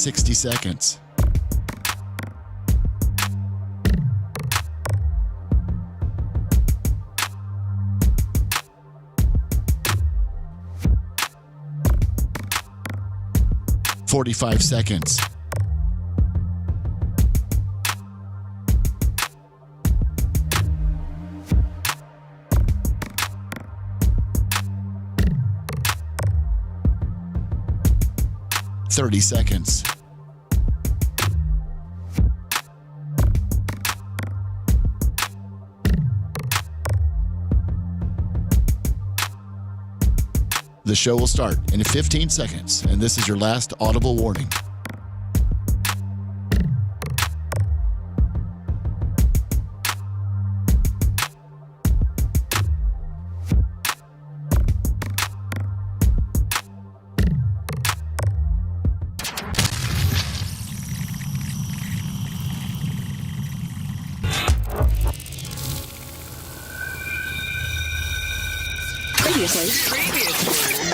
60 seconds. "45 seconds. "30 seconds. The show will start in 15 seconds, and this is your last audible warning.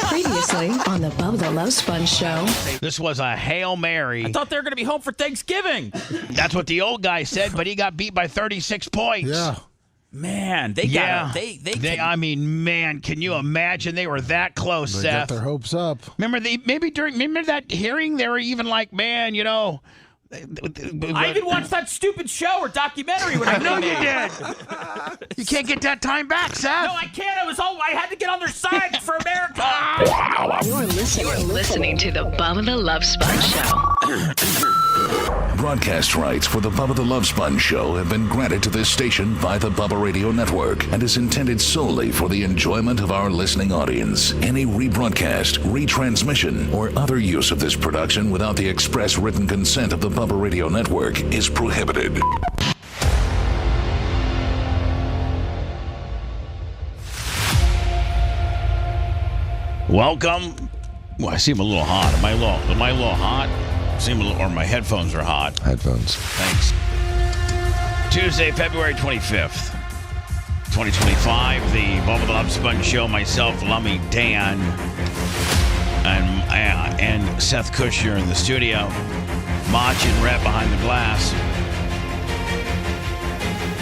Previously on the Bubba the Love Sponge show. This was a Hail Mary. I thought they were going to be home for Thanksgiving. That's what the old guy said, but he got beat by 36 points. Yeah. Man, they got I mean, man, can you imagine they were that close, They Seth? got their hopes up. Remember that hearing? They were even like, man, you know. I even watched that stupid show or documentary when I know came you in. did. You can't get that time back, Seth. No, I can't. I had to get on their side for America. You're listening to the Bubba the Love Sponge show. Broadcast rights for the Bubba the Love Sponge show have been granted to this station by the Bubba Radio Network and is intended solely for the enjoyment of our listening audience. Any rebroadcast, retransmission, or other use of this production without the express written consent of the Bubba Radio Network is prohibited. Welcome. Well, I seem a little hot. Am I a little hot? Or my headphones are hot. Headphones. Thanks. Tuesday, February 25th, 2025. The Bubba the Love Sponge show. Myself, Lummy Dan, and Seth Kushner in the studio. Mach and Rhett behind the glass.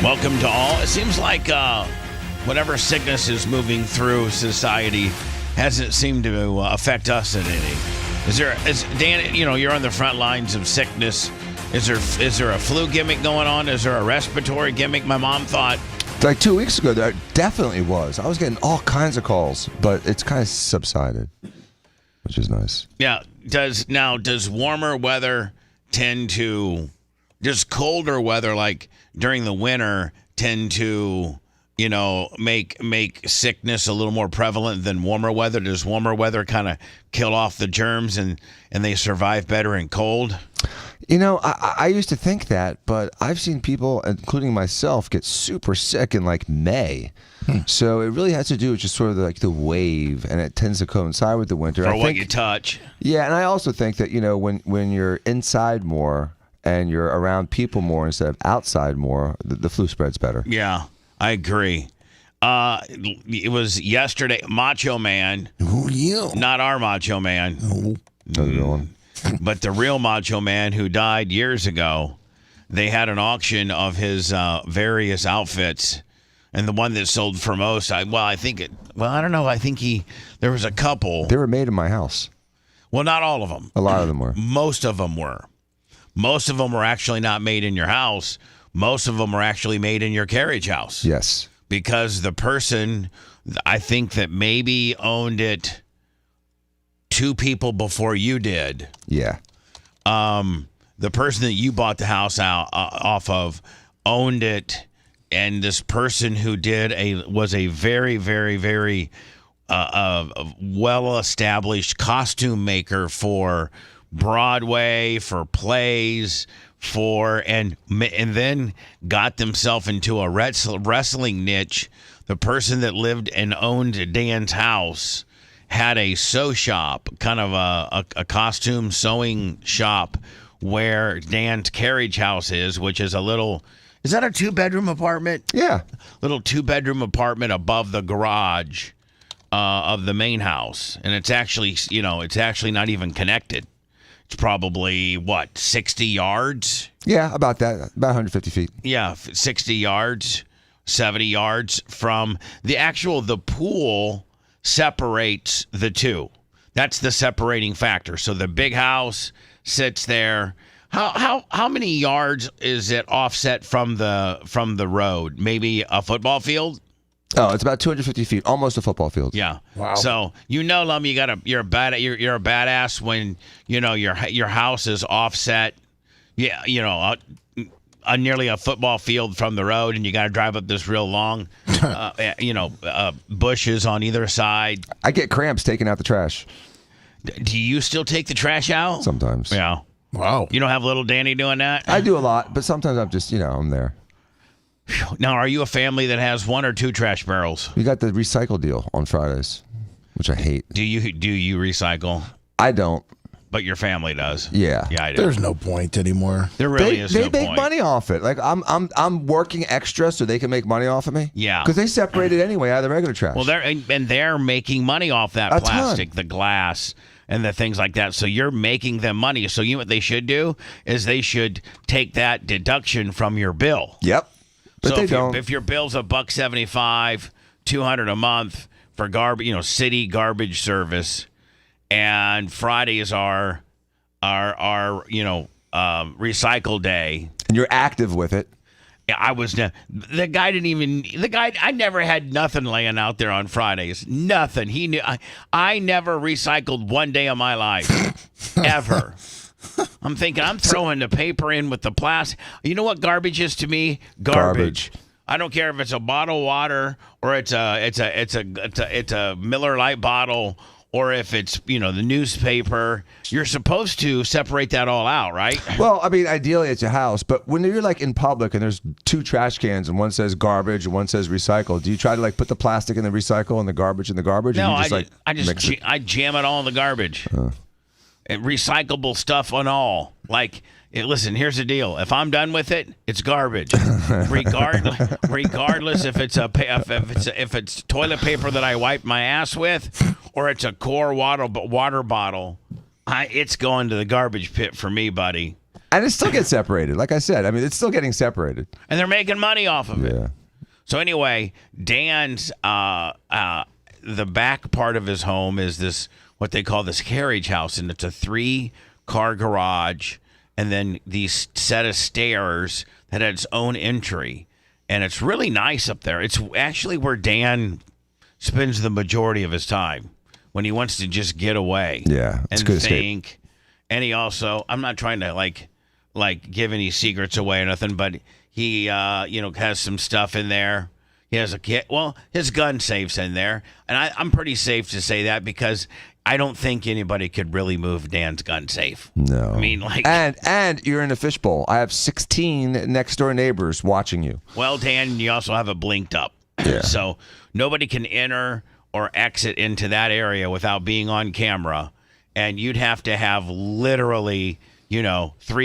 Welcome to all. It seems like whatever sickness is moving through society hasn't seemed to affect us in any. Dan, you know, you're on the front lines of sickness. Is there a flu gimmick going on? Is there a respiratory gimmick? My mom thought. Like 2 weeks ago, there definitely was. I was getting all kinds of calls, but it's kind of subsided, which is nice. Yeah. Does warmer weather tend to, does colder weather, like during the winter, tend to, you know, make sickness a little more prevalent than warmer weather? Does warmer weather kind of kill off the germs and they survive better in cold? You know, I used to think that, but I've seen people, including myself, get super sick in like May. So it really has to do with just sort of like the wave, and it tends to coincide with the winter. Or what you touch. Yeah, and I also think that, you know, when you're inside more and you're around people more instead of outside more, the flu spreads better. Yeah, I agree. It was yesterday, Macho Man. Oh, yeah. Not our Macho Man. But the real Macho Man who died years ago. They had an auction of his various outfits, and the one that sold for most, I don't know. I think there was a couple. They were made in my house. Well, not all of them. A lot of them were. Most of them were. Most of them were actually not made in your house. Most of them were actually made in your carriage house. Yes. Because the person, I think that maybe owned it 2 people before you did. Yeah. The person that you bought the house off of owned it, and this person who was a very, very, very well-established costume maker for Broadway, for plays, and then got themselves into a wrestling niche. The person that lived and owned Dan's house had a sew shop, kind of a costume sewing shop, where Dan's carriage house is, which is is that a 2-bedroom apartment? Yeah. Little 2-bedroom apartment above the garage of the main house. And it's actually not even connected. It's probably, 60 yards? Yeah, about that. About 150 feet. Yeah, 60 yards, 70 yards from the pool separates the two. That's the separating factor. So the big house sits there. How many yards is it offset from the road? Maybe a football field? Oh, it's about 250 feet, almost a football field. Yeah. Wow. So Lum, you're a badass when your house is offset. Yeah, nearly a football field from the road, and you got to drive up this real long, bushes on either side. I get cramps taking out the trash. Do you still take the trash out? Sometimes. Yeah. Wow. You don't have little Danny doing that? I do a lot, but sometimes I'm just, I'm there. Now, are you a family that has 1 or 2 trash barrels? We got the recycle deal on Fridays, which I hate. Do you recycle? I don't. But your family does. Yeah. Yeah, I do. There's no point anymore. There really is no point. They make money off it. Like I'm working extra so they can make money off of me. Yeah. Because they separate it anyway out of the regular trash. Well, they're making money off that A plastic, ton. the glass, and the things like that. So you're making them money. So you know what they should do is they should take that deduction from your bill. Yep. But So they don't. if your bill's $175, $200 a month for garbage, city garbage service, and Fridays are recycle day. And you're active with it. I never had nothing laying out there on Fridays. Nothing. He knew. I never recycled one day of my life, ever. I'm thinking I'm throwing the paper in with the plastic. You know what garbage is to me? Garbage. I don't care if it's a bottle of water or it's a Miller Lite bottle or if it's the newspaper. You're supposed to separate that all out, right? Well, I mean, ideally it's a house, but when you're like in public and there's 2 trash cans and one says garbage and one says recycle, do you try to like put the plastic in the recycle and the garbage in the garbage? No, or you I jam it all in the garbage. And recyclable stuff on all. Listen, here's the deal. If I'm done with it, it's garbage. Regardless if it's toilet paper that I wipe my ass with, or it's a core water bottle, it's going to the garbage pit for me, buddy. And it still gets separated. Like I said, I mean, it's still getting separated. And they're making money off of it. Yeah. So anyway, Dan's the back part of his home is this what they call this carriage house, and it's a 3-car garage, and then these set of stairs that had its own entry, and it's really nice up there. It's actually where Dan spends the majority of his time when he wants to just get away. Yeah, it's and good think. escape. And he also, I'm not trying to like give any secrets away or nothing, but he has some stuff in there. He has his gun safe's in there, and I'm pretty safe to say that because I don't think anybody could really move Dan's gun safe. No. I mean, and you're in a fishbowl. I have 16 next door neighbors watching you. Well, Dan, you also have it blinked up. Yeah. So nobody can enter or exit into that area without being on camera. And you'd have to have literally, 3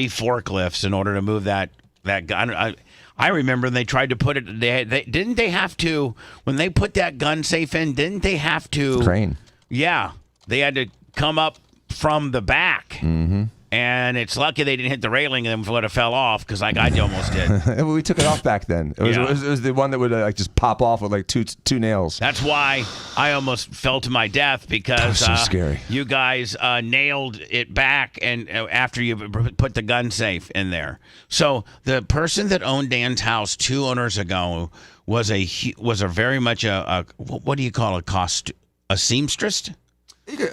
forklifts in order to move that gun. I remember when they tried to put it, didn't they have to, when they put that gun safe in, didn't they have to? Crane. Yeah. They had to come up from the back. Mm-hmm. And it's lucky they didn't hit the railing and then would have fell off because I almost did. We took it off back then. It was the one that would just pop off with like two nails. That's why I almost fell to my death because so scary. You guys nailed it back and after you put the gun safe in there. So the person that owned Dan's house 2 owners ago was a very much a what do you call a seamstress?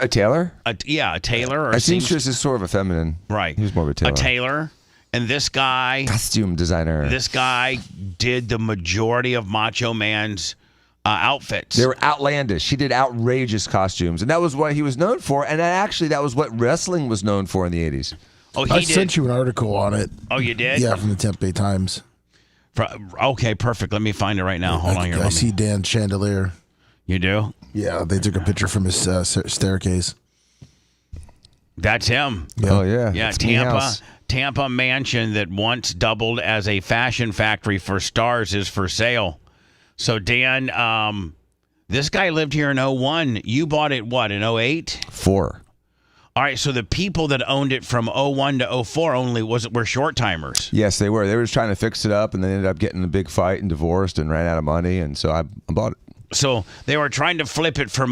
A tailor? A tailor or a seamstress is sort of a feminine. Right. He's more of a tailor. A tailor. And this guy... Costume designer. This guy did the majority of Macho Man's outfits. They were outlandish. He did outrageous costumes. And that was what he was known for. And that was what wrestling was known for in the 80s. Oh, I sent you an article on it. Oh, you did? Yeah, from the Tampa Bay Times. Okay, perfect. Let me find it right now. Hold on here. I see Dan's chandelier. You do? Yeah, they took a picture from his staircase. That's him. Yeah. Oh, yeah. Yeah, Tampa mansion that once doubled as a fashion factory for stars is for sale. So, Dan, this guy lived here in 01. You bought it, what, in 08? 4. All right, so the people that owned it from 01 to 04 only were short timers. Yes, they were. They were just trying to fix it up, and they ended up getting in a big fight and divorced and ran out of money, and so I bought it. So they were trying to flip it for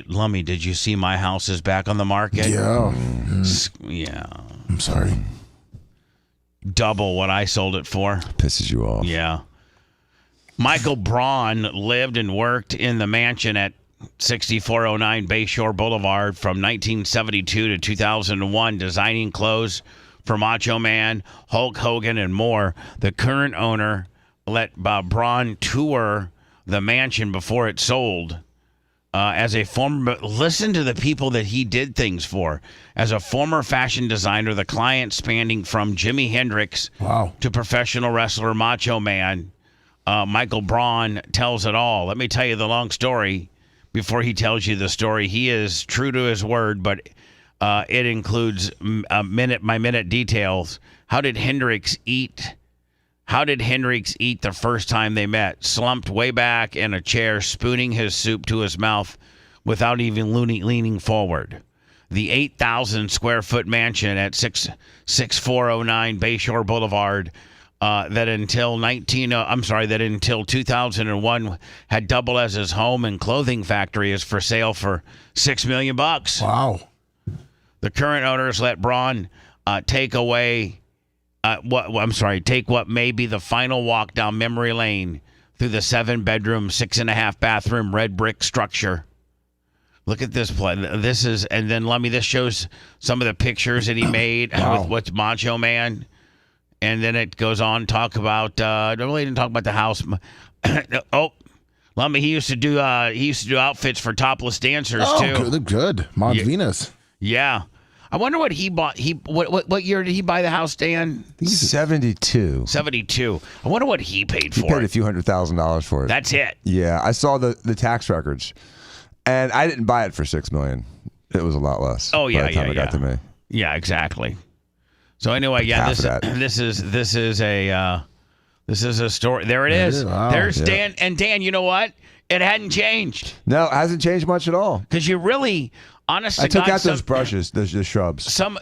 Lummy, did you see my house is back on the market? Yeah. Yeah. I'm sorry. Double what I sold it for. Pisses you off. Yeah. Michael Braun lived and worked in the mansion at 6409 Bayshore Boulevard from 1972 to 2001, designing clothes for Macho Man, Hulk Hogan, and more. The current owner let Braun tour the mansion before it sold. As a former, listen to the people that he did things for. As a former fashion designer, the client spanning from Jimi Hendrix to professional wrestler Macho Man, Michael Braun tells it all. Let me tell you the long story before he tells you the story. He is true to his word, but it includes minute details. How did Hendrix eat the first time they met? Slumped way back in a chair, spooning his soup to his mouth without even leaning forward. The 8,000 square foot mansion at 6409 Bayshore Boulevard that until 2001 had doubled as his home and clothing factory is for sale for $6 million. Wow. The current owners let Braun take what may be the final walk down memory lane through the 7-bedroom, 6.5 bathroom red brick structure. Look at this plan. And then Lummy, this shows some of the pictures that he made with Macho Man. And then it goes on to talk about, I really didn't talk about the house. Lummy, he used to do outfits for topless dancers too. Oh, good. Mom's Venus. Yeah. I wonder what he bought. What year did he buy the house, Dan? 72. 72. I wonder what he paid for He paid it. a few $100,000 for it. That's it. Yeah, I saw the tax records, and I didn't buy it for $6 million. It was a lot less. Oh yeah, by the time it got to me. Yeah, exactly. So anyway, Half of that. this is a story. There it is. Wow. There's Dan. And Dan, you know what? It hadn't changed No, it hasn't changed much at all. because you really, honestly, I took out those brushes, the shrubs. It's all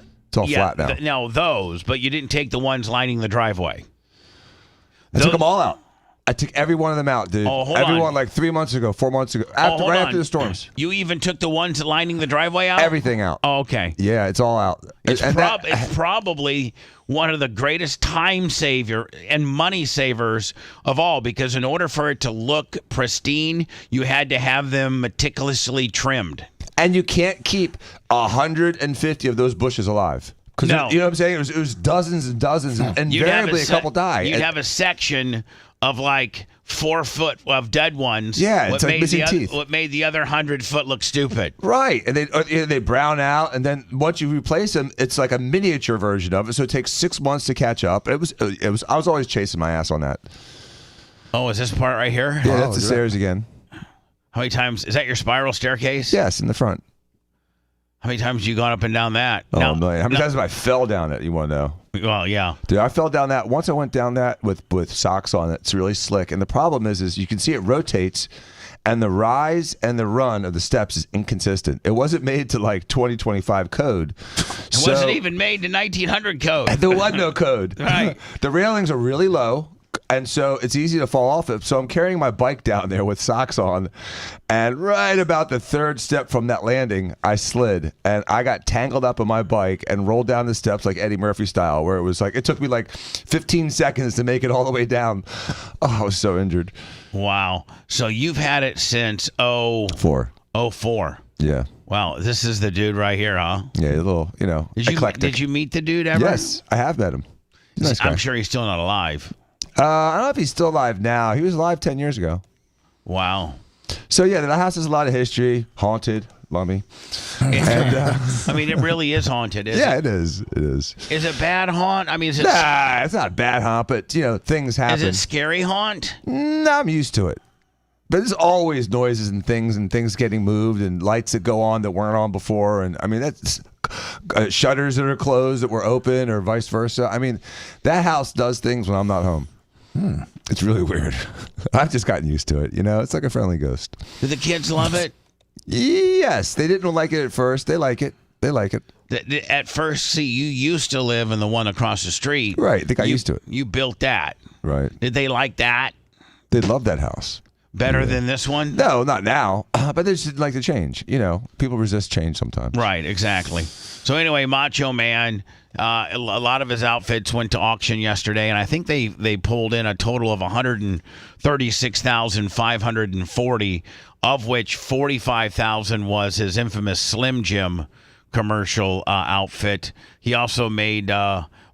flat now. No, those, but you didn't take the ones lining the driveway. I took them all out. I took every one of them out, dude. Oh, hold Everyone on. Oh, like 3 months ago, 4 months ago, hold right on. after the storms. You even took the ones lining the driveway out? Everything out. Oh, okay. Yeah, it's all out. It's And it's probably one of the greatest time saver and money savers of all, because in order for it to look pristine, you had to have them meticulously trimmed. And you can't keep 150 of those bushes alive. No. You know what I'm saying? It was dozens and dozens, and invariably a couple die. You'd have a section of like 4 foot of dead ones. Yeah, it's like missing teeth. What made the other 100 foot look stupid. Right, and they brown out, and then once you replace them, it's like a miniature version of it. So it takes 6 months to catch up. It was. I was always chasing my ass on that. Oh, is this part right here? Yeah, that's the stairs again. How many times is that your spiral staircase? Yes, in the front. How many times have you gone up and down that? Oh, a million. How many times have I fell down it? You want to know? Well, yeah. Dude, I fell down that. Once I went down that with socks on. It's really slick. And the problem is you can see it rotates, and the rise and the run of the steps is inconsistent. It wasn't made to like 2025 code. It wasn't even made to 1900 code. There was no code. Right. The railings are really low, and so it's easy to fall off it. So I'm carrying my bike down there with socks on, and right about the third step from that landing, I slid, and I got tangled up on my bike and rolled down the steps like Eddie Murphy style, where it was like, it took me like 15 seconds to make it all the way down. Oh, I was so injured. Wow. So you've had it since 04. Yeah. Wow. This is the dude right here, huh? Yeah, a little, eclectic. Did you meet the dude ever? Yes, I have met him. He's a nice guy. I'm sure he's still not alive. I don't know if he's still alive now. He was alive 10 years ago. Wow. So yeah, that house has a lot of history. Haunted, Lummy. And, I mean, it really is haunted, isn't yeah, it? it is. It is. Is it bad haunt? I mean, is it? Nah, it's not a bad haunt, but things happen. Is it scary haunt? No, I'm used to it. But there's always noises and things getting moved and lights that go on that weren't on before. And I mean, that's shutters that are closed that were open or vice versa. I mean, that house does things when I'm not home. It's really weird. I've just gotten used to it. It's like a friendly ghost. Do the kids love it? Yes, they didn't like it at first. They like it. They like it. At first, see, you used to live in the one across the street. Right. They got used to it. You built that. Right. Did they like that They love that house. better than this one? No, not now. But they just like to change. People resist change sometimes. Right, exactly. So anyway, Macho Man, a lot of his outfits went to auction yesterday, and I think they pulled in a total of 136,540, of which 45,000 was his infamous Slim Jim commercial outfit. He also made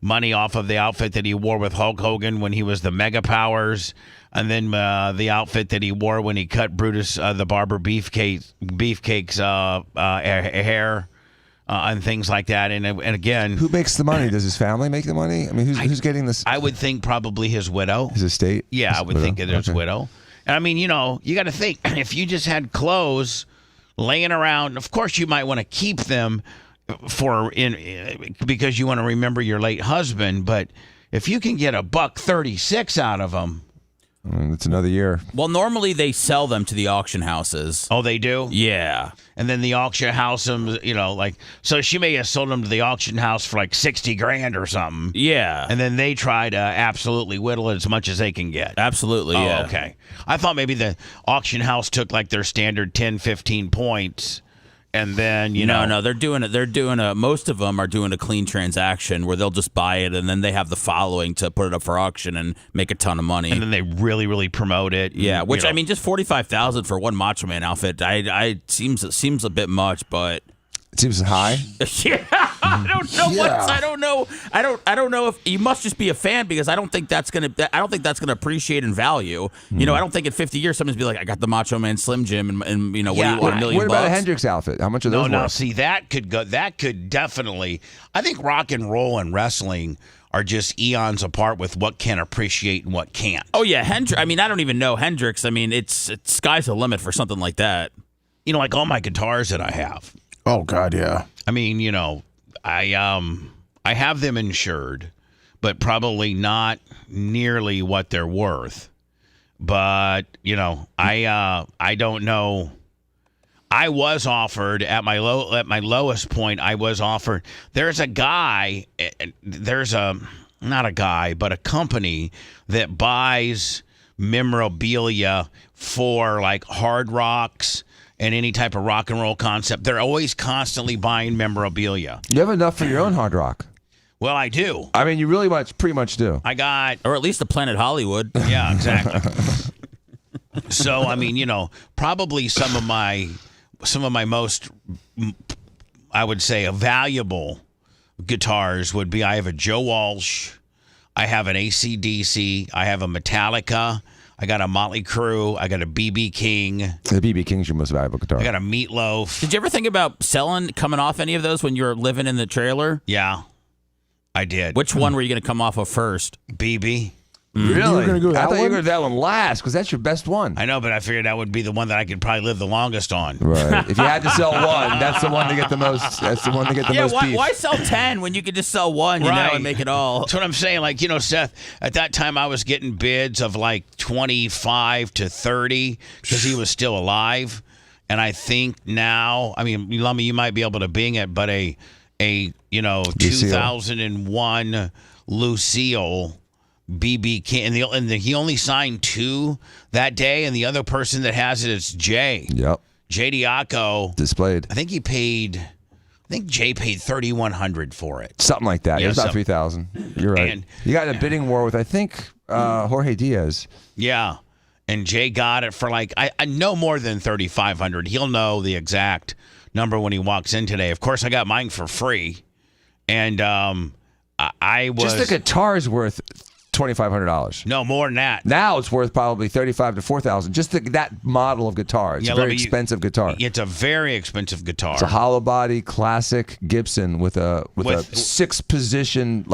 money off of the outfit that he wore with Hulk Hogan when he was the Mega Powers, and then the outfit that he wore when he cut Brutus the Barber Beefcake's hair. And things like that, and again, Who makes the money? Does his family make the money? I mean, who's getting this? I would think probably his widow. His estate? Yeah, I would think of his widow. And I mean, you got to think, if you just had clothes laying around, of course you might want to keep them because you want to remember your late husband. But if you can get $136 out of them, It's another year. Well, normally they sell them to the auction houses. oh, they do. Yeah. And then the auction house, so she may have sold them to the auction house for like $60,000 or something. Yeah. And then they try to absolutely whittle it as much as they can get. Absolutely, yeah. Oh, okay. I thought maybe the auction house took like their standard 10, 15 points. And then, No, they're doing it. Most of them are doing a clean transaction where they'll just buy it and then they have the following to put it up for auction and make a ton of money. And then they really, really promote it. Yeah, which I mean, just $45,000 for one Macho Man outfit, seems a bit much, but It seems high. yeah, I don't know I don't know if you must just be a fan because I don't think that's gonna appreciate in value. I don't think in 50 years someone's be like, I got the Macho Man Slim Jim and what do you want, $1 million? What about a Hendrix outfit? How much are those No, worth? see, that could definitely. I think rock and roll and wrestling are just eons apart with what can appreciate and what can't. Oh yeah, Hendrix. I mean, I don't even know Hendrix. I mean, it's sky's the limit for something like that. Like all my guitars that I have. Oh God, yeah. I mean, I have them insured, but probably not nearly what they're worth. But I don't know. I was offered at my lowest point. I was offered. There's a guy. Not a guy, but a company that buys memorabilia for like Hard Rocks and any type of rock and roll concept. They're always constantly buying memorabilia. You have enough for your own Hard Rock. Well, I do. I mean, you pretty much do. I got, Or at least the Planet Hollywood. yeah, exactly. So, I mean, probably some of my most, I would say, valuable guitars would be, I have a Joe Walsh, I have an AC/DC, I have a Metallica, I got a Motley Crue, I got a BB King. The BB King's your most valuable guitar. I got a Meatloaf. Did you ever think about coming off any of those when you were living in the trailer? Yeah, I did. Which one were you going to come off of first? BB. Really? You were gonna go with I that thought you were one? going to that one last because that's your best one. I know, but I figured that would be the one that I could probably live the longest on. Right. If you had to sell one, that's the one to get the most. That's the one to get the most beef. Why sell 10 when you could just sell one, Right. and make it all? That's what I'm saying. Like, Seth, at that time I was getting bids of like 25 to 30 because he was still alive. And I think now, I mean, Lummy, you might be able to bing it, but a 2001 Lucille BB King, and he only signed 2 that day, and the other person that has it is Jay. Yep. Jay Diaco. Displayed. I think Jay paid $3,100 for it. Something like that. Yeah, It was about something. 3,000. You're right. And- You got in a bidding war with, I think, Jorge Diaz. Yeah. And Jay got it for like, I know more than $3,500. He'll know the exact number when he walks in today. Of course, I got mine for free. And I was. Just the guitar's worth $2,500. No, more than that. Now it's worth probably $35,000 to $4,000. Just that model of guitar. It's Yeah, a very Lummy, expensive guitar. It's a very expensive guitar. It's a hollow body classic Gibson with a 6-position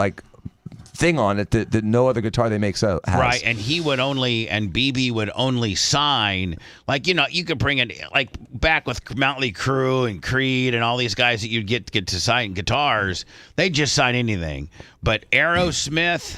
thing on it that no other guitar they make has. Right, and BB would only sign, you could bring it, back with Motley Crue and Creed and all these guys that you'd get to sign guitars, they'd just sign anything. But Aerosmith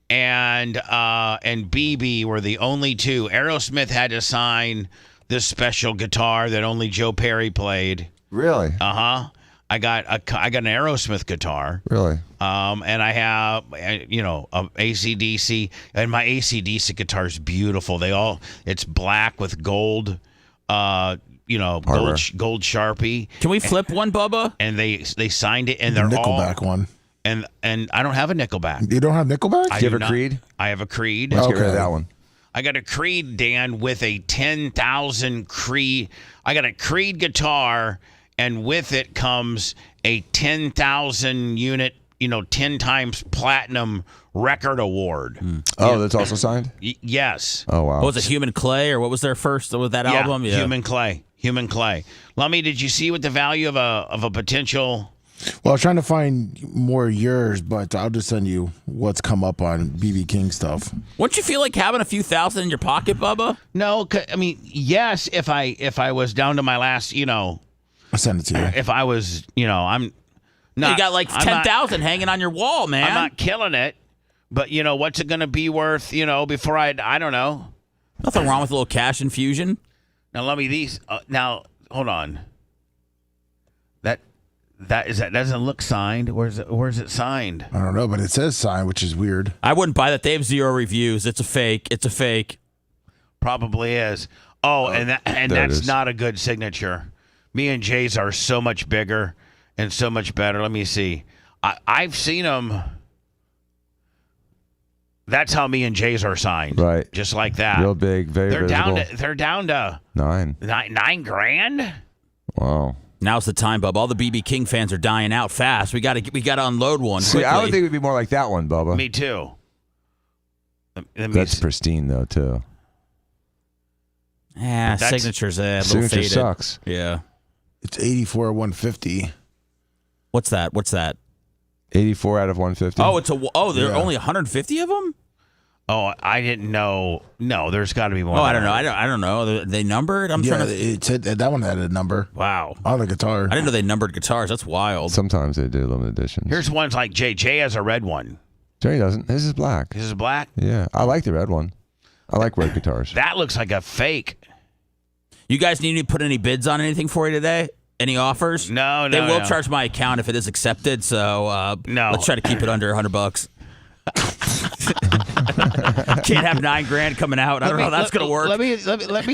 and BB were the only two. Aerosmith had to sign this special guitar that only Joe Perry played. Really? Uh-huh. I got an Aerosmith guitar. Really? And I have, a AC/DC, and my AC/DC guitar is beautiful. It's black with gold, gold Sharpie. Can we flip one, Bubba? And they signed it, and The they're Nickelback one. And I don't have a Nickelback. You don't have Nickelback? I Do you do have a not. Creed? I have a Creed. Let's get rid of Okay. that one. I got a Creed, Dan, with a 10,000 Creed. I got a Creed guitar, and with it comes a 10,000 unit, 10 times platinum record award. Oh, that's also signed? Yes. Oh, wow. What was it, Human Clay, or what was their first with that album? Yeah. Human Clay. Lummy, did you see what the value of a potential? Well, I was trying to find more yours, but I'll just send you what's come up on BB King stuff. Wouldn't you feel like having a few thousand in your pocket, Bubba? No, I mean, yes, if I was down to my last, I'll send it to you. if I was, I'm not. You got like I'm not- 10,000 hanging on your wall, man. I'm not killing it, but what's it going to be worth? Before I don't know. Nothing wrong with a little cash infusion. Now let me these. Now hold on. That doesn't look signed. Where's it signed? I don't know, but it says sign, which is weird. I wouldn't buy that. They have 0 reviews. It's a fake. Probably is. Oh, and there it that's is. not a good signature. Me and Jay's are so much bigger and so much better. Let me see. I've seen them. That's how me and Jay's are signed. Right. Just like that. Real big, very They're visible. down to 9. $9,000. Wow. Now's the time, Bubba. All the BB King fans are dying out fast. We got to unload one See, quickly. I would think it would be more like that one, Bubba. Me too. Let me That's see. pristine, though, too. Yeah, That's- signature's a little Signature faded. sucks. Yeah. It's 84 150. What's that? 84 out of 150. There are Yeah. only 150 of them? Oh, I didn't know. No, there's got to be more. Oh, I than don't know. that. I don't know. They numbered? I'm Yeah, trying to. it said that one had a number Wow. on the guitar. I didn't know they numbered guitars. That's wild. Sometimes they do limited editions. Here's ones like Jay. Jay has a red one. Jerry doesn't. His is black. This is black. Yeah, I like the red one. I like red guitars. That looks like a fake. You guys need me to put any bids on anything for you today? Any offers? No, They will no. charge my account if it is accepted. So No. let's try to keep it under $100. Can't have $9,000 coming out. I don't know how that's gonna work. Let me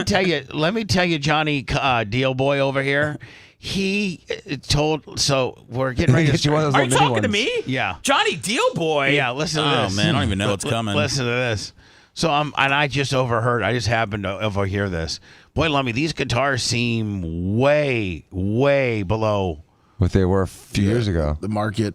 tell you. Let me tell you, Johnny Deal Boy over here. He told. So we're getting ready to. Get you one of those Are you little mini talking to ones. me? Yeah. Johnny Deal Boy. Yeah. Listen to Oh this. man, I don't even know what's coming. Listen to this. So and I just overheard. I just happened to overhear this. Boy, Lummy, these guitars seem way, way below. What they were a few years ago. The market.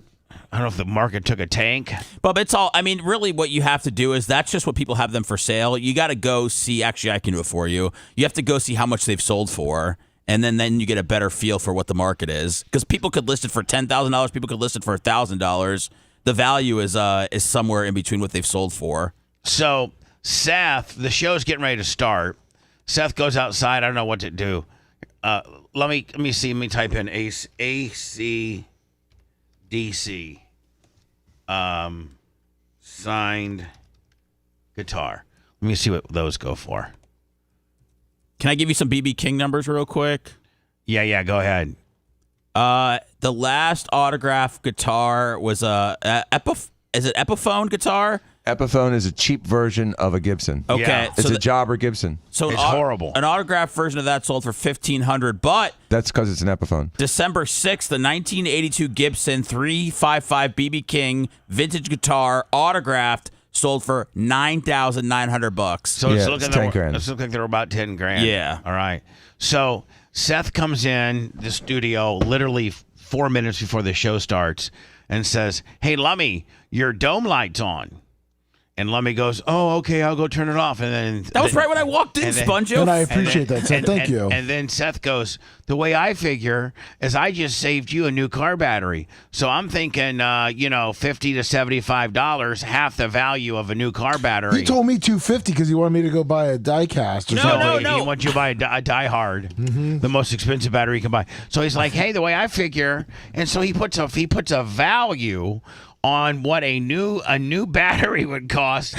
I don't know if the market took a tank. But it's all, I mean, really what you have to do is that's just what people have them for sale. You got to go see, actually, I can do it for you. You have to go see how much they've sold for, and then you get a better feel for what the market is. Because people could list it for $10,000, people could list it for $1,000. The value is somewhere in between what they've sold for. So, Seth, the show's getting ready to start. Seth goes outside. I don't know what to do. Let me see. Let me type in AC DC signed guitar. Let me see what those go for. Can I give you some BB King numbers real quick? Yeah, go ahead. The last autograph guitar was is it Epiphone guitar? Epiphone is a cheap version of a Gibson. Okay, Yeah. It's a jobber Gibson. so It's horrible. An autograph version of that sold for $1,500, but That's because it's an Epiphone. December 6th, the 1982 Gibson 355 BB King vintage guitar autographed sold for $9,900. So Yeah, it's it's looking 10 grand. Let's look like they're about 10 grand. Yeah. All right. So Seth comes in the studio literally 4 minutes before the show starts and says, "Hey, Lummy, your dome light's on." And Lummy goes, "Oh, okay, I'll go turn it off." And then That was right when I walked in, and then- Sponjo. And I appreciate that, Seth. Thank you. And then Seth goes, "The way I figure is I just saved you a new car battery. So I'm thinking, $50 to $75, half the value of a new car battery." He told me $250 because he wanted me to go buy a die cast or No, something. no. He wants you to buy a Die Hard, the most expensive battery you can buy. So he's like, "Hey, the way I figure," and so he puts a value on what a new battery would cost,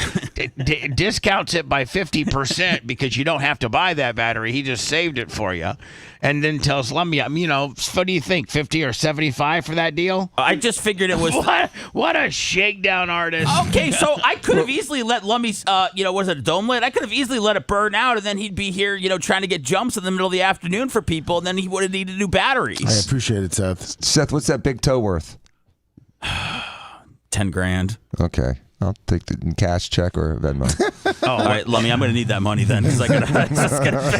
discounts it by 50% because you don't have to buy that battery. He just saved it for you, and then tells Lummy, what do you think, 50 or 75 for that deal? I just figured it was what a shakedown artist. Okay, so I could have easily let Lummy's, was it a dome lit? I could have easily let it burn out, and then he'd be here, trying to get jumps in the middle of the afternoon for people, and then he would have needed new batteries. I appreciate it, Seth. Seth, what's that big toe worth? 10 grand. Okay. I'll take the cash, check, or Venmo. All right, Lummy, I'm going to need that money then because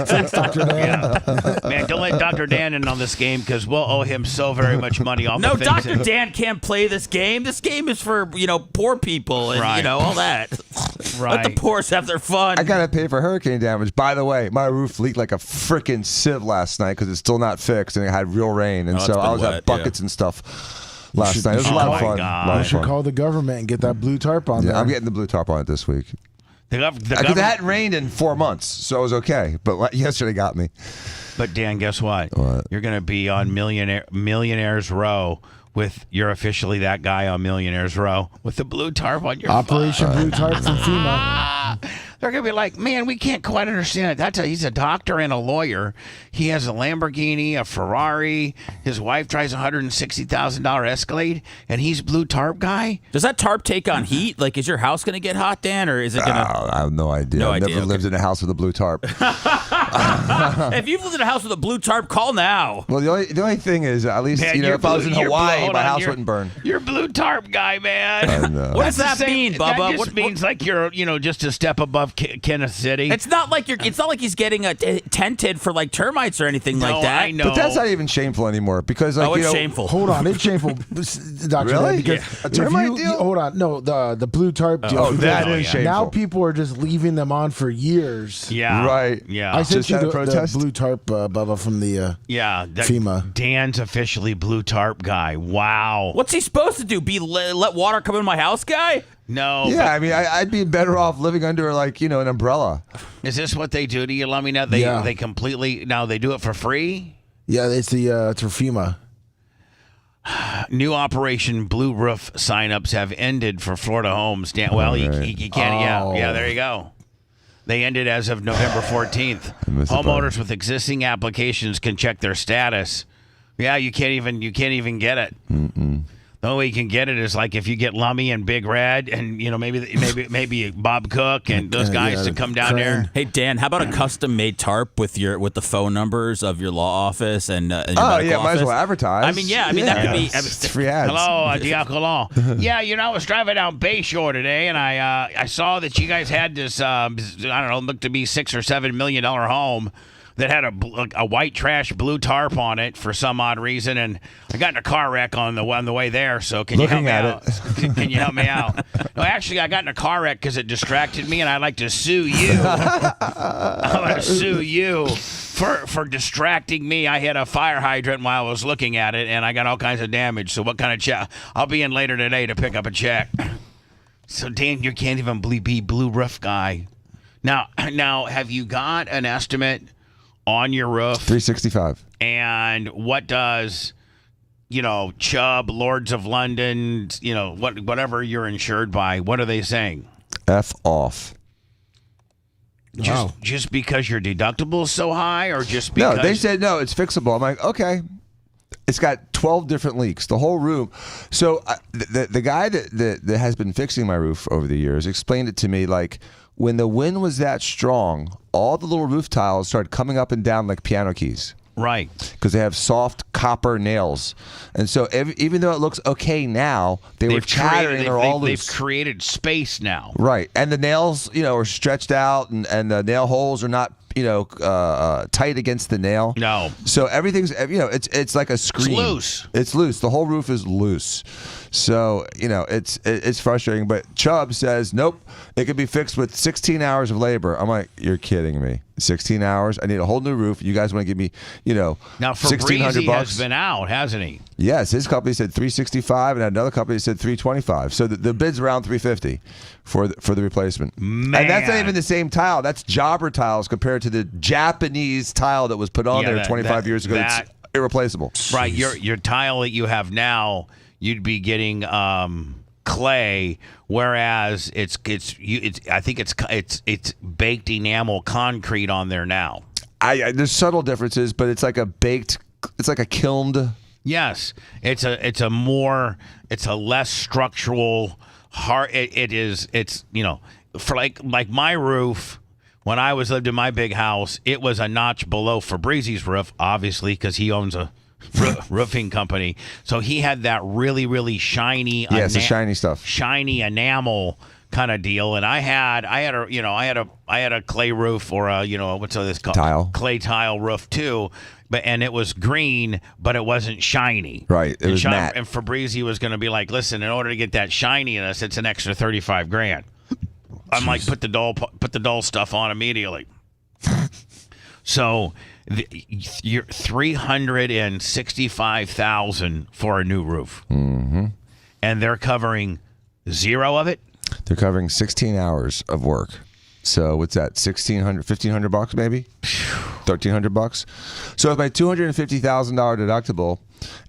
Thanks, Dr. Dan. Man, don't let Dr. Dan in on this game because we'll owe him so very much money off No, of things. Dr. Dan can't play this game. This game is for, poor people and, Right. all that. Right. Let the poors have their fun. I got to pay for hurricane damage. By the way, my roof leaked like a freaking sieve last night because it's still not fixed and it had real rain. And it's so been I was wet, at buckets and stuff last night. It was a oh lot of my fun. God. A lot You of should fun. call the government and get that blue tarp on Yeah, there. I'm getting the blue tarp on it this week. The Because it hadn't rained in 4 months, so it was okay. But yesterday got me. But Dan, guess what? What? You're going to be on Millionaires Row you're officially that guy on Millionaires Row with the blue tarp on your Operation Blue Tarp from FEMA. They're going to be like, man, we can't quite understand it. He's a doctor and a lawyer. He has a Lamborghini, a Ferrari. His wife drives a $160,000 Escalade, and he's blue tarp guy? Does that tarp take on heat? Like, is your house going to get hot, Dan, or is it going to... I have no idea. No I've idea, never okay. lived in a house with a blue tarp. If you've lived in a house with a blue tarp, call now. Well, the only thing is, at least, Man, if I was in Hawaii, hold my on, house you're- wouldn't burn. You're blue tarp guy, man. I know. What does That's that the same- mean, Bubba? That just means like you're, just a step above Kenneth City. It's not like he's getting tented for like termites or anything like that. I know. But that's not even shameful anymore because, like, It's shameful. Hold on, it's shameful, Dr. Really? Dan, because A if termite deal? Hold on, no, the blue tarp deal. Oh, because that is shameful. Now people are just leaving them on for years. Yeah. Right. Yeah. I sent Just you at a the protest? blue tarp, Bubba, from the FEMA. Dan's officially blue tarp guy. Wow. What's he supposed to do? Be let water come in my house, guy? No. Yeah, I mean, I'd be better off living under, like, an umbrella. Is this what they do to you? Let me know. Yeah. They completely now they do it for free. Yeah, it's for FEMA. New Operation Blue Roof signups have ended for Florida homes. Well, you can't. Yeah, there you go. They ended as of November 14th. missed the Homeowners with existing applications can check their status. Yeah, you can't even get it. The only way you can get it is like if you get Lummy and Big Red and maybe Bob Cook and those guys to come down there. Hey Dan, how about a custom-made tarp with the phone numbers of your law office and your Oh, medical yeah, might as office? well advertise. I mean, that could be. It's free ads. Hello, Diacolon. Yeah, I was driving down Bayshore today, and I saw that you guys had this, looked to be $6 or $7 million home that had a white trash blue tarp on it for some odd reason, and I got in a car wreck on the way there. So can you help me out? Can you help me out? No, actually, I got in a car wreck because it distracted me, and I'd like to sue you. I'm going to sue you for distracting me. I hit a fire hydrant while I was looking at it, and I got all kinds of damage. So what kind of check? I'll be in later today to pick up a check. So Dan, you can't even be blue roof guy. Now, have you got an estimate on your roof? 365. And what does, Chubb, Lords of London, whatever you're insured by, what are they saying? F off. Just because your deductible is so high, or just because? No, they said, no, it's fixable. I'm like, okay. It's got 12 different leaks, the whole room. So the guy that has been fixing my roof over the years explained it to me like, when the wind was that strong, all the little roof tiles started coming up and down like piano keys. Right. Because they have soft copper nails. And so even though it looks okay now, they were chattering. They're all loose. They've created space now. Right. And the nails, are stretched out and the nail holes are not, tight against the nail. No. So everything's, it's like a screen. It's loose. It's loose. The whole roof is loose. So, it's frustrating. But Chubb says, nope, it could be fixed with 16 hours of labor. I'm like, you're kidding me. 16 hours? I need a whole new roof. You guys want to give me, now $1,600 Fabrizi has been out, hasn't he? Yes, his company said 365, and another company said 325. So the bid's around 350 for the replacement. Man. And that's not even the same tile. That's jobber tiles compared to the Japanese tile that was put on there 25 years ago. It's irreplaceable. Right. Your tile that you have now, you'd be getting clay, whereas I think it's baked enamel concrete on there now. There's subtle differences, but it's like a kilned. Yes, it's a less structural hard. It's for like my roof. When I lived in my big house, it was a notch below Fabrizi's roof, obviously, because he owns a roofing company. So he had that really, really shiny, it's the shiny stuff, shiny enamel kind of deal. And I had a clay roof, or what's this called? Tile. Clay tile roof too. And it was green, but it wasn't shiny. Right. It was matte. And Fabrizi was going to be like, listen, in order to get that shininess, it's an extra $35,000. I'm like, put the dull stuff on immediately. So you're $365,000 for a new roof, and they're covering zero of it. They're covering 16 hours of work. So what's that? $1,500 maybe, $1,300. So with my $250,000 deductible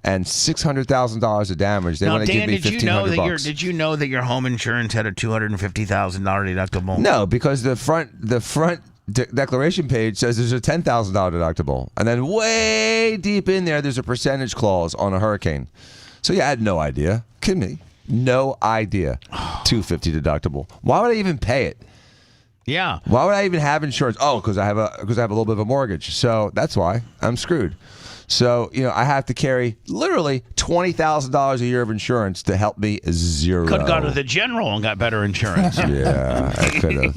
and $600,000 of damage, they want to give me $1,500. Did you know that your home insurance had a $250,000 deductible? No, because the front declaration page says there's a $10,000 deductible, and then way deep in there's a percentage clause on a hurricane. So yeah, I had no idea. Kidding me? No idea. $250 deductible. Why would I even pay it? Yeah. Why would I even have insurance? Oh, because I have a little bit of a mortgage. So that's why I'm screwed. So, I have to carry literally $20,000 a year of insurance to help me zero. Could have gone to the general and got better insurance. Yeah, I could have.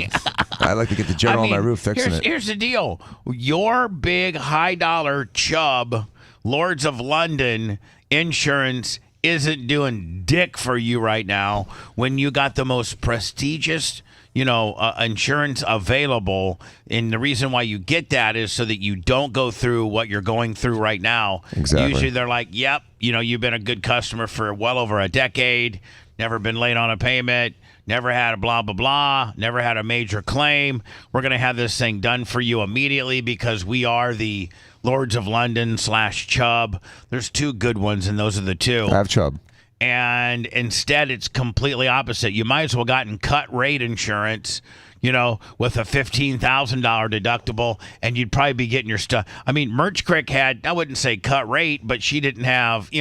I'd like to get the general on my roof fixing it. Here's the deal. Your big high-dollar Chubb Lords of London insurance isn't doing dick for you right now when you got the most prestigious insurance available. And the reason why you get that is so that you don't go through what you're going through right now. Exactly. Usually they're like, yep, you've been a good customer for well over a decade, never been late on a payment, never had a blah, blah, blah, never had a major claim. We're going to have this thing done for you immediately because we are the Lords of London / Chubb. There's two good ones, and those are the two. I have Chubb. And instead, it's completely opposite. You might as well gotten cut rate insurance, with a $15,000 deductible, and you'd probably be getting your stuff. I mean, Merch Crick had, I wouldn't say cut rate, but she didn't have,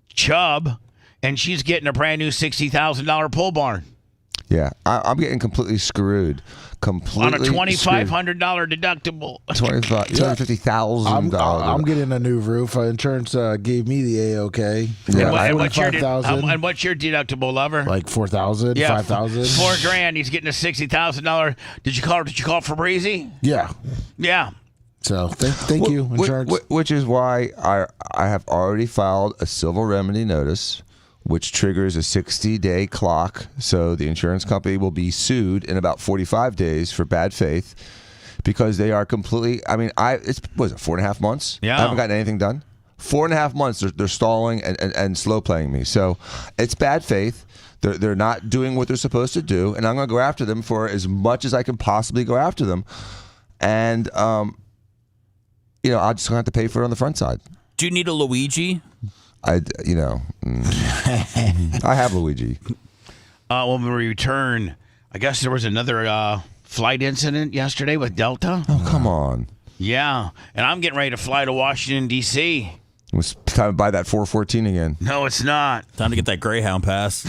Chubb, and she's getting a brand new $60,000 pole barn. Yeah, I'm getting completely screwed. On a $2,500 deductible. $250,000. I'm getting a new roof. Insurance gave me the A-OK. Yeah, and what's your deductible, lover? Like $4,000, yeah, $5,000. $4,000. He's getting a $60,000. Did you call Fabrizi? Yeah. Yeah. So thank you, insurance. Which is why I have already filed a civil remedy notice, which triggers a 60-day clock. So the insurance company will be sued in about 45 days for bad faith because they are completely. I mean, it's 4.5 months? Yeah. I haven't gotten anything done. 4.5 months. They're stalling and slow playing me. So it's bad faith. They're not doing what they're supposed to do, and I'm going to go after them for as much as I can possibly go after them. And I'll just have to pay for it on the front side. Do you need a Luigi? I have Luigi. When we return, I guess there was another flight incident yesterday with Delta. Oh, come on. Yeah, and I'm getting ready to fly to Washington, D.C. It was time to buy that 414 again. No, it's not. Time to get that Greyhound pass.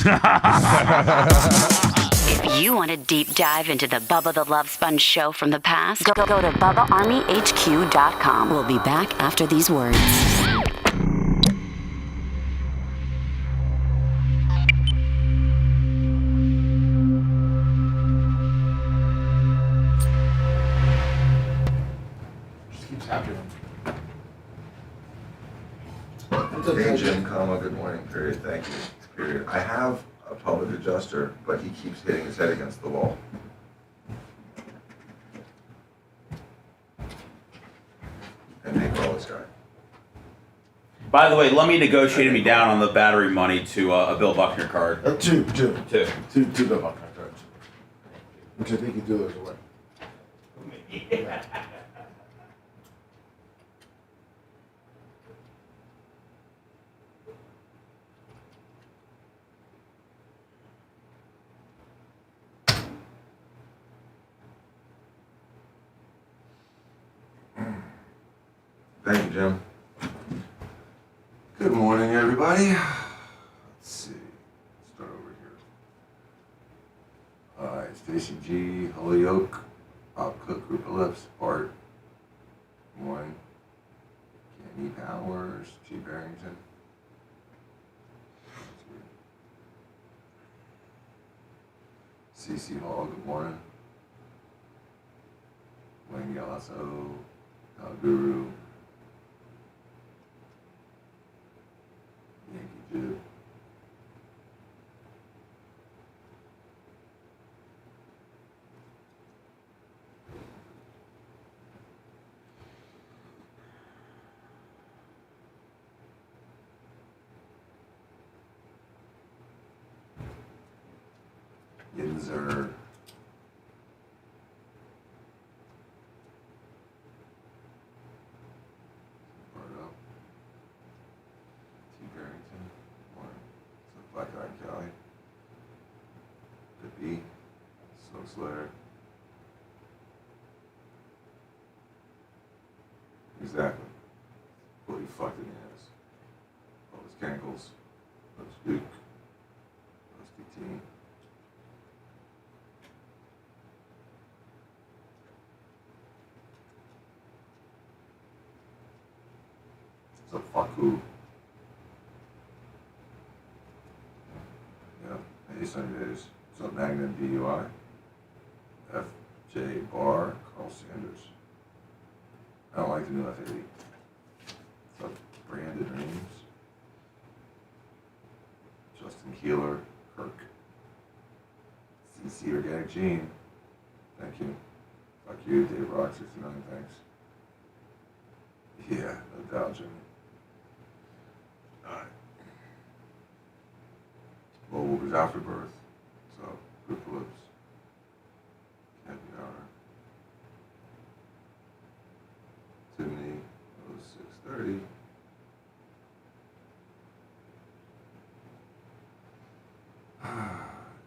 If you want a deep dive into the Bubba the Love Sponge show from the past, go to BubbaArmyHQ.com. We'll be back after these words. Hey, Jim, good morning, period, thank you, period. I have a public adjuster, but he keeps hitting his head against the wall. And they call this guy. By the way, let me negotiate me down on the battery money to a Bill Buckner card. Two Two. Bill Buckner cards. Which I think you do those away. Thank you, Jim. Good morning, everybody. Let's see. Start over here. All right, Stacy G, Holyoke, Bob Cook, Group of Lips, Bart. Good morning. Kenny Powers, G. Barrington. CC Hall, good morning. Wayne Galasso, Guru. Yankee Jib. Yinzer. Bardo. T. Barrington. Warren. Black Eye Kelly. The B. Smoke Slayer. Exactly. Fully fucked in the ass. All his cankles. Those Duke. Those DT. So fuck who? Yeah. Hey, Sunny Days. So Magnum DUI. FJ Barr. Carl Sanders. I don't like the new F80. So Brandon Reams. Justin Keeler. Kirk. CC Organic Gene. Thank you. Fuck you, Dave Rock 69. Thanks. Yeah, no doubt, Jimmy. Alright. Well, what was Afterbirth? So, Group of Lips. Happy Hour. Tiffany, 0630.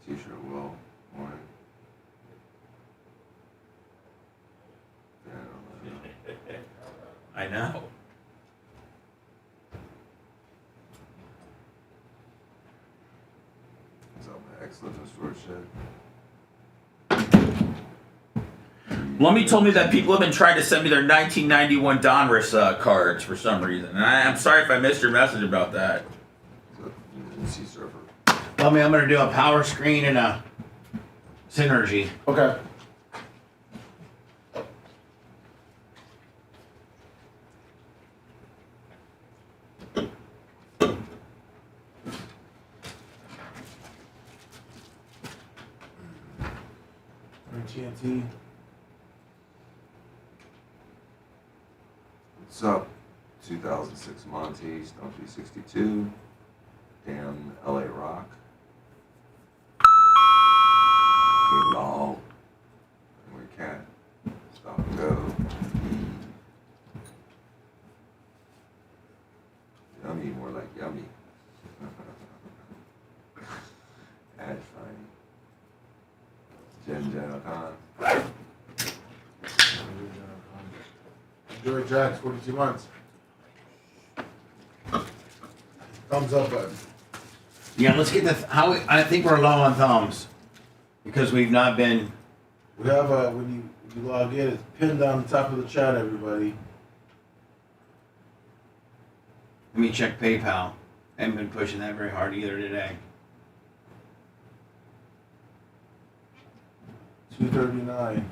T-shirt Will, morning. I know. What's up, my ex-living storage shed? Lummy told me that people have been trying to send me their 1991 Donruss cards for some reason. And I'm sorry if I missed your message about that. Sea Surfer. Lummy, I'm going to do a power screen and a synergy. Okay. TNT. What's up? 2006 Monty, Stone 362. Damn LA Rock. King Law. And we can't stop and go. Yummy, more like yummy. Ash funny. Jen O'Connor. George Jacks, 42 months. Thumbs up button. Yeah, let's get I think we're low on thumbs because we've not been. We have when you log in, it's pinned on the top of the chat, everybody. Let me check PayPal. I haven't been pushing that very hard either today. 239.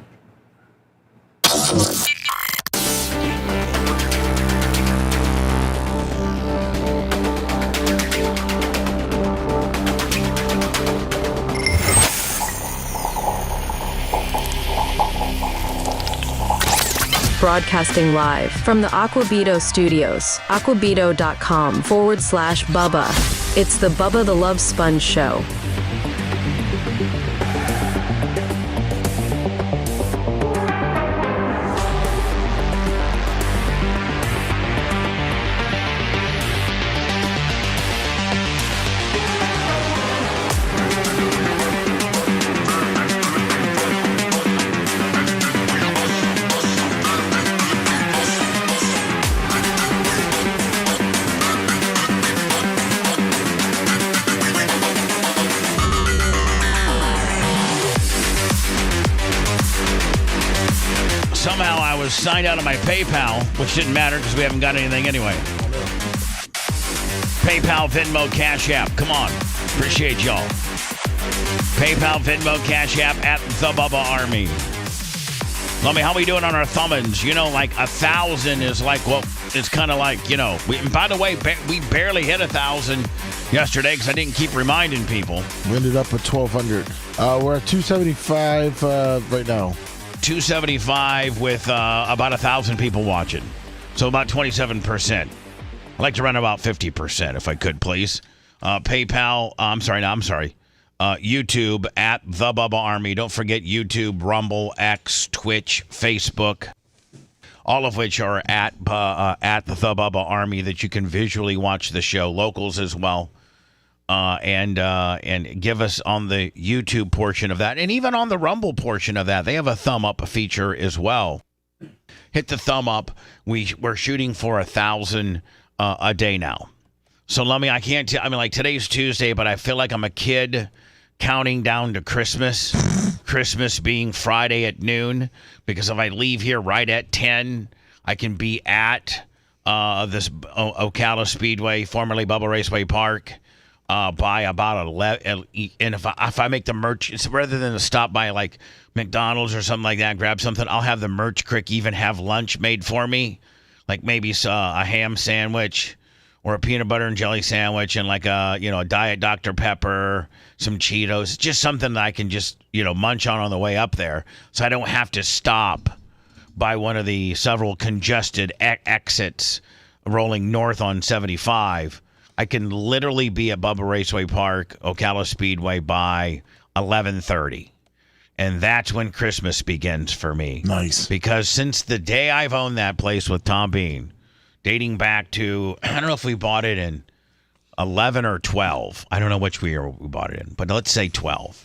Broadcasting live from the Aquabito studios, aquabito.com/Bubba. It's the Bubba the Love Sponge Show. I was signed out of my PayPal, which didn't matter because we haven't got anything anyway. PayPal, Venmo, Cash App. Come on. Appreciate y'all. PayPal, Venmo, Cash App at the Bubba Army. Let me, how we doing on our thumbins? You know, like 1,000 is like, well, it's kind of like, you know. And by the way, we barely hit 1,000 yesterday because I didn't keep reminding people. We ended up at 1,200. We're at 275 right now. 275 with about 1,000 people watching. So about 27%. I'd like to run about 50% if I could, please. PayPal, YouTube at The Bubba Army. Don't forget YouTube, Rumble, X, Twitch, Facebook, all of which are at The Bubba Army that you can visually watch the show. Locals as well. And give us on the YouTube portion of that. And even on the Rumble portion of that, they have a thumb up feature as well. Hit the thumb up. We're shooting for 1,000 a day now. So I can't tell. I mean, like today's Tuesday, but I feel like I'm a kid counting down to Christmas. Christmas being Friday at noon, because if I leave here right at 10, I can be at this Ocala Speedway, formerly Bubba Raceway Park, by about 11. And if I make the merch, it's rather than to stop by like McDonald's or something like that, grab something, I'll have the merch crick even have lunch made for me, like maybe a ham sandwich or a peanut butter and jelly sandwich and like a Diet Dr. Pepper, some Cheetos, just something that I can just, munch on the way up there so I don't have to stop by one of the several congested exits rolling north on 75. I can literally be at Bubba Raceway Park, Ocala Speedway by 11:30. And that's when Christmas begins for me. Nice. Because since the day I've owned that place with Tom Bean, dating back to, I don't know if we bought it in 11 or 12. I don't know which year we bought it in, but let's say 12.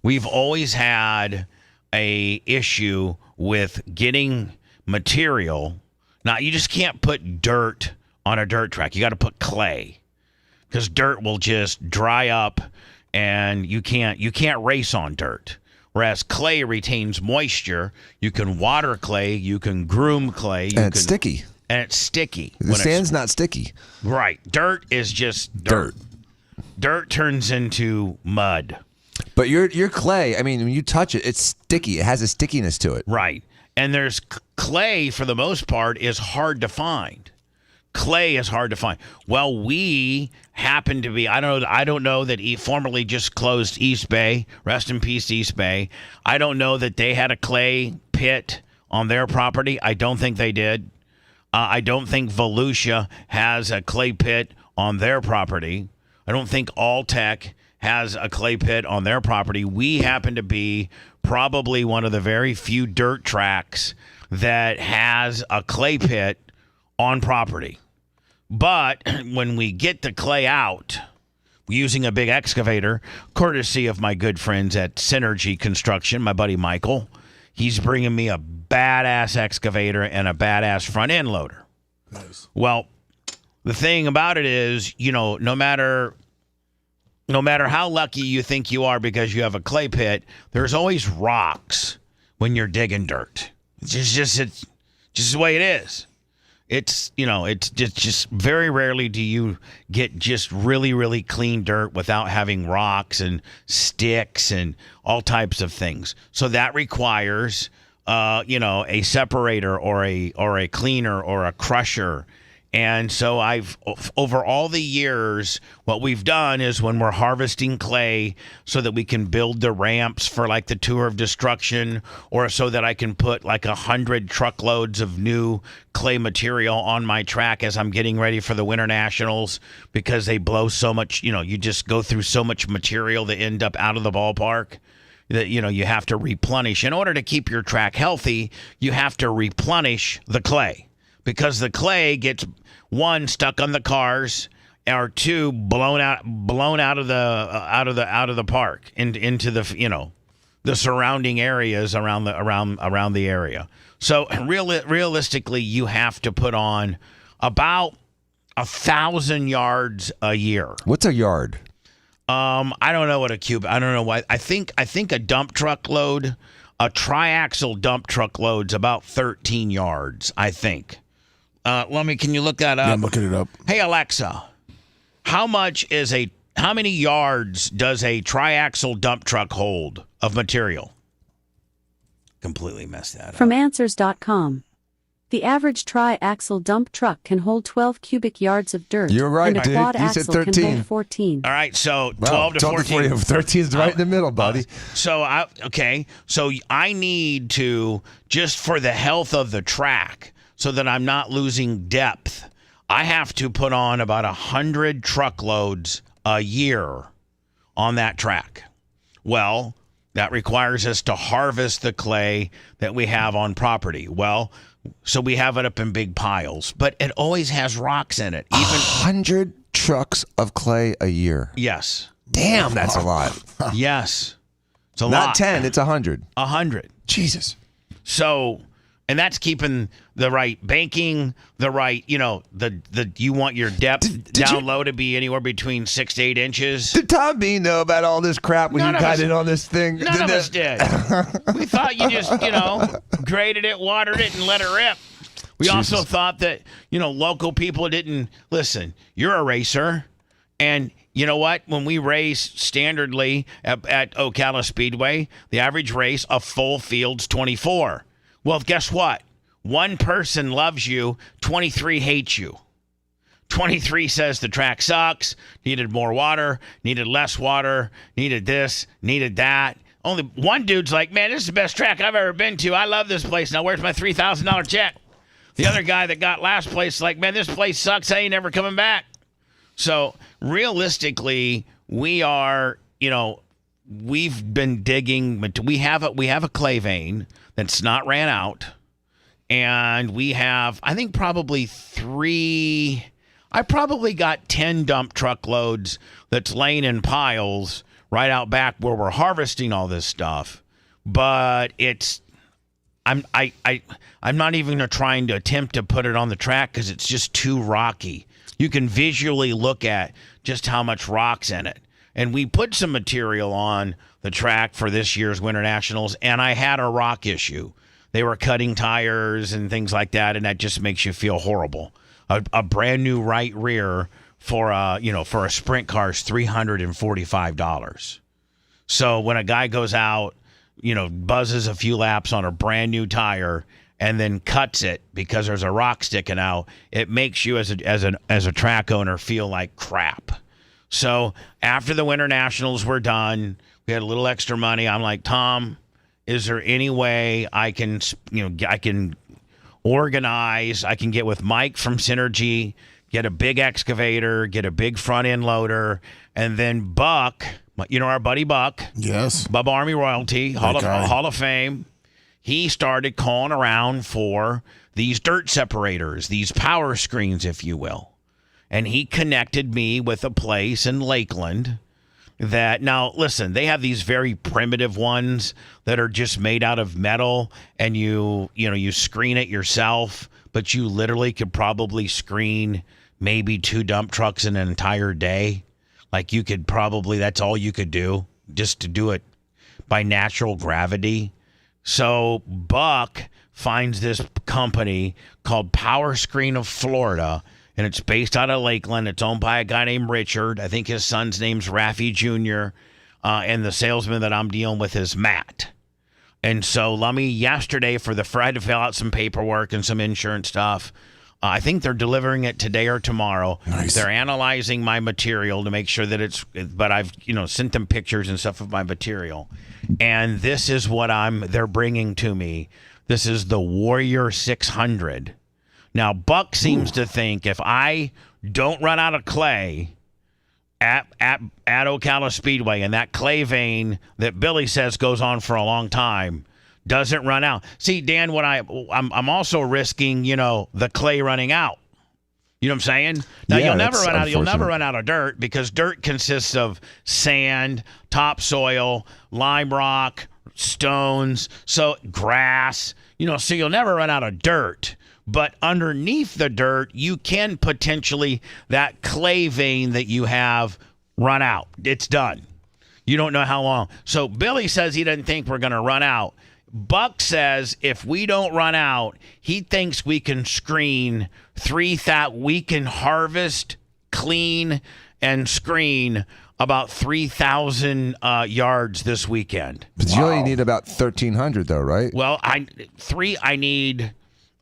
We've always had a issue with getting material. Now, you just can't put dirt on a dirt track. You got to put clay because dirt will just dry up and you can't race on dirt. Whereas clay retains moisture. You can water clay. You can groom clay. It's sticky. And it's sticky. The sand's not sticky. Right. Dirt is just dirt. Dirt turns into mud. But your clay, I mean, when you touch it, it's sticky. It has a stickiness to it. Right. And there's clay, for the most part, is hard to find. Clay is hard to find. Well, we happen to be, I don't know that he formerly just closed East Bay. Rest in peace, East Bay. I don't know that they had a clay pit on their property. I don't think they did. I don't think Volusia has a clay pit on their property. I don't think Alltech has a clay pit on their property. We happen to be probably one of the very few dirt tracks that has a clay pit on property. But when we get the clay out, using a big excavator, courtesy of my good friends at Synergy Construction, my buddy Michael, he's bringing me a badass excavator and a badass front end loader. Nice. Well, the thing about it is, no matter how lucky you think you are because you have a clay pit, there's always rocks when you're digging dirt. It's just the way it is. It's just very rarely do you get just really, really clean dirt without having rocks and sticks and all types of things. So that requires, a separator or a cleaner or a crusher. And so over all the years, what we've done is when we're harvesting clay so that we can build the ramps for like the Tour of Destruction, or so that I can put like 100 truckloads of new clay material on my track as I'm getting ready for the Winter Nationals, because they blow so much, you just go through so much material that end up out of the ballpark that, you have to replenish. In order to keep your track healthy, you have to replenish the clay, because the clay gets, one, stuck on the cars, or two, blown out of the park into the the surrounding areas around the area. So realistically, you have to put on about 1,000 yards a year. What's a yard? I don't know what a cube. I don't know why. I think a dump truck load a triaxle dump truck load's about 13 yards, I think. Can you look that up? Yeah, I'm looking it up. Hey, Alexa, how many yards does a triaxle dump truck hold of material? Completely messed that up. From Answers.com. The average tri-axle dump truck can hold 12 cubic yards of dirt. You're right, and a dude. quad You said axle can 13. hold 14. All right, so Wow, 12 to 14. 13 is right in the middle, buddy. So I need to, just for the health of the track, so that I'm not losing depth, I have to put on about 100 truckloads a year on that track. Well, that requires us to harvest the clay that we have on property. Well, so we have it up in big piles, but it always has rocks in it. 100 trucks of clay a year. Yes. Damn, that's a lot. Yes. It's a lot. Not 10, it's 100. 100. Jesus. So, and that's keeping the right banking, the right, you want your depth down low to be anywhere between 6 to 8 inches. Did Tom Bean know about all this crap when None you of got us- in on this thing? None of us did. We thought you just, graded it, watered it, and let it rip. We also thought that, local people didn't listen. You're a racer, and you know what? When we race standardly at Ocala Speedway, the average race, a full field's 24. Well, guess what? One person loves you, 23 hates you. 23 says the track sucks, needed more water, needed less water, needed this, needed that. Only one dude's like, man, this is the best track I've ever been to. I love this place. Now, where's my $3,000 check? The other guy that got last place is like, man, this place sucks. I ain't never coming back. So, realistically, we are, we've been digging. We have a clay vein that's not ran out. And we have, I think, probably I probably got 10 dump truck loads that's laying in piles right out back where we're harvesting all this stuff. But I'm not even trying to attempt to put it on the track because it's just too rocky. You can visually look at just how much rock's in it. And we put some material on the track for this year's Winter Nationals, and I had a rock issue. They were cutting tires and things like that, and that just makes you feel horrible. A brand new right rear for a sprint car is $345. So when a guy goes out, buzzes a few laps on a brand new tire and then cuts it because there's a rock sticking out, it makes you as a track owner feel like crap. So after the Winter Nationals were done, we had a little extra money. I'm like, Tom, is there any way I can organize? I can get with Mike from Synergy, get a big excavator, get a big front end loader, and then Buck, our buddy Buck, Yes. Bubba Army Royalty, Hall of Fame. He started calling around for these dirt separators, these power screens, if you will. And he connected me with a place in Lakeland that, now listen, they have these very primitive ones that are just made out of metal, and you screen it yourself, but you literally could probably screen maybe 2 dump trucks in an entire day. Like you could probably, that's all you could do, just to do it by natural gravity. So Buck finds this company called Power Screen of Florida, and it's based out of Lakeland. It's owned by a guy named Richard. I think his son's name's Raffy Jr., and the salesman that I'm dealing with is Matt. And so yesterday I had to fill out some paperwork and some insurance stuff. I think they're delivering it today or tomorrow. Nice. They're analyzing my material to make sure that but I've, sent them pictures and stuff of my material. And this is what they're bringing to me. This is the Warrior 600. Now, Buck seems to think if I don't run out of clay at Ocala Speedway, and that clay vein that Billy says goes on for a long time doesn't run out. See, Dan, I'm also risking, the clay running out. You know what I'm saying? Now you'll never run out of dirt, because dirt consists of sand, topsoil, lime rock, stones, so grass, so you'll never run out of dirt. But underneath the dirt, you can potentially, that clay vein that you have, run out. It's done. You don't know how long. So Billy says he doesn't think we're going to run out. Buck says if we don't run out, he thinks we can screen 3,000. We can harvest, clean, and screen about 3,000 yards this weekend. But you only need about 1,300, though, right? Well, I need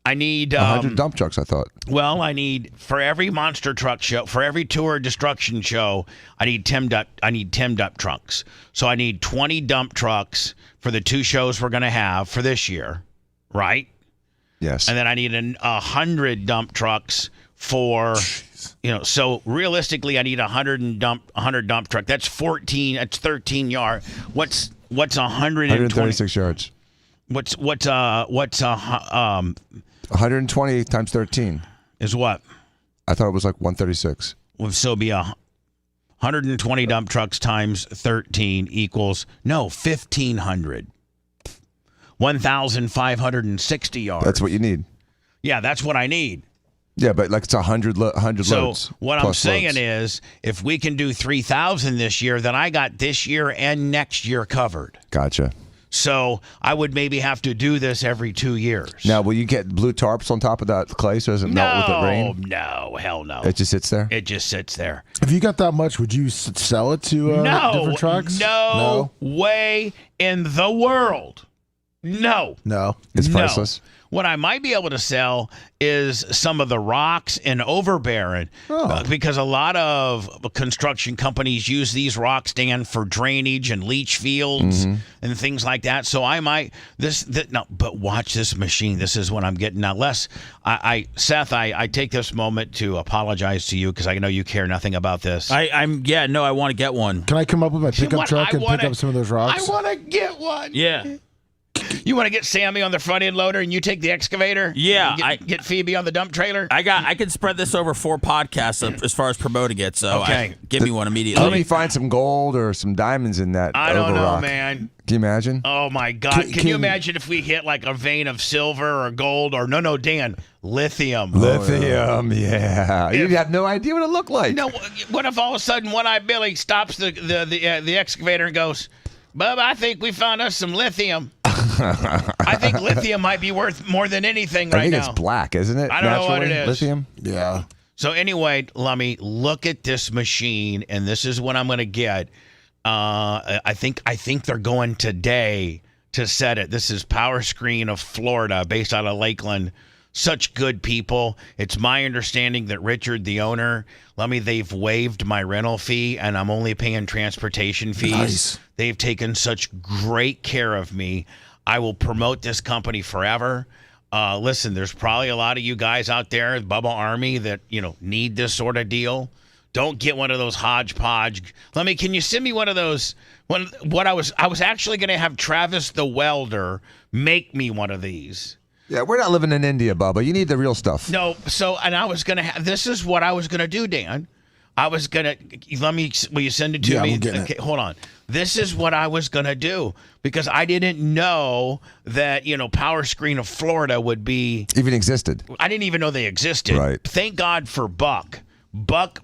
100 dump trucks, I thought. Well, I need for every monster truck show, for every tour destruction show, I need 10 dump trucks. So I need 20 dump trucks for the 2 shows we're going to have for this year, right? Yes. And then I need 100 dump trucks for, so realistically I need 100 dump truck. That's 14. That's 13 yards. What's 136 yards. What's 120 times 13 is what? I thought it was like 136. Well, so be 120 dump trucks times 13 equals 1,500. 1,560 yards. That's what you need. Yeah, that's what I need. Yeah, but like it's 100 loads. So what I'm saying loads. is, if we can do 3,000 this year, then I got this year and next year covered. Gotcha. So I would maybe have to do this every 2 years. Now, will you get blue tarps on top of that clay so it doesn't melt with the rain? No, hell no. It just sits there? It just sits there. If you got that much, would you sell it to different trucks? No way in the world. No. It's priceless. What I might be able to sell is some of the rocks in Overbearing because a lot of construction companies use these rocks, Dan, for drainage and leach fields and things like that. So I might but watch this machine. This is what I'm getting now. Seth, I take this moment to apologize to you because I know you care nothing about this. I want to get one. Can I come up with my pickup truck and pick up some of those rocks? I want to get one. Yeah. You want to get Sammy on the front end loader and you take the excavator? Yeah. Get Phoebe on the dump trailer? I can spread this over 4 podcasts as far as promoting it. So give me one immediately. Let me find some gold or some diamonds in that. I don't know, rock. man. Can you imagine? Oh my God! Can you imagine if we hit like a vein of silver or gold or no, Dan, lithium? Lithium, yeah. You'd have no idea what it looked like. No, what if all of a sudden One Eye Billy stops the excavator and goes, "Bub, I think we found us some lithium." I think lithium might be worth more than anything right now. I think it's black, isn't it? I don't know what it is. Lithium? Yeah. So anyway, Lummy, look at this machine, and this is what I'm going to get. I think they're going today to set it. This is Power Screen of Florida, based out of Lakeland. Such good people. It's my understanding that Richard, the owner, they've waived my rental fee, and I'm only paying transportation fees. Nice. They've taken such great care of me. I will promote this company forever. Listen, there's probably a lot of you guys out there, Bubba Army, that need this sort of deal. Don't get one of those hodgepodge. Can you send me one of those? I was actually going to have Travis the welder make me one of these. Yeah, we're not living in India, Bubba. You need the real stuff. No, and I was going to have. This is what I was going to do, Dan. I was going to. Will you send it to me? Okay, hold on. This is what I was going to do because I didn't know that, Power Screen of Florida would be. Even existed. I didn't even know they existed. Right. Thank God for Buck. Buck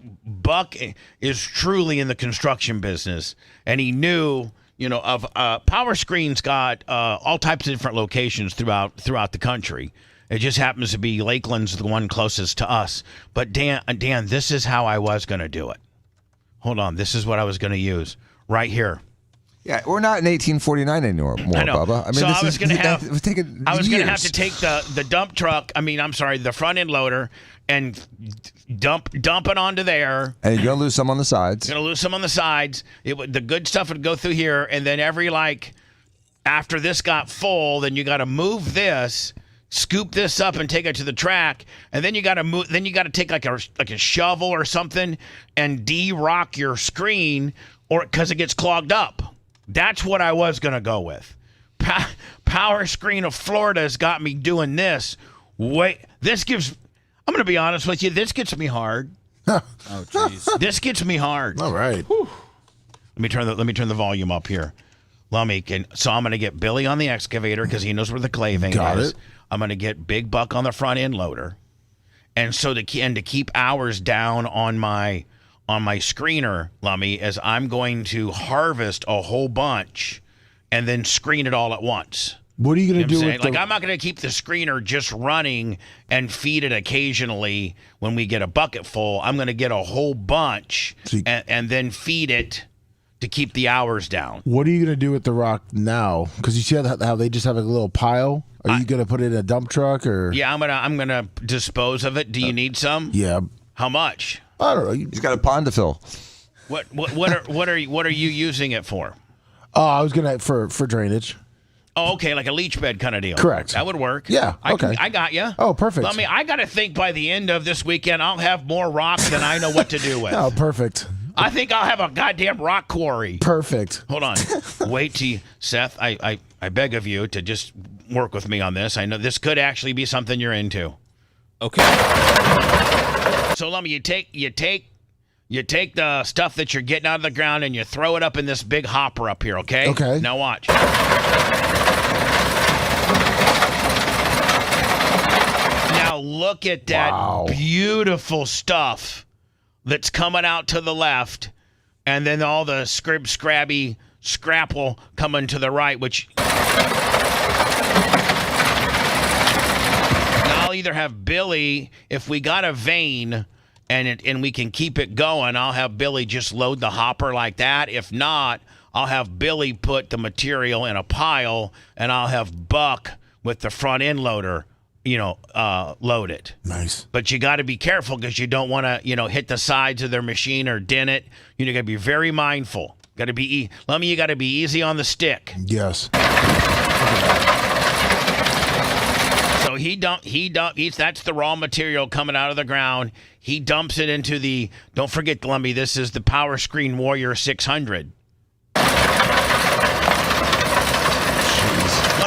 is truly in the construction business, and he knew, of Power Screen's got all types of different locations throughout the country. It just happens to be Lakeland's the one closest to us. But Dan, this is how I was going to do it. Hold on, this is what I was going to use right here. Yeah, we're not in 1849 anymore, Bubba. I mean, so I was going to have to take the dump truck. The front end loader and dump it onto there. And you're gonna lose some on the sides. The good stuff would go through here, and then after this got full, then you got to move this, scoop this up, and take it to the track, and then you got to move. Then you got to take like a shovel or something and de-rock your screen, or because it gets clogged up. That's what I was gonna go with. Power Screen of Florida has got me doing this. I'm going to be honest with you. This gets me hard. Oh, jeez. This gets me hard. All right. Whew. Let me turn the volume up here. So I'm going to get Billy on the excavator because he knows where the clay vein is. I'm going to get Big Buck on the front end loader, and so to keep hours down on my on my screener, Lummy, is I'm going to harvest a whole bunch and then screen it all at once. What are you going to do with Like, I'm not going to keep the screener just running and feed it occasionally when we get a bucket full. I'm going to get a whole bunch and then feed it to keep the hours down. What are you going to do with the rock now? Because you see how they just have a little pile? Are you going to put it in a dump truck or? Yeah, I'm gonna dispose of it. Do you need some? Yeah. How much? I don't know. He's got a pond to fill. What are you using it for? Oh, I was gonna for drainage. Oh, okay, like a leach bed kind of deal. Correct. That would work. Yeah. Okay. I got you. Oh, perfect. I mean, I got to think by the end of this weekend, I'll have more rock than I know what to do with. Oh, perfect. I think I'll have a goddamn rock quarry. Perfect. Hold on. Wait till Seth. I beg of you to just work with me on this. I know this could actually be something you're into. Okay. So, Lummy, you take the stuff that you're getting out of the ground and you throw it up in this big hopper up here, okay? Okay. Now watch. Now look at that beautiful stuff that's coming out to the left, and then all the scrabby scrapple coming to the right, which I'll either have Billy, if we got a vein and we can keep it going, I'll have Billy just load the hopper like that. If not, I'll have Billy put the material in a pile, and I'll have Buck with the front end loader, load it. Nice. But you got to be careful because you don't want to, hit the sides of their machine or dent it. You got to be very mindful. Got to be, Lummy, you got to be easy on the stick. Yes. So he dumps, that's the raw material coming out of the ground. He dumps it into the, don't forget, Lummy, this is the Power Screen Warrior 600.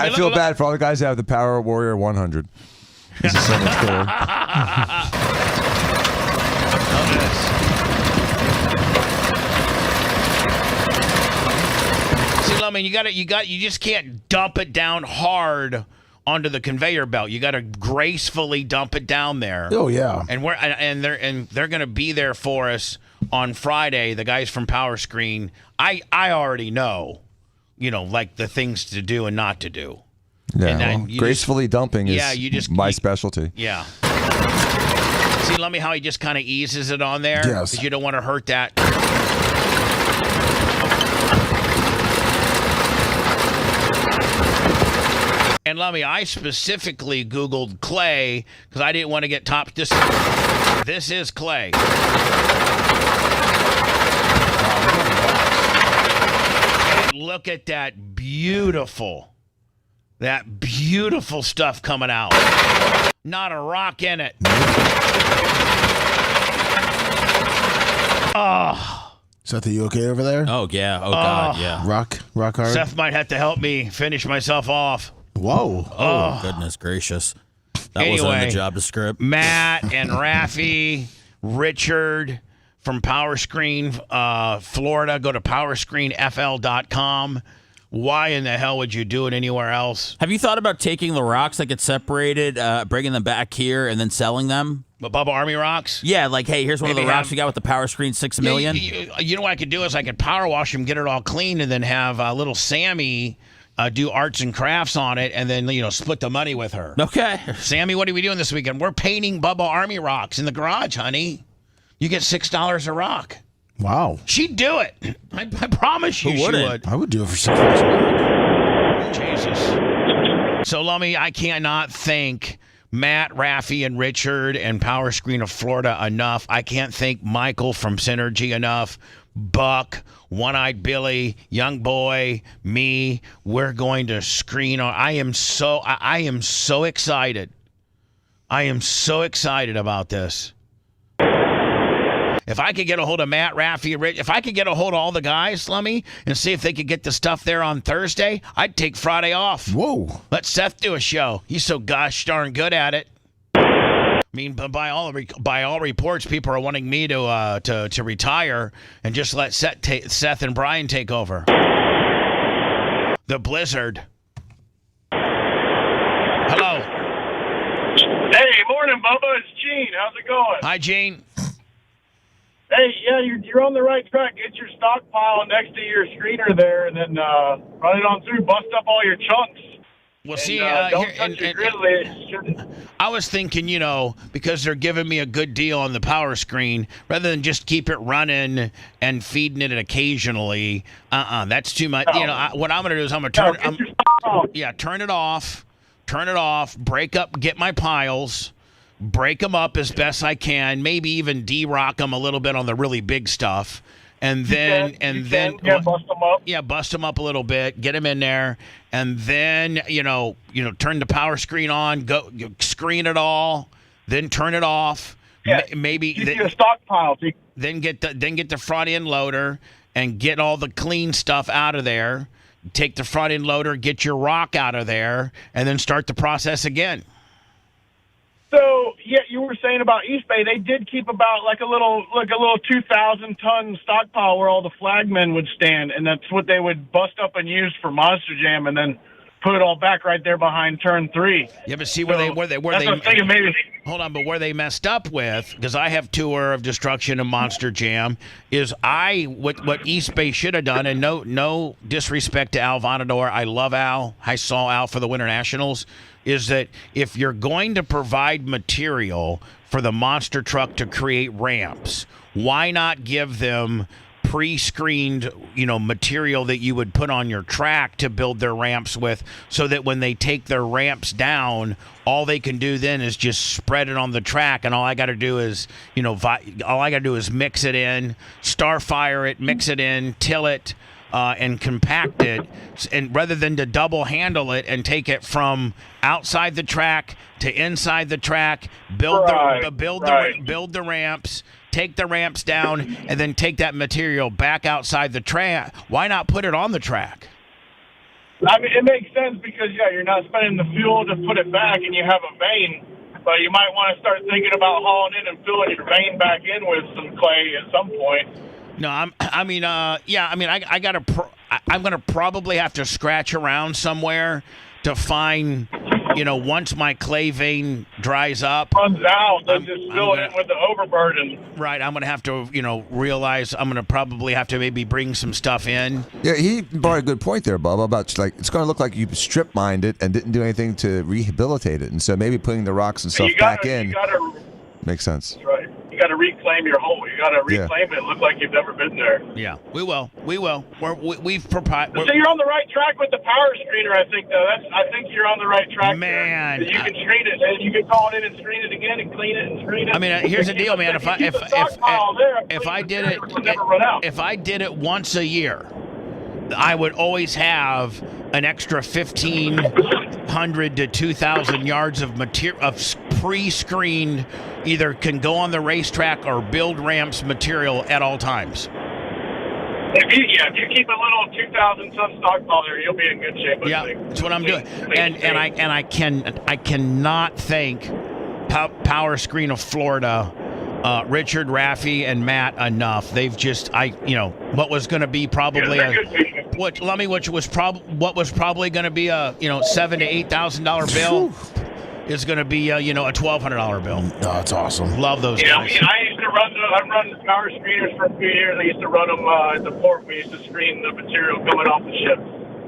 I feel bad for all the guys that have the Power Warrior 100. This is so much cooler. See, Lummy, you just can't dump it down hard onto the conveyor belt. You got to gracefully dump it down there. Oh yeah. And they're going to be there for us on Friday. The guys from Power Screen. I already know, like the things to do and not to do. Yeah. And then gracefully dumping is my specialty. Yeah. See, Lummy, how he just kind of eases it on there? Yes. Because you don't want to hurt that. And Lummy, I specifically Googled clay because I didn't want to get top. This is clay. Look at that beautiful stuff coming out. Not a rock in it. Oh. Seth, are you okay over there? Oh, yeah. Oh, God, yeah. Rock hard. Seth might have to help me finish myself off. Whoa. Oh, goodness gracious. That wasn't in the job description. Matt and Raffy, Richard from Power Screen, Florida. Go to powerscreenfl.com. Why in the hell would you do it anywhere else? Have you thought about taking the rocks that get separated, bringing them back here, and then selling them? The Bubba Army rocks? Yeah, like, hey, here's one of the rocks we got with the Power Screen 6 million. You know what I could do is I could power wash them, get it all clean, and then have little Sammy do arts and crafts on it, and then, split the money with her. Okay. Sammy, what are we doing this weekend? We're painting Bubba Army rocks in the garage, honey. You get $6 a rock. Wow. She'd do it. I promise you she would. I would do it for $6. Jesus. So, Lummy, I cannot thank Matt, Raffy, and Richard and Power Screen of Florida enough. I can't thank Michael from Synergy enough. Buck, One-Eyed Billy, Young Boy, me. We're going to screen. I am so excited. I am so excited about this. If I could get a hold of Matt, Raffy, Rich, if I could get a hold of all the guys, Lummy, and see if they could get the stuff there on Thursday, I'd take Friday off. Whoa. Let Seth do a show. He's so gosh darn good at it. I mean, by all reports, people are wanting me to retire and just let Seth and Brian take over. The Blizzard. Hello. Hey, morning, Bubba. It's Gene. How's it going? Hi, Gene. Hey, yeah, you're on the right track. Get your stockpile next to your screener there, and then run it on through. Bust up all your chunks. Well, And, see, don't touch your grizzly. I was thinking, because they're giving me a good deal on the power screen, rather than just keep it running and feeding it occasionally. That's too much. No. What I'm going to do is I'm going to turn it off. Break up, get my piles. Break them up as best I can, maybe even de-rock them a little bit on the really big stuff, and then bust them up. Yeah, bust them up a little bit, get them in there, and then turn the power screen on, go screen it all, then turn it off. Yeah, maybe keep your stockpile. Then get the front end loader and get all the clean stuff out of there. Take the front end loader, get your rock out of there, and then start the process again. So, yeah, you were saying about East Bay, they did keep about like a little 2,000-ton stockpile where all the flagmen would stand, and that's what they would bust up and use for Monster Jam, and then put it all back right there behind turn 3. Yeah, but see where they hold on, but where they messed up with, because I have Tour of Destruction and Monster Jam, is what East Bay should have done, and no disrespect to Al Vonador, I love Al, I saw Al for the Winter Nationals, is that if you're going to provide material for the monster truck to create ramps, why not give them pre-screened, material that you would put on your track to build their ramps with, so that when they take their ramps down, all they can do then is just spread it on the track, and all I got to do is, mix it in, starfire it, mix it in, till it, and compact it, and rather than to double handle it and take it from outside the track to inside the track, build the ramps, take the ramps down, and then take that material back outside the track. Why not put it on the track? I mean, it makes sense because, you're not spending the fuel to put it back, and you have a vein. But you might want to start thinking about hauling in and filling your vein back in with some clay at some point. No, I'm gonna probably have to scratch around somewhere to find, once my clay vein dries up, runs out, then just fill it in with the overburden. Right, I'm gonna have to, realize I'm gonna probably have to maybe bring some stuff in. Yeah, he brought a good point there, Bubba, about it's going to look like you strip mined it and didn't do anything to rehabilitate it, and so maybe putting the rocks and stuff back in makes sense. That's right. You got to reclaim your hole. You got to reclaim it. Look like you've never been there. Yeah, we will. We've So you're on the right track with the power screener, I think. Though I think you're on the right track. Man, there. You can screen it, and you can call it in and screen it again, and clean it and screen it. I mean, here's the deal, man. If I did it once a year, I would always have an extra 1,500 to 2,000 yards of pre-screened, either can go on the racetrack or build ramps material at all times. If you keep a little 2,000-ton stockpile there, you'll be in good shape. That's what I'm doing. And I cannot thank Power Screen of Florida, Richard, Raffi, and Matt enough. They've just what was going to be probably what was probably going to be a $7,000 to $8,000 bill is going to be a $1,200 bill. No, that's awesome. Love those guys. I used to run the power screeners for a few years. I used to run them at the port. We used to screen the material coming off the ship.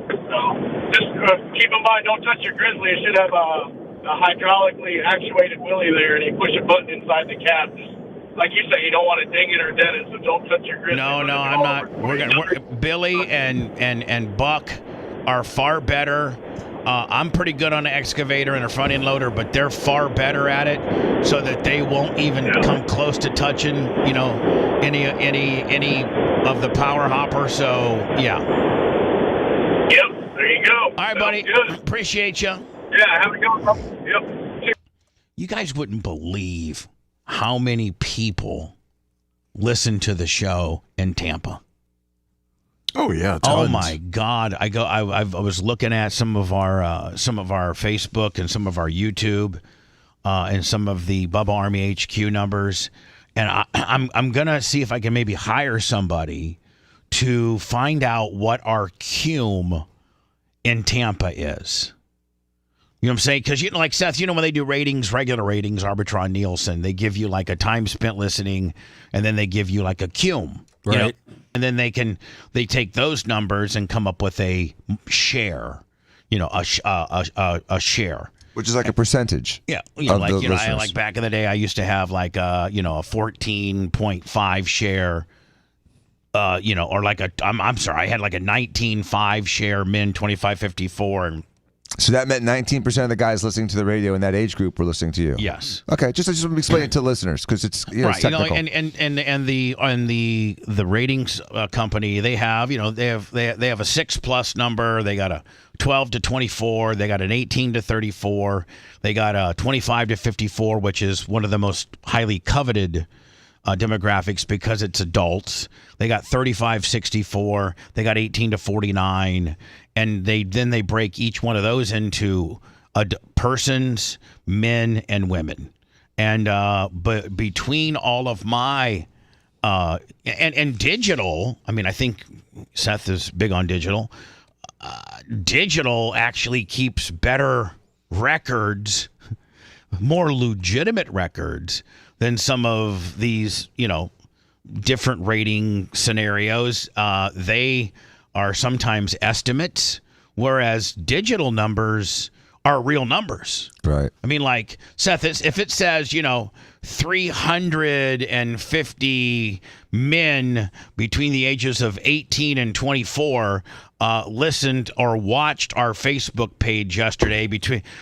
So just keep in mind, don't touch your grizzly. It should have a hydraulically actuated willy there, and you push a button inside the cab. Just like you say, you don't want to ding it or dent it, so don't touch your grizzly. No, I'm not. Billy and Buck are far better. I'm pretty good on the excavator and a front end loader, but they're far better at it, so that they won't even come close to touching, any of the power hopper. So yeah. Yep. There you go. All right, buddy. Good. Appreciate you. Yeah. Have a good one. Yep. You guys wouldn't believe how many people listen to the show in Tampa. Oh yeah! Tons. Oh my God! I was looking at some of our Facebook and some of our YouTube, and some of the Bubba Army HQ numbers, and I'm gonna see if I can maybe hire somebody to find out what our cume in Tampa is. You know what I'm saying? Because, like Seth, when they do ratings, regular ratings, Arbitron, Nielsen, they give you like a time spent listening, and then they give you like a cum. Right. And then they take those numbers and come up with a share, a share. Which is like a percentage. Yeah. Listeners. Like back in the day, I used to have like a 14.5 share. Or like I'm sorry, I had like a 19.5 share men 25-54 and. So that meant 19% of the guys listening to the radio in that age group were listening to you. Yes. Okay, just explain it to listeners because it's right. It's technical. And the ratings company, they have they have a 6+ number. They got a 12 to 24. They got an 18 to 34. They got a 25 to 54, which is one of the most highly coveted demographics because it's adults. They got 35-64. They got 18 to 49. And they break each one of those into persons, men, and women. And but between all of my and digital, I mean, I think Seth is big on digital. Digital actually keeps better records, more legitimate records than some of these, different rating scenarios. They are sometimes estimates, whereas digital numbers are real numbers. Right. I mean, like, Seth, if it says, 350 men between the ages of 18 and 24 listened or watched our Facebook page yesterday,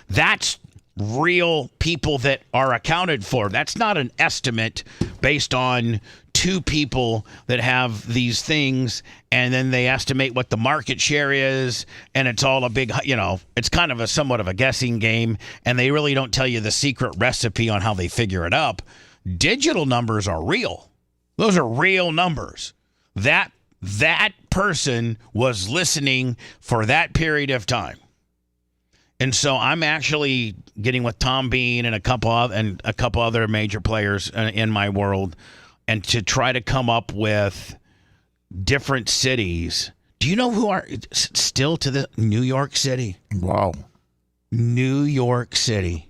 that's real people that are accounted for. That's not an estimate based on two people that have these things, and then they estimate what the market share is, and it's all a big, it's kind of somewhat of a guessing game, and they really don't tell you the secret recipe on how they figure it up. Digital numbers are real. Those are real numbers. That person was listening for that period of time. And so I'm actually getting with Tom Bean and a couple other major players in my world, and to try to come up with different cities. Do you know who are still to the New York City? Wow. New York City.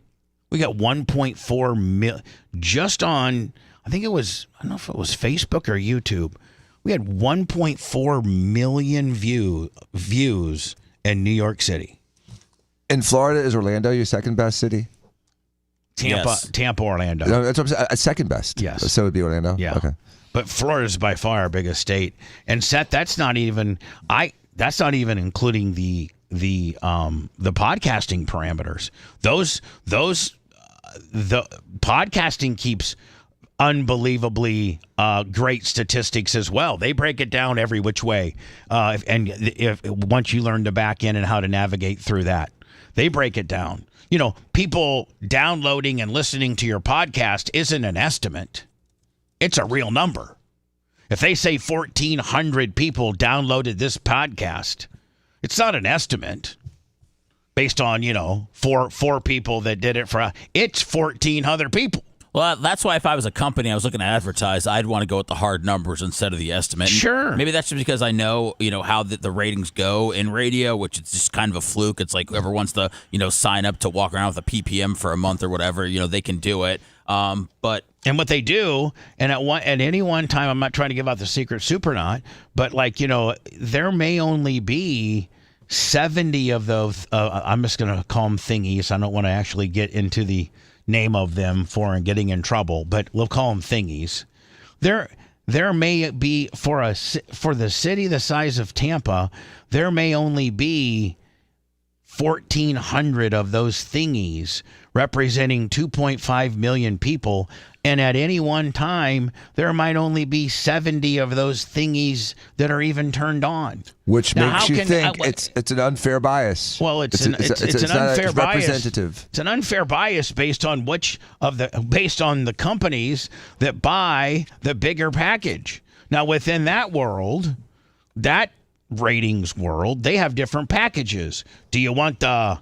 We got 1.4 million just on, I don't know if it was Facebook or YouTube. We had 1.4 million views in New York City. In Florida, is Orlando your second best city? Tampa, Orlando. No, that's what I'm saying. Second best. Yes. So it would be Orlando? Yeah. Okay. But Florida's by far our biggest state. And Seth, that's not even including the podcasting parameters. The podcasting keeps unbelievably great statistics as well. They break it down every which way. If once you learn the back end and how to navigate through that, they break it down. People downloading and listening to your podcast isn't an estimate. It's a real number. If they say 1,400 people downloaded this podcast, it's not an estimate based on, four people that did it it's 1,400 people. Well, that's why if I was a company, I was looking to advertise, I'd want to go with the hard numbers instead of the estimate. Sure. Maybe that's just because I know, how the ratings go in radio, which is just kind of a fluke. It's like whoever wants to, sign up to walk around with a PPM for a month or whatever, they can do it. And what they do, and at any one time, I'm not trying to give out the secret supernaut, but there may only be 70 of those. I'm just going to call them thingies. I don't want to actually get into the name of them for getting in trouble, but we'll call them thingies. There may be for the city the size of Tampa, there may only be 1,400 of those thingies representing 2.5 million people, and at any one time there might only be 70 of those thingies that are even turned on. Which makes you think it's an unfair bias. Well, it's an unfair bias. Representative. It's an unfair bias based on the companies that buy the bigger package. Now, within that world, that ratings world, they have different packages. Do you want the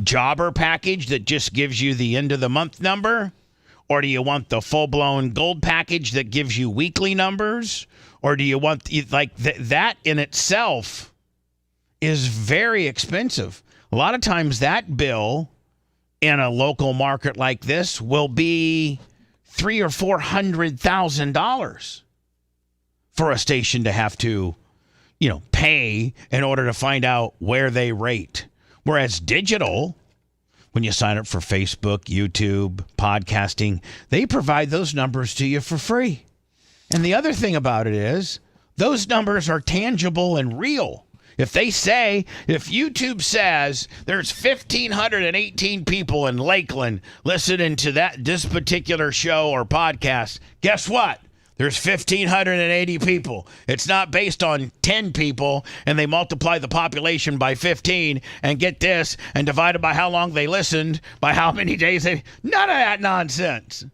jobber package that just gives you the end of the month number? Or do you want the full-blown gold package that gives you weekly numbers? Or do you want that in itself is very expensive. a lot of times that bill in a local market like this will be $300,000 or $400,000 for a station to have to, pay in order to find out where they rate. Whereas digital, when you sign up for Facebook, YouTube, podcasting, they provide those numbers to you for free. And the other thing about it is those numbers are tangible and real. If YouTube says there's 1,518 people in Lakeland listening to this particular show or podcast, guess what? There's 1,580 people. It's not based on 10 people, and they multiply the population by 15 and get this and divide it by how long they listened, by how many days none of that nonsense.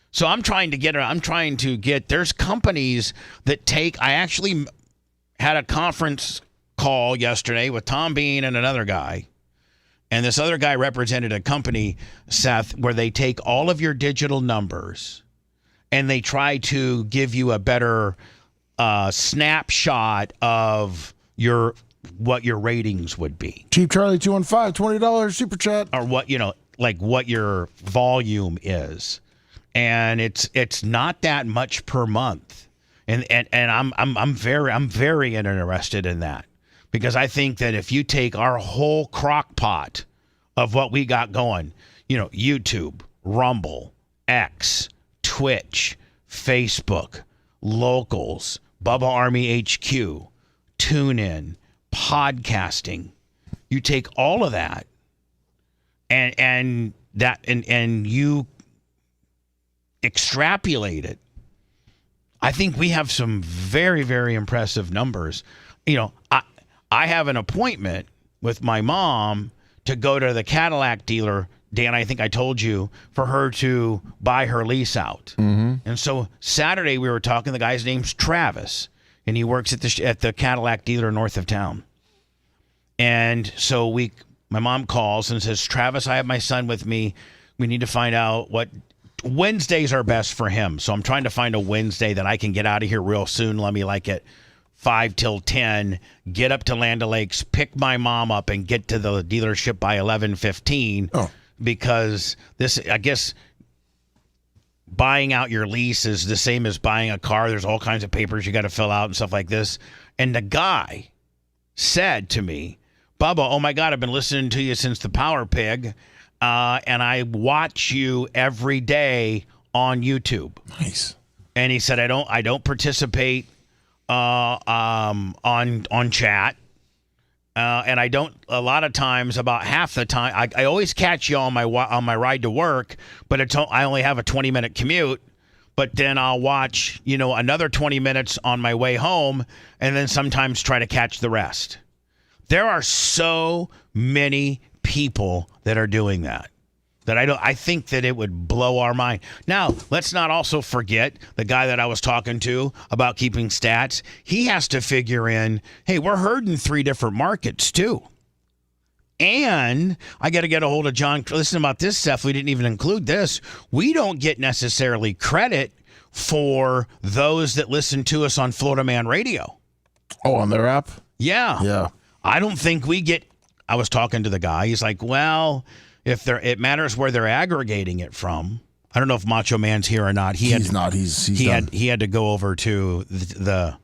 So I'm trying to get, there's companies that I actually had a conference call yesterday with Tom Bean and another guy. And this other guy represented a company, Seth, where they take all of your digital numbers and they try to give you a better snapshot of what your ratings would be. Cheap Charlie 215, $20 super chat. Or what your volume is. And it's not that much per month. And I'm very interested in that, because I think that if you take our whole crock pot of what we got going, YouTube, Rumble, X, Twitch, Facebook, Locals, Bubba Army HQ, TuneIn, podcasting, you take all of that and you extrapolate it, I think we have some very, very impressive numbers. I have an appointment with my mom to go to the Cadillac dealer, Dan, I think I told you, for her to buy her lease out. Mm-hmm. And so Saturday we were talking, the guy's name's Travis, and he works at the Cadillac dealer north of town. And so my mom calls and says, Travis, I have my son with me. We need to find out what Wednesdays are best for him. So I'm trying to find a Wednesday that I can get out of here real soon. Let me at 5 till 10, get up to Land O'Lakes, pick my mom up, and get to the dealership by 11:15. Oh. Because this, I guess, buying out your lease is the same as buying a car. There's all kinds of papers you got to fill out and stuff like this. And the guy said to me, Bubba, oh my God, I've been listening to you since the Power Pig. And I watch you every day on YouTube. Nice. And he said, I don't participate on chat. And I don't, a lot of times, about half the time, I always catch you on my ride to work, but I only have a 20-minute commute. But then I'll watch, another 20 minutes on my way home, and then sometimes try to catch the rest. There are so many people that are doing that I think that it would blow our mind. Now, let's not also forget the guy that I was talking to about keeping stats. He has to figure in, hey, we're heard in 3 different markets too. And I got to get a hold of John. Listen about this, Seth. We didn't even include this. We don't get necessarily credit for those that listen to us on Florida Man Radio. Oh, on their app? Yeah. Yeah. I don't think we get. I was talking to the guy. He's like, well, it matters where they're aggregating it from. I don't know if Macho Man's here or not. He's not. He had to go over to the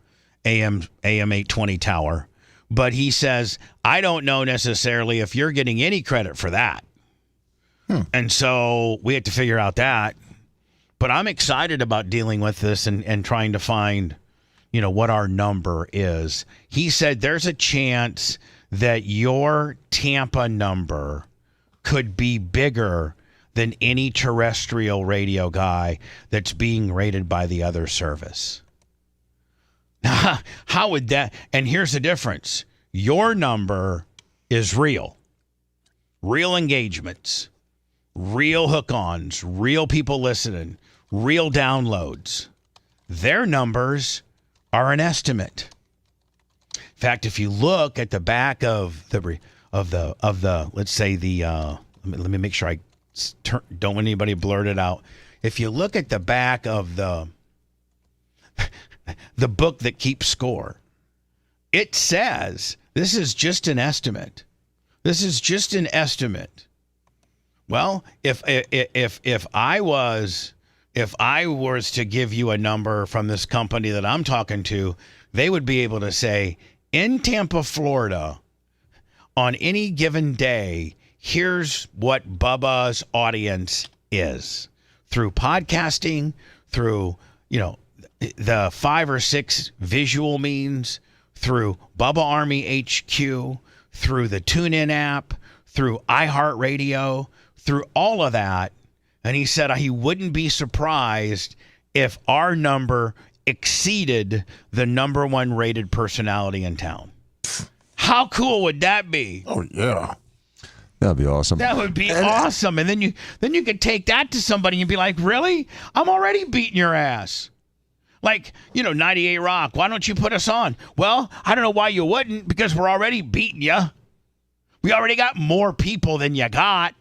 AM 820 tower. But he says, I don't know necessarily if you're getting any credit for that. And so we have to figure out that. But I'm excited about dealing with this and trying to find, what our number is. He said there's a chance that your Tampa number could be bigger than any terrestrial radio guy that's being rated by the other service. How would that? And here's the difference. Your number is real. Real engagements, real hook-ons, real people listening, real downloads. Their numbers are an estimate. In fact, if you look at the back of the let's say let me make sure I don't want anybody to blurt it out. If you look at the back of the book that keeps score, it says this is just an estimate. This is just an estimate. Well, if I was to give you a number from this company that I'm talking to, they would be able to say, in Tampa, Florida, on any given day, here's what Bubba's audience is. Through podcasting, through, the 5 or 6 visual means, through Bubba Army HQ, through the TuneIn app, through iHeartRadio, through all of that. And he said he wouldn't be surprised if our number exceeded the number 1 rated personality in town. How cool would that be? Oh, yeah. That'd be awesome. That would be awesome. And then you could take that to somebody and be like, really? I'm already beating your ass. Like, 98 Rock, why don't you put us on? Well, I don't know why you wouldn't, because we're already beating you. We already got more people than you got.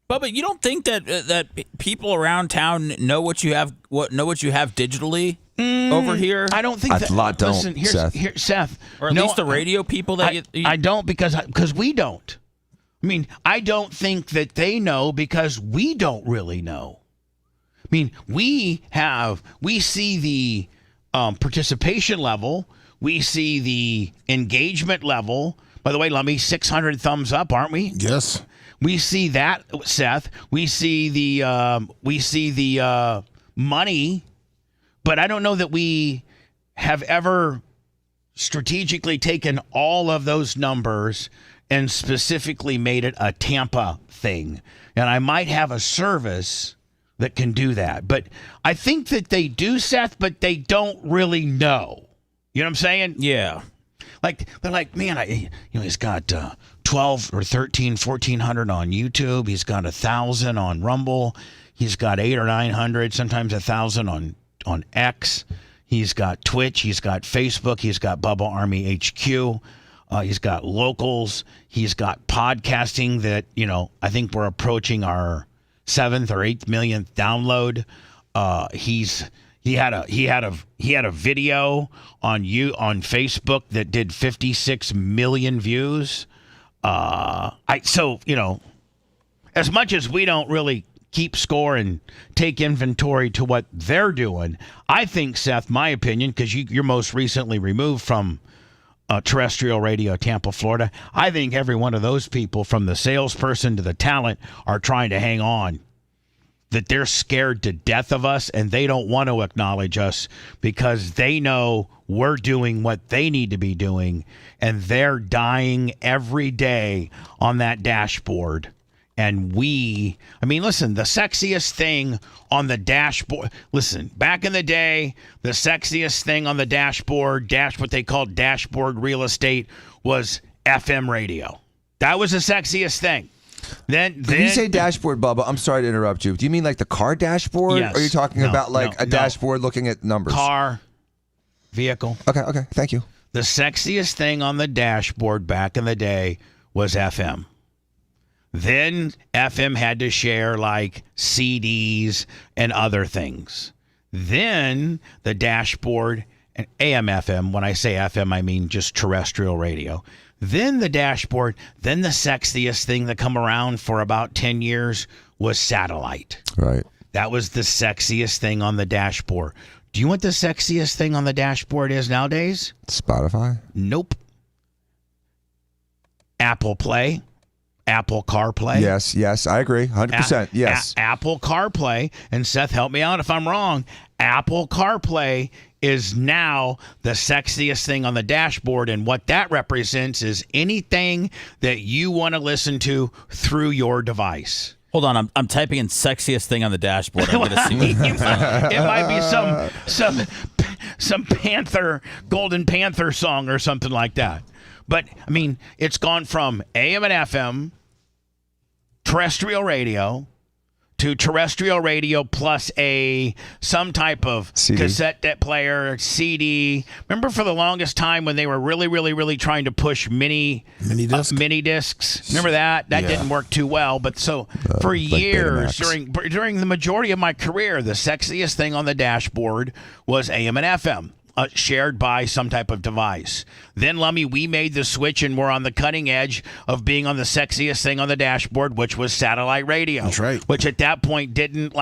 But you don't think that people around town know what you have digitally over here? I don't think that. A lot don't, Listen, Seth. Or at least the radio people that I don't, because we don't. I mean, I don't think that they know because we don't really know. I mean, we see the participation level. We see the engagement level. By the way, Lummy, 600 thumbs up, aren't we? Yes. We see that, Seth. We see the money, but I don't know that we have ever strategically taken all of those numbers and specifically made it a Tampa thing. And I might have a service that can do that. But I think that they do, Seth, but they don't really know. You know what I'm saying? Yeah. Like, they're like, man, he's got 12 or 13, 1,400 on YouTube. He's got 1,000 on Rumble. He's got 800 or 900, sometimes 1,000 on X. He's got Twitch. He's got Facebook. He's got Bubba Army HQ. He's got locals. He's got podcasting that, I think we're approaching our 7th or 8th millionth download. He had a video on Facebook that did 56 million views. As much as we don't really keep score and take inventory to what they're doing, I think, Seth, my opinion, because you're most recently removed from terrestrial radio, Tampa, Florida. I think every one of those people, from the salesperson to the talent, are trying to hang on. That they're scared to death of us and they don't want to acknowledge us because they know we're doing what they need to be doing, and they're dying every day on that dashboard. And listen, the sexiest thing on the dashboard, back in the day, the sexiest thing on the dashboard, what they called dashboard real estate, was FM radio. That was the sexiest thing. Then when you say dashboard, Bubba, I'm sorry to interrupt you. Do you mean like the car dashboard? Yes. Or are you talking about a dashboard looking at numbers? Car, vehicle. Okay, thank you. The sexiest thing on the dashboard back in the day was FM. Then FM had to share like CDs and other things. Then the dashboard, and AM FM, when I say FM, I mean just terrestrial radio. Then the dashboard, then the sexiest thing that come around for about 10 years was satellite. Right. That was the sexiest thing on the dashboard. Do you know what the sexiest thing on the dashboard is nowadays? Spotify? Nope. Apple Play. Apple CarPlay. Yes, I agree. 100%. Yes. Apple CarPlay. And Seth, help me out if I'm wrong. Apple CarPlay is now the sexiest thing on the dashboard, and what that represents is anything that you want to listen to through your device. Hold on, I'm typing in sexiest thing on the dashboard. I'm gonna see. It might be some Golden Panther song or something like that. But I mean, it's gone from AM and FM, terrestrial radio, to terrestrial radio plus some type of CD. cassette player, CD. Remember for the longest time when they were really, really, really trying to push mini discs? Remember that? That didn't work too well. But for years, during the majority of my career, the sexiest thing on the dashboard was AM and FM. shared by some type of device. Then, Lummy, we made the switch and we're on the cutting edge of being on the sexiest thing on the dashboard, which was satellite radio. That's right. Which at that point didn't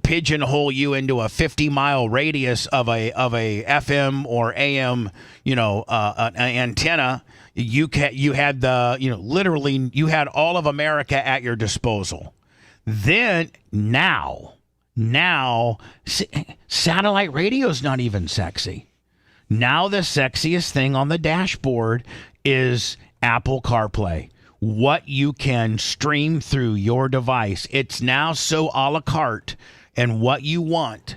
pigeonhole you into a 50-mile radius of a FM or AM, an antenna. You had literally you had all of America at your disposal. Then now satellite radio is not even sexy. Now the sexiest thing on the dashboard is Apple CarPlay. What you can stream through your device. It's now so a la carte and what you want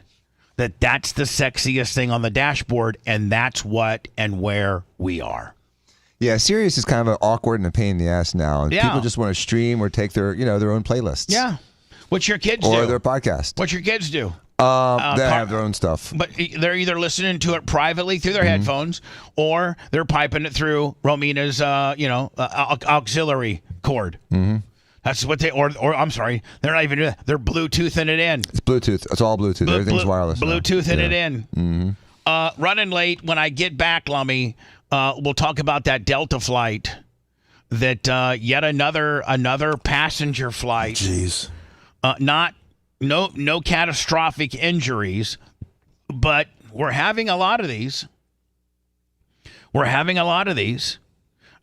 that's the sexiest thing on the dashboard, and that's what and where we are. Yeah, Sirius is kind of awkward and a pain in the ass now. Yeah. People just want to stream or take their own playlists. Yeah. What's your kids do? Or their podcast. What's your kids do? They have their own stuff. But they're either listening to it privately through their headphones, or they're piping it through Romina's, auxiliary cord. Mm-hmm. That's what or I'm sorry, they're not even doing that. They're Bluetoothing it in. It's Bluetooth. It's all Bluetooth. Everything's wireless. Bluetoothing it in. Mm-hmm. Running late. When I get back, Lummy, we'll talk about that Delta flight. That yet another passenger flight. Jeez. No catastrophic injuries, but we're having a lot of these.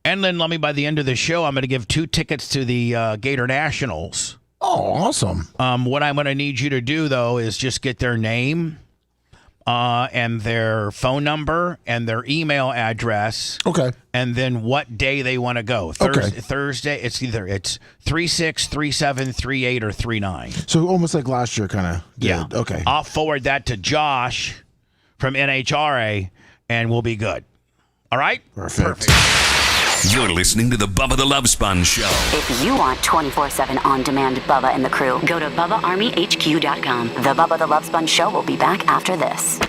And then, Lummy, by the end of the show, I'm going to give 2 tickets to the Gator Nationals. Oh, awesome. What I'm going to need you to do, though, is just get their name and their phone number and their email address. Okay. And then what day they want to go. Thursday, it's 3, 6, 3, 7, 3, 8, or 3, 9. So almost like last year, kind of. Yeah. Okay. I'll forward that to Josh from NHRA, and we'll be good. All right? Perfect. You're listening to the Bubba the Love Sponge Show. If you want 24/7 on-demand Bubba and the crew, go to BubbaArmyHQ.com. The Bubba the Love Sponge Show will be back after this.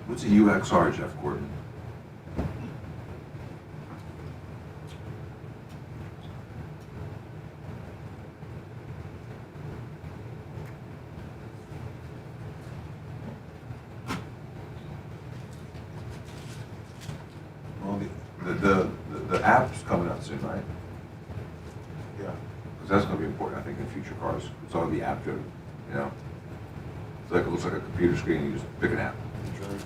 What's a UXR, Jeff Gordon? Well, the app's coming out soon, right? Yeah. Because that's going to be important, I think, in future cars. It's all going to be app driven, It's like, it looks like a computer screen, you just pick an app. That's right.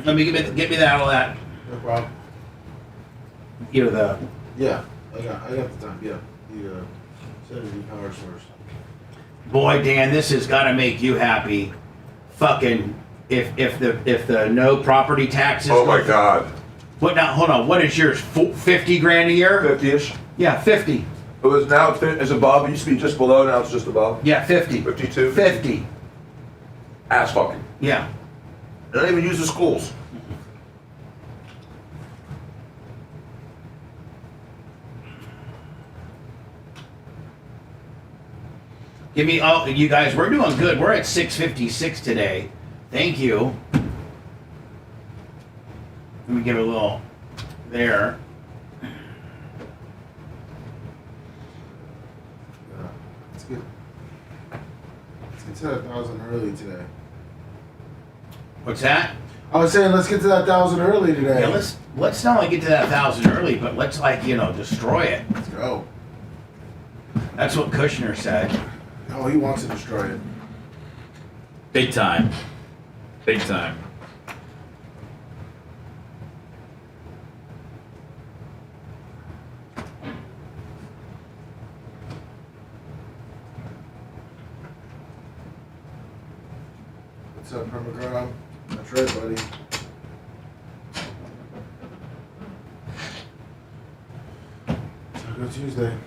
Let me get me that all that. No problem. Give her the. Yeah, I got the time. Yeah, the Saturday power source. Boy, Dan, this has got to make you happy. Fucking if the no property taxes. Oh my God. What now? Hold on. What is yours? 50 grand a year? 50-ish. Yeah, 50. It was now it's above. It used to be just below. Now it's just above. Yeah, 50. 52. 50. Ass fucking. Yeah. They don't even use the schools. Give me, oh, you guys, we're doing good. We're at 656 today. Thank you. Let me give it a little there. Let's get to that 1,000 early today. What's that? I was saying, let's get to that 1,000 early today. Yeah, let's not only get to that 1,000 early, but let's destroy it. Let's go. That's what Kushner said. Oh, he wants to destroy it. Big time. Big time. What's up, Permagrom? That's right, buddy. Taco Tuesday.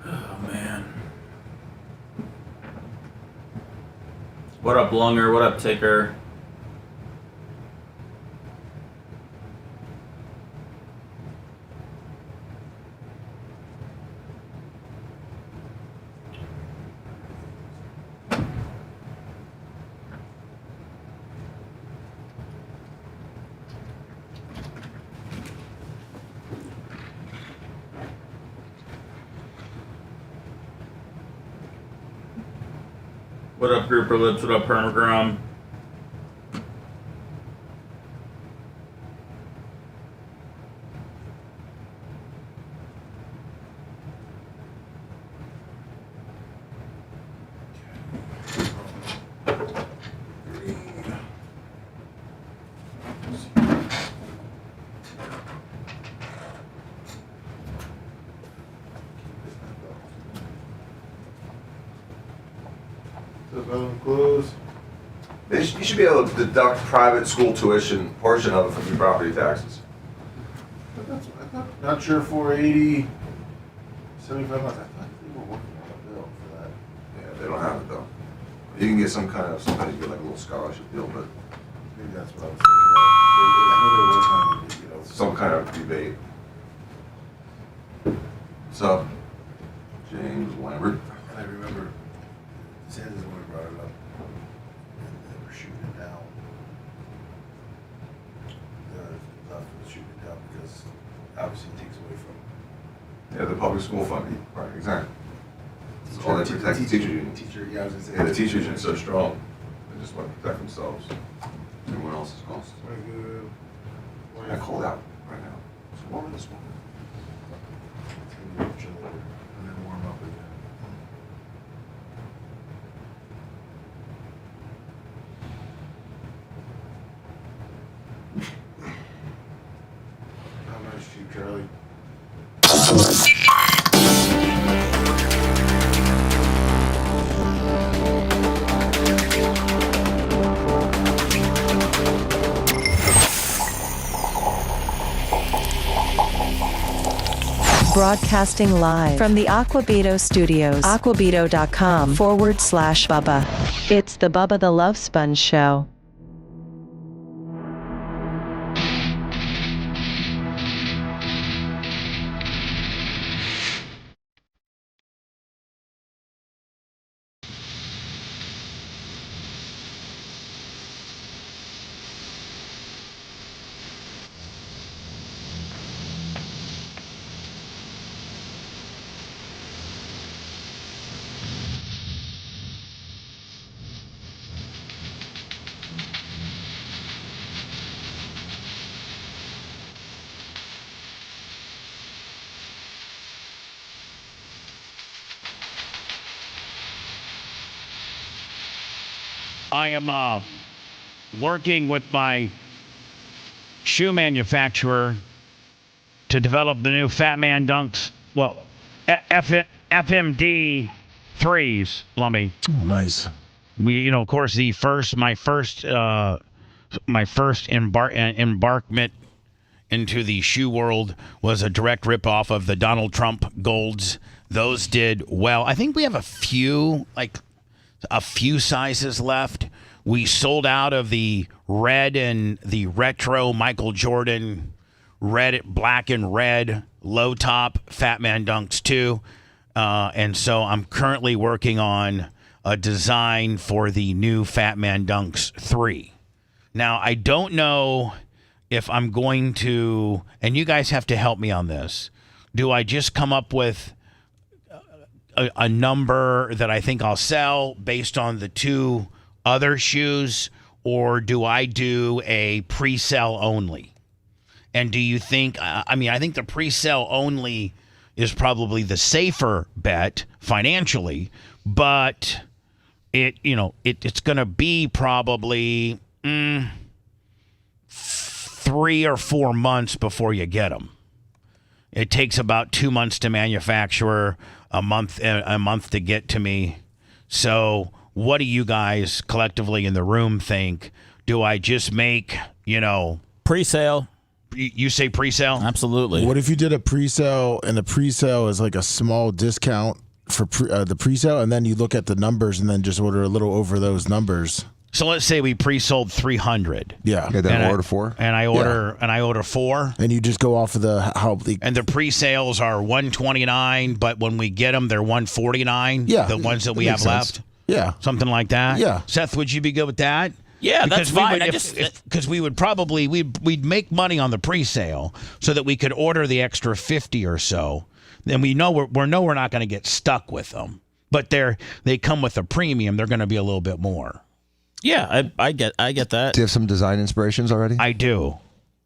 Oh, man. What up, Lunger? What up, Ticker? What up, Grouper Lips? What up, Permagrum? You should be able to deduct private school tuition portion of it from your property taxes. Not sure 480, 75 months. I thought they were working on a bill for that. Yeah, they don't have it though. You can get sometimes you get like a little scholarship deal, but Maybe that's what I was thinking of. I know they were working on it, some kind of debate. What's up, James Lambert? I remember Sanders when we brought it up, and they were shooting it down. The left was shooting it down because obviously it takes away from. Yeah, the public school funding, right, exactly. It's all they protect the teacher union. Yeah, I was gonna say. Yeah, the teacher union is so strong, they just want to protect themselves. Everyone else is cost. I cold out right now. It's warmer this morning. It's gonna be chilly and then warm up again. How much to you, Charlie? Broadcasting live from the Aquabito Studios. Aquabito.com/Bubba. It's the Bubba the Love Sponge Show. I am working with my shoe manufacturer to develop the new Fat Man Dunks. Well, FMD 3s, Lummy. Oh, nice. Of course, my first embarkment into the shoe world was a direct ripoff of the Donald Trump Golds. Those did well. I think we have a few sizes left. We sold out of the red and the retro Michael Jordan black and red low top Fat Man Dunks 2. And so I'm currently working on a design for the new Fat Man Dunks 3. Now, I don't know if I'm going to, and you guys have to help me on this. Do I just come up with a number that I think I'll sell based on the two other shoes, or do I do a pre-sale only? And do you think, I think the pre-sale only is probably the safer bet financially, but it's going to be probably 3 or 4 months before you get them. It takes about 2 months to manufacture, a month to get to me. So what do you guys collectively in the room think? Do I just make Pre-sale. You say pre-sale? Absolutely. What if you did a pre-sale and the pre-sale is like a small discount for the pre-sale, and then you look at the numbers and then just order a little over those numbers? So let's say we pre-sold 300. Yeah. Okay, then order 4. And I order 4. And you just go off of and the pre-sales are 129, but when we get them, they're 149. Yeah. The ones that we have left. Yeah. Something like that. Yeah. Seth, would you be good with that? Yeah, because that's fine. Because we would probably we'd make money on the pre-sale so that we could order the extra 50 or so. Then we know we're not going to get stuck with them. But they come with a premium. They're going to be a little bit more. Yeah, I get that. Do you have some design inspirations already? I do.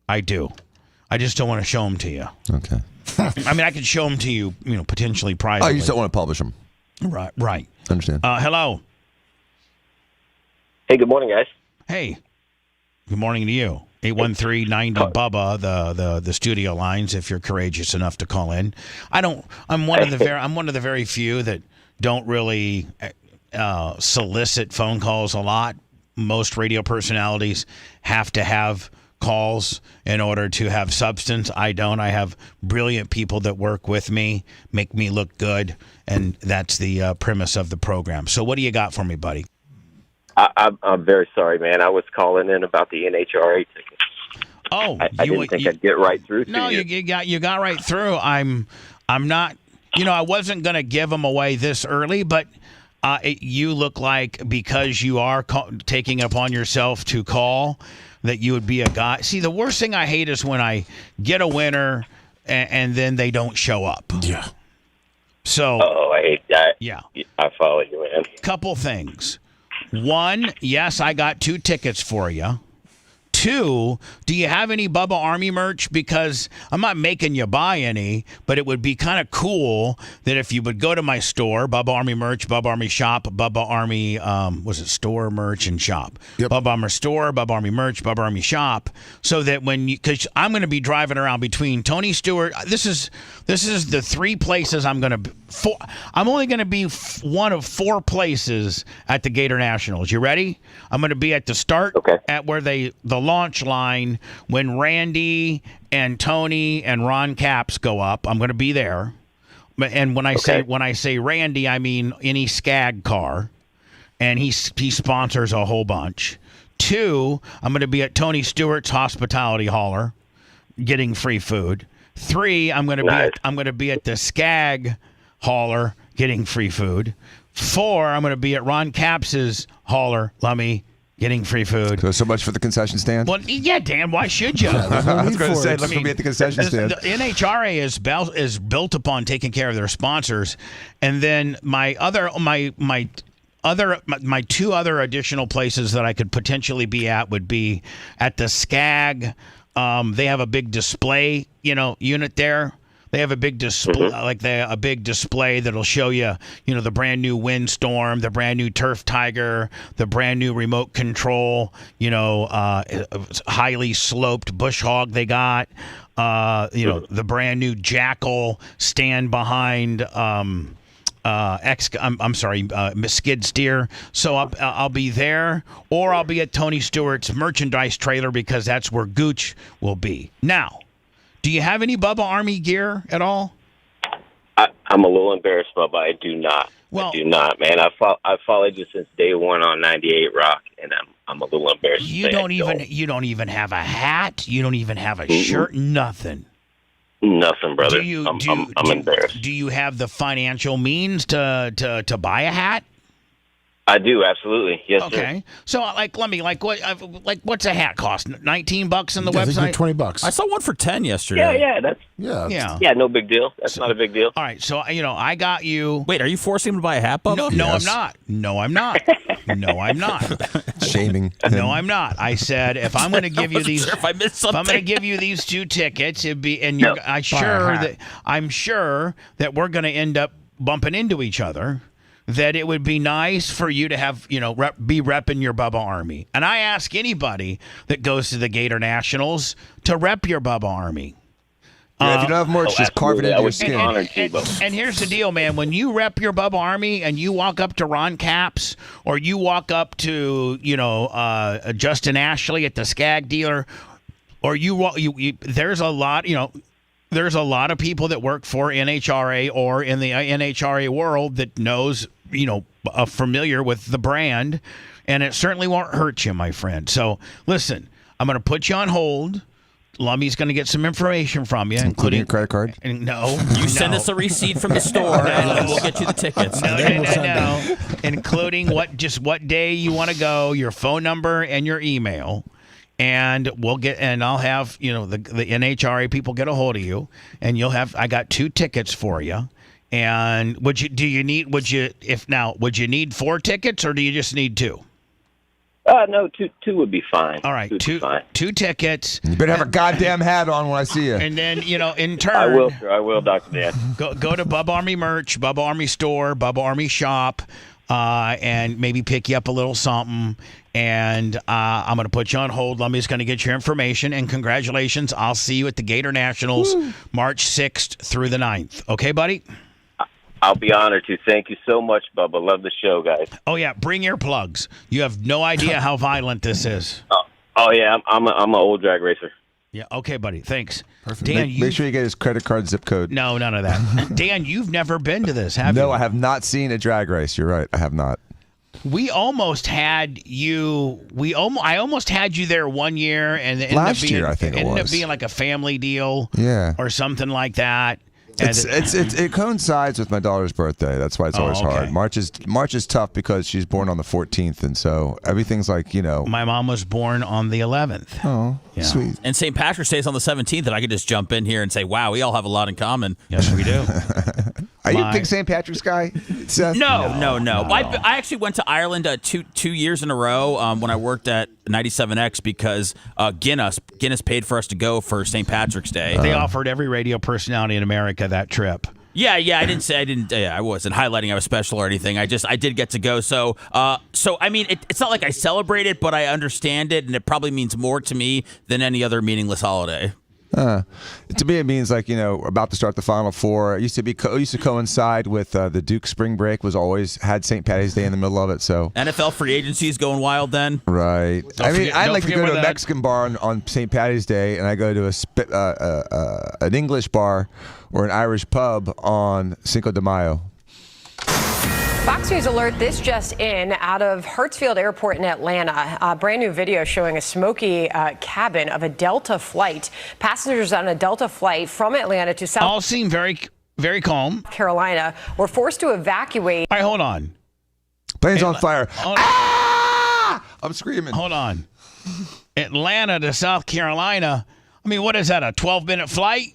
I just don't want to show them to you. Okay. I mean, I could show them to you, potentially privately. Oh, you just don't want to publish them. Right. Understand. Hello. Hey, good morning, guys. Hey. Good morning to you. 813-90-BUBBA, the studio lines, if you're courageous enough to call in. I'm one of the very few that don't really solicit phone calls a lot. Most radio personalities have to have calls in order to have substance. I don't. I have brilliant people that work with me, make me look good, and that's the premise of the program. So what do you got for me, buddy? I'm very sorry, man. I was calling in about the NHRA tickets. Oh, I didn't think I'd get right through to you. No, you got right through. I'm not. I wasn't going to give them away this early, but you look like, because you are taking it upon yourself to call, that you would be a guy. See, the worst thing I hate is when I get a winner and then they don't show up. Yeah. So. Oh, I hate that. Yeah. I follow you, man. Couple things. One, yes, I got 2 tickets for you. 2, do you have any Bubba Army merch? Because I'm not making you buy any, but it would be kind of cool that if you would go to my store, Bubba Army merch, Bubba Army shop, Bubba Army, store, merch, and shop. Yep. Bubba Army store, Bubba Army merch, Bubba Army shop, so that because I'm going to be driving around between Tony Stewart. This is the 3 places I'm going to. I'm only going to be one of 4 places at the Gator Nationals. You ready? I'm going to be at the start, at where the launch line when Randy and Tony and Ron Capps go up. I'm going to be there. And when I say Randy, I mean any Skag car, and he sponsors a whole bunch. 2, I'm going to be at Tony Stewart's hospitality hauler, getting free food. 3, I'm going to be at the Skag hauler, getting free food. 4, I'm going to be at Ron Capps's hauler, Lummy, getting free food. So much for the concession stand? Well, yeah, Dan, why should you? I was going to say, let's go be at the concession stand. The NHRA is built upon taking care of their sponsors. And then my 2 other additional places that I could potentially be at would be at the Skag. They have a big display, unit there. They have a big display, a big display that'll show you, the brand new Windstorm, the brand new Turf Tiger, the brand new remote control, highly sloped bush hog they got, the brand new Jackal stand behind, skid steer. So I'll be there, or I'll be at Tony Stewart's merchandise trailer, because that's where Gooch will be. Now, do you have any Bubba Army gear at all? I'm a little embarrassed, Bubba. I do not. Well, I do not, man. I followed you since day one on 98 Rock, and I'm a little embarrassed. You don't even have a hat. You don't even have a shirt. Nothing. Nothing, brother. I'm embarrassed. Do you have the financial means to buy a hat? I do, absolutely. Yes, sir. Okay. So, what's a hat cost? $19 on the website? I think $20. I saw one for 10 yesterday. Yeah, no big deal. That's not a big deal. All right, so I got you. Wait, are you forcing him to buy a hat, Bubba? No, I'm not. No, I'm not. No, I'm not. Shaming. No, I'm not. I said if I'm going to give you these, sure if I missed something. If I'm going to give you these 2 tickets, it'd be, and I'm sure that we're going to end up bumping into each other. That it would be nice for you to have, be repping your Bubba Army. And I ask anybody that goes to the Gator Nationals to rep your Bubba Army. Yeah, if you don't have merch, just carve it into your skin. And here's the deal, man. When you rep your Bubba Army and you walk up to Ron Capps or you walk up to, Justin Ashley at the Skag dealer, or there's a lot, there's a lot of people that work for NHRA or in the NHRA world that knows, familiar with the brand, and it certainly won't hurt you, my friend. So listen, I'm going to put you on hold. Lummy's going to get some information from you, including your credit card. No, you send us a receipt from the store, and we'll get you the tickets. No. Including what day you want to go, your phone number, and your email, and I'll have the NHRA people get a hold of you, and I got 2 tickets for you. And would you need 4 tickets, or do you just need 2? No, two would be fine. All right, two tickets. You better have a goddamn hat on when I see you. And then, in turn, I will, sir. I will, Dr. Dan. Go to Bubba Army merch, Bubba Army store, Bubba Army shop, and maybe pick you up a little something. And I'm going to put you on hold. Lummy's going to get your information. And congratulations. I'll see you at the Gator Nationals March 6th through the 9th. Okay, buddy? I'll be honored to. Thank you so much, Bubba. Love the show, guys. Oh, yeah. Bring earplugs. You have no idea how violent this is. Oh yeah. I'm an old drag racer. Yeah. Okay, buddy. Thanks. Perfect. Dan, make sure you get his credit card zip code. No, none of that. Dan, you've never been to this, have you? No, I have not seen a drag race. You're right. I have not. We almost had you. I almost had you there one year, and it last year I think it ended up being like a family deal, or something like that. It coincides with my daughter's birthday. That's why it's always hard. March is tough because she's born on the 14th, and so everything's like My mom was born on the 11th. Oh, sweet. And St. Patrick's Day is on the 17th, and I could just jump in here and say, "Wow, we all have a lot in common." Yes, we do. Are you a big St. Patrick's guy, Seth? No. I actually went to Ireland two years in a row when I worked at 97X because Guinness paid for us to go for St. Patrick's Day. They offered every radio personality in America that trip. Yeah. I wasn't highlighting I was special or anything. I did get to go. So I mean, it's not like I celebrate it, but I understand it, and it probably means more to me than any other meaningless holiday. To me, it means about to start the Final Four. It used to coincide with the Duke spring break. Had St. Patty's Day in the middle of it. So NFL free agency is going wild then. Right. I like to go to a Mexican bar on St. Patty's Day, and I go to an English bar or an Irish pub on Cinco de Mayo. Fox News alert, this just in, out of Hartsfield Airport in Atlanta. A brand new video showing a smoky cabin of a Delta flight. Passengers on a Delta flight from Atlanta to South all seem very, very calm. Carolina were forced to evacuate. All right, hold on. Plane's on fire. I'm screaming. Hold on. Atlanta to South Carolina. I mean, what is that, a 12-minute flight?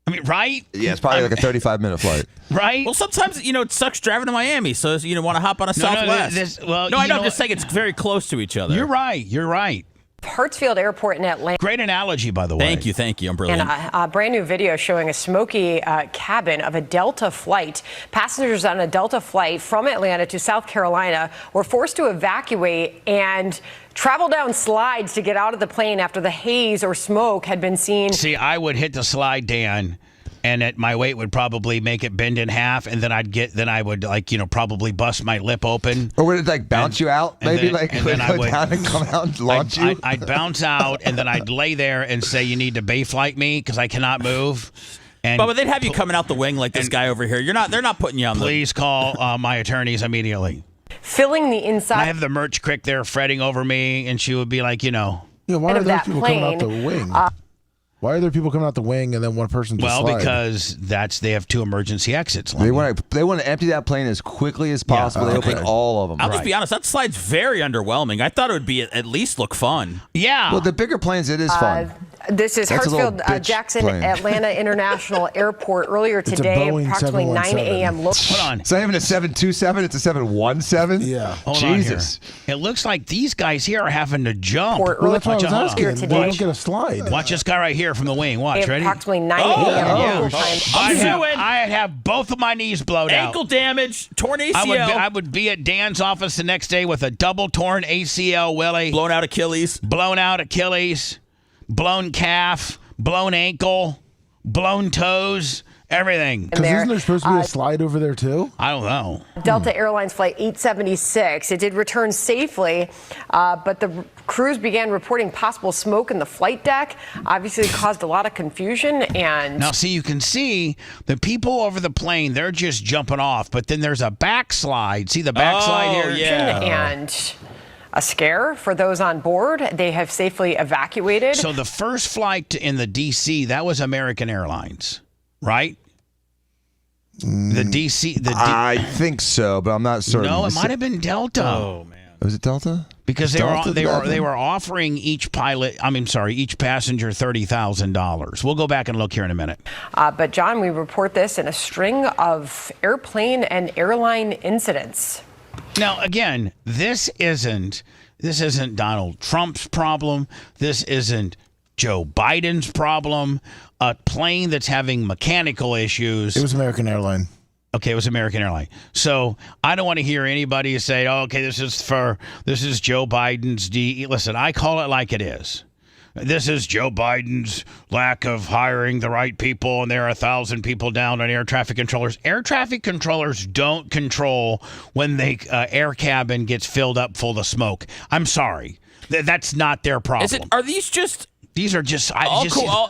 I mean, right? Yeah, it's probably like a 35-minute flight. Right? Well, sometimes, it sucks driving to Miami, so you want to hop on a Southwest. I'm just saying it's very close to each other. You're right. Hartsfield Airport in Atlanta. Great analogy, by the way. Thank you. I'm brilliant. And a brand new video showing a smoky cabin of a Delta flight. Passengers on a Delta flight from Atlanta to South Carolina were forced to evacuate and travel down slides to get out of the plane after the haze or smoke had been seen. See, I would hit the slide, Dan, and my weight would probably make it bend in half, and then I would probably bust my lip open. Or would it bounce you out? Maybe go down and come out and launch you? I'd bounce out, and then I'd lay there and say, "You need to Bayflight me because I cannot move." But they'd have you coming out the wing like this guy over here. They're not putting you on. Please call my attorneys immediately. Filling the inside. I have the merch crick there fretting over me, and she would be like, Yeah, why are those people coming out the wing? Why are there people coming out the wing and then one person just slide? Because they have 2 emergency exits. They want to empty that plane as quickly as possible. They open all of them. I'll just be honest, that slide's very underwhelming. I thought it would be at least look fun. Yeah. Well, the bigger planes, it is fun. This is Hartsfield Jackson plane. Atlanta International Airport earlier today, approximately 9 a.m. Hold on. It's not even a 727, it's a 717? Yeah. Jesus. It looks like these guys here are having to jump. Well, that's what I was asking. Today. Why don't get a slide? Watch this guy right here from the wing. Watch, ready? Approximately 9 a.m. local time. I have both of my knees blown out. Ankle damage, torn ACL. I would be at Dan's office the next day with a double torn ACL, Willie. Blown out Achilles. Blown calf, blown ankle. blown toes, everything. Because isn't there supposed to be a slide over there too? I don't know. Delta Airlines Flight 876. It did return safely, but the crews began reporting possible smoke in the flight deck. Obviously, it caused a lot of confusion. And now, see, you can see the people over the plane, they're just jumping off, but then there's a backslide. See the backslide here? And a scare for those on board. They have safely evacuated. So the first flight in the D.C., that was American Airlines, right? The D.C. I think so, but I'm not certain. No, it might have been Delta. Oh man, was it Delta? Because they were offering each passenger $30,000. We'll go back and look here in a minute. But John, we report this in a string of airplane and airline incidents. Now, again, this isn't Donald Trump's problem. This isn't Joe Biden's problem. A plane that's having mechanical issues. It was American Airline. Okay, it was American Airline. So I don't want to hear anybody say, "Oh, okay, this is Joe Biden's Listen, I call it like it is. This is Joe Biden's lack of hiring the right people, and there are 1,000 people down on air traffic controllers. Air traffic controllers don't control when the air cabin gets filled up full of smoke. I'm sorry, that's not their problem. Are these just? These are just.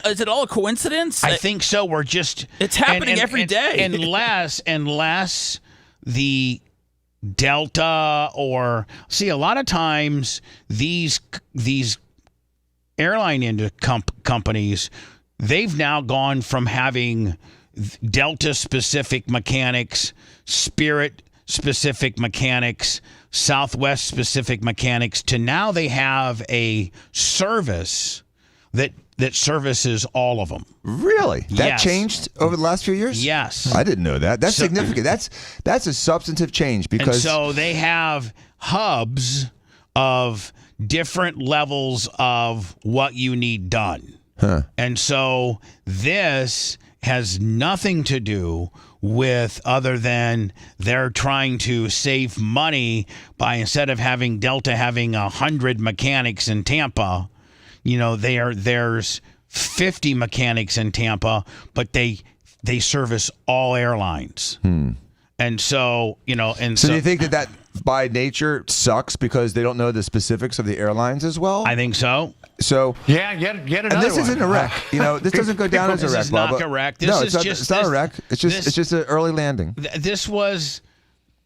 Is it all a coincidence? I think so. We're just. It's happening every day. Unless the Delta or a lot of times these airline companies, they've now gone from having Delta-specific mechanics, Spirit-specific mechanics, Southwest-specific mechanics, to now they have a service that services all of them. Really? That Yes. changed over the last few years? Yes. I didn't know that. That's significant. That's a substantive change because. And so they have hubs of different levels of what you need done. Huh. And so this has nothing to do with other than they're trying to save money by, instead of having Delta having 100 mechanics in Tampa, there's 50 mechanics in Tampa, but they service all airlines. And so, So do you think that by nature sucks because they don't know the specifics of the airlines as well? I think so. So yeah, get another and this one. isn't a wreck. This doesn't go down as a wreck. This is not a wreck. It's not a wreck. It's just an early landing. This was.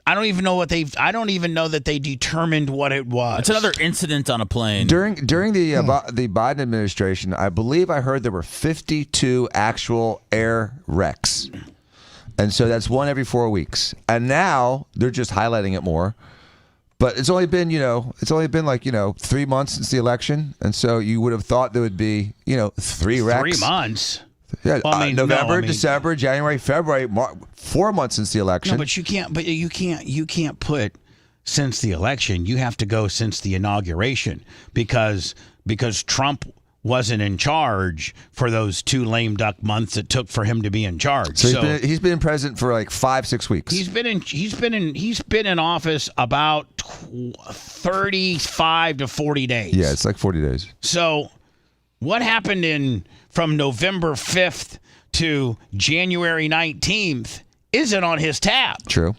I don't even know that they determined what it was. It's another incident on a plane. During the Biden administration, I believe I heard there were 52 actual air wrecks. And so that's one every 4 weeks. And now they're just highlighting it more. But it's only been, 3 months since the election. And so you would have thought there would be, 3 wrecks. 3 months. Yeah, November, December, January, February, 4 months since the election. No, but you can't put since the election. You have to go since the inauguration because Trump wasn't in charge for those 2 lame duck months it took for him to be in charge. So he's been president for like 5-6 weeks. He's been in office about 35 to 40 days. Yeah, it's like 40 days. So what happened from November 5th to January 19th isn't on his tab. True.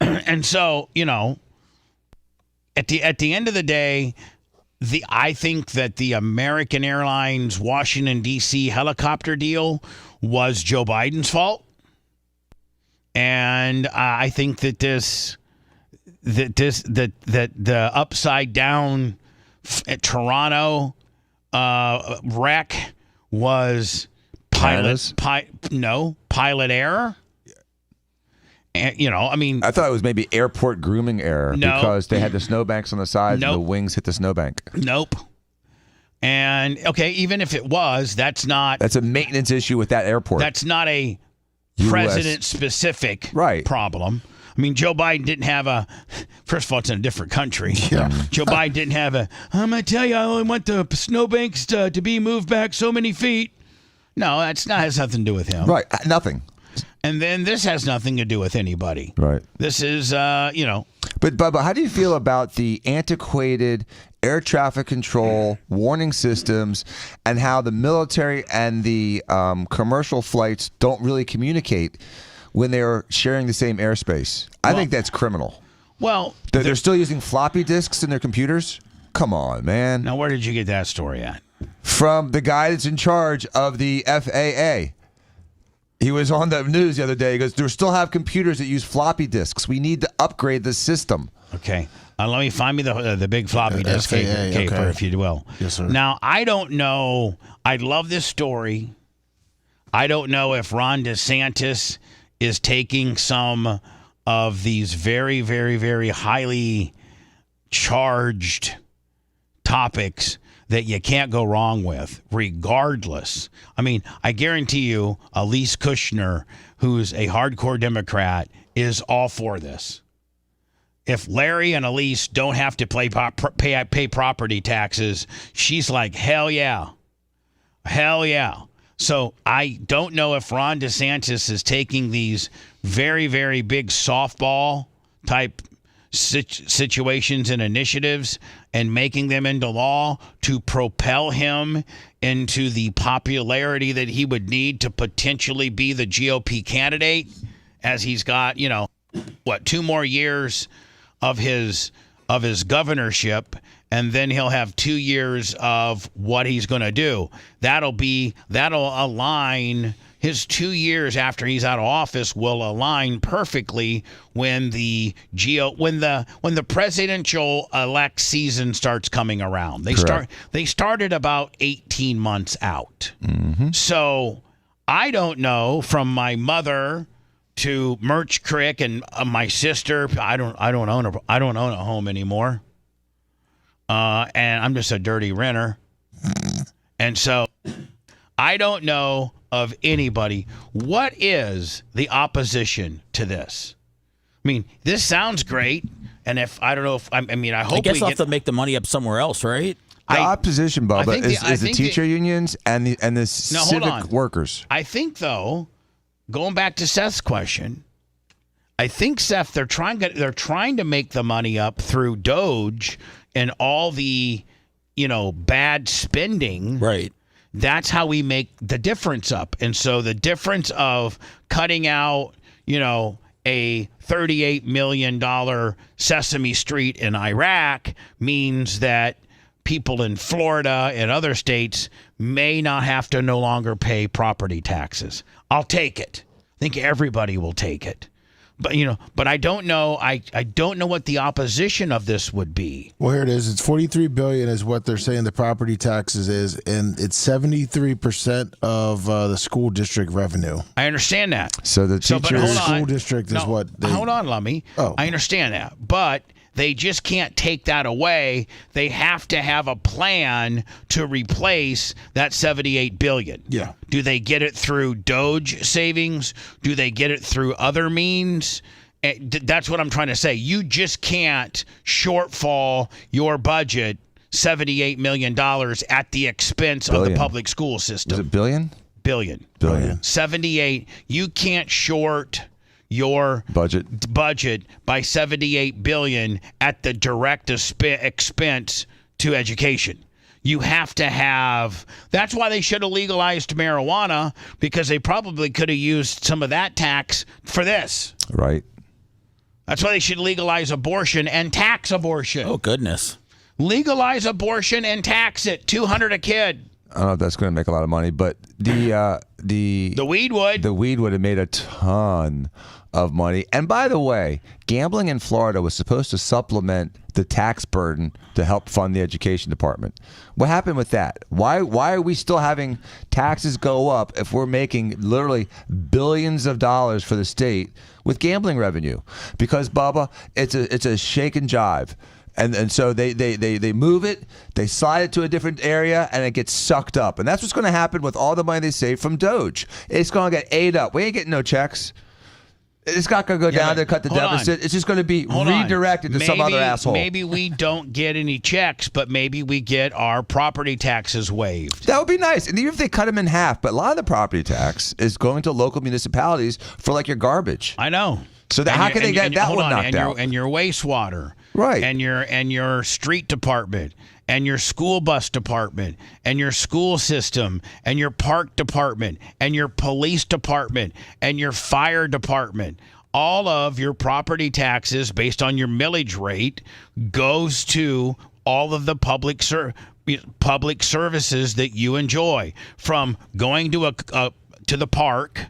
And so, at the end of the day, I think that the American Airlines Washington D.C. helicopter deal was Joe Biden's fault, and I think that the upside down at Toronto wreck was pilot error. And, I thought it was maybe airport grooming error because they had the snowbanks on the sides and the wings hit the snowbank. Nope. And even if it was, that's a maintenance issue with that airport. That's not a president-specific problem. I mean, Joe Biden didn't have first of all, it's in a different country. Yeah. Joe Biden didn't have I'm going to tell you, I only want the snowbanks to be moved back so many feet. No, has nothing to do with him. Right. Nothing. And then this has nothing to do with anybody. Right. This is, But Bubba, how do you feel about the antiquated air traffic control warning systems and how the military and the commercial flights don't really communicate when they're sharing the same airspace? I think that's criminal. Well, they're still using floppy disks in their computers? Come on, man. Now, where did you get that story at? From the guy that's in charge of the FAA. He was on the news the other day. He goes, "They still have computers that use floppy disks. We need to upgrade the system." Okay. Let me find me the big floppy disk caper, if you will. Yes, sir. Now, I don't know. I love this story. I don't know if Ron DeSantis is taking some of these very, very, very highly charged topics that you can't go wrong with, regardless. I mean, I guarantee you, Elise Kushner, who's a hardcore Democrat, is all for this. If Larry and Elise don't have to pay property taxes, she's like, hell yeah. Hell yeah. So I don't know if Ron DeSantis is taking these very, very big softball type situations and initiatives and making them into law to propel him into the popularity that he would need to potentially be the GOP candidate, as he's got, 2 more years of his governorship, and then he'll have 2 years of what he's going to do. That'll align. His 2 years after he's out of office will align perfectly when the presidential elect season starts coming around. They started about 18 months out. Mm-hmm. So I don't know, from my mother to Merch Crick and my sister, I don't own a home anymore. And I'm just a dirty renter. And so I don't know of anybody. What is the opposition to this? I mean, this sounds great, and I hope I guess I'll have to make the money up somewhere else, right? The opposition, Bubba, is the teacher unions and the civic workers. I think, though, going back to Seth's question, I think, Seth, they're trying to make the money up through Doge and all the bad spending. Right. That's how we make the difference up. And so the difference of cutting out, a $38 million Sesame Street in Iraq means that people in Florida and other states may not have to no longer pay property taxes. I'll take it. I think everybody will take it. But I don't know. I don't know what the opposition of this would be. Well, here it is. It's $43 billion is what they're saying the property taxes is, and it's 73% of the school district revenue. I understand that. So the school district is what. Hold on, Lummy. Oh, I understand that, but they just can't take that away. They have to have a plan to replace that $78 billion. Yeah. Do they get it through Doge savings? Do they get it through other means? That's what I'm trying to say. You just can't shortfall your budget $78 million at the expense of the public school system. Is it billion? Billion. 78. You can't short your budget by $78 billion at the direct expense to education. You have to have. That's why they should have legalized marijuana, because they probably could have used some of that tax for this. Right. That's why they should legalize abortion and tax abortion. Oh, goodness. Legalize abortion and tax it. $200 a kid. I don't know if that's going to make a lot of money, but the weed would. The weed would have made a ton of money. And by the way, gambling in Florida was supposed to supplement the tax burden to help fund the education department. What happened with that? Why are we still having taxes go up if we're making literally billions of dollars for the state with gambling revenue? Because, Bubba, it's a shake and jive. And so they move it, they slide it to a different area, and it gets sucked up. And that's what's going to happen with all the money they save from Doge. It's going to get ate up. We ain't getting no checks. It's not going to go down to cut the deficit. It's just going to be redirected to some other asshole. Maybe we don't get any checks, but maybe we get our property taxes waived. That would be nice. And even if they cut them in half, but a lot of the property tax is going to local municipalities for like your garbage. I know. So how can they get that one knocked out? And your wastewater, right? And your street department, and your school bus department, and your school system, and your park department, and your police department, and your fire department. All of your property taxes based on your millage rate goes to all of the public services that you enjoy, from going to to the park,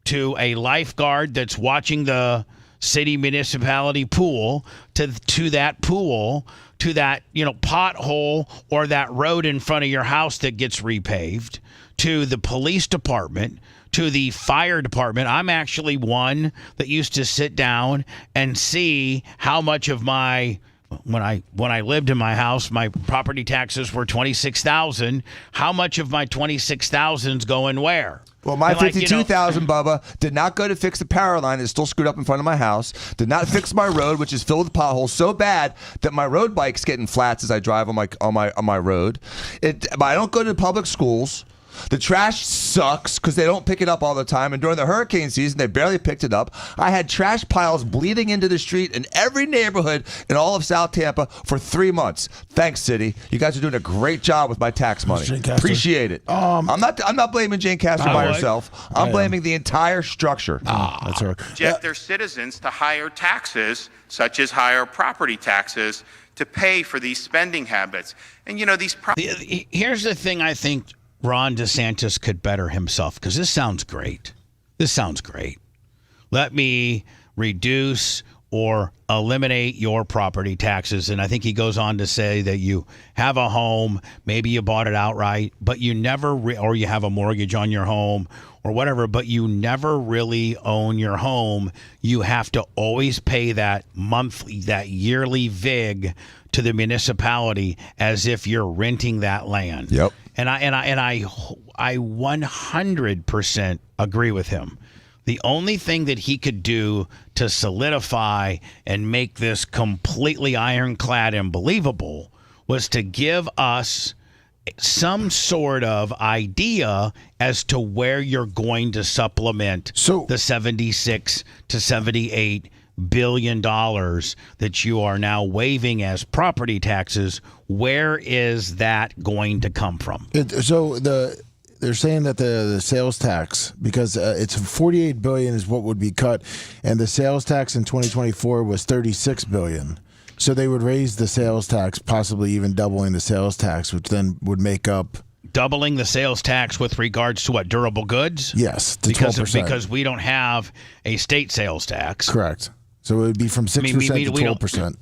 to a lifeguard that's watching the city municipality pool, to that pool, to that pothole or that road in front of your house that gets repaved, to the police department, to the fire department. I'm actually one that used to sit down and see how much of my when I lived in my house, my property taxes were $26,000. How much of my $26,000's going where? Well, my $52,000, Bubba, did not go to fix the power line that's still screwed up in front of my house. Did not fix my road, which is filled with potholes so bad that my road bike's getting flats as I drive on my road. I don't go to public schools. The trash sucks because they don't pick it up all the time. And during the hurricane season, they barely picked it up. I had trash piles bleeding into the street in every neighborhood in all of South Tampa for 3 months. Thanks, city. You guys are doing a great job with my tax money. Appreciate it. I'm not blaming Jane Castor by herself. I'm blaming the entire structure. That's right. Subject their citizens to higher taxes, such as higher property taxes, to pay for these spending habits. And here's the thing I think Ron DeSantis could better himself, because this sounds great. Let me reduce or eliminate your property taxes. And I think he goes on to say that you have a home, maybe you bought it outright, but you never, or you have a mortgage on your home or whatever, but you never really own your home. You have to always pay that yearly VIG to the municipality as if you're renting that land. Yep. And I 100% agree with him. The only thing that he could do to solidify and make this completely ironclad and believable was to give us some sort of idea as to where you're going to supplement the 76 to 78 billion dollars that you are now waiving as property taxes. Where is that going to come from? They're saying that the sales tax, because it's $48 billion is what would be cut, and the sales tax in 2024 was $36 billion. So they would raise the sales tax, possibly even doubling the sales tax, which then would make up. Doubling the sales tax with regards to what, durable goods? Yes, to 12%. Because we don't have a state sales tax. Correct. So it would be from 6% to 12%.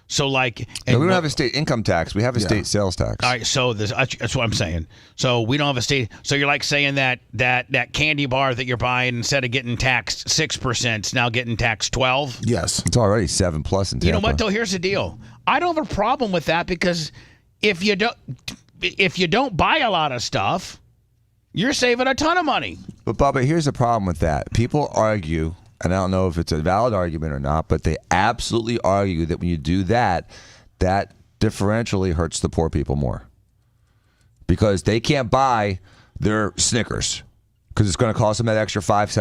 So we don't have a state income tax. We have a state sales tax. All right, so that's what I'm saying. So we don't have a state. So you're like saying that candy bar that you're buying, instead of getting taxed 6%, it's now getting taxed 12%? Yes. It's already 7+ in Tampa. You know what, though? Here's the deal. I don't have a problem with that, because if you don't buy a lot of stuff, you're saving a ton of money. But, Bubba, here's the problem with that. People argue, and I don't know if it's a valid argument or not, but they absolutely argue that when you do that, that differentially hurts the poor people more, because they can't buy their Snickers because it's going to cost them that extra 5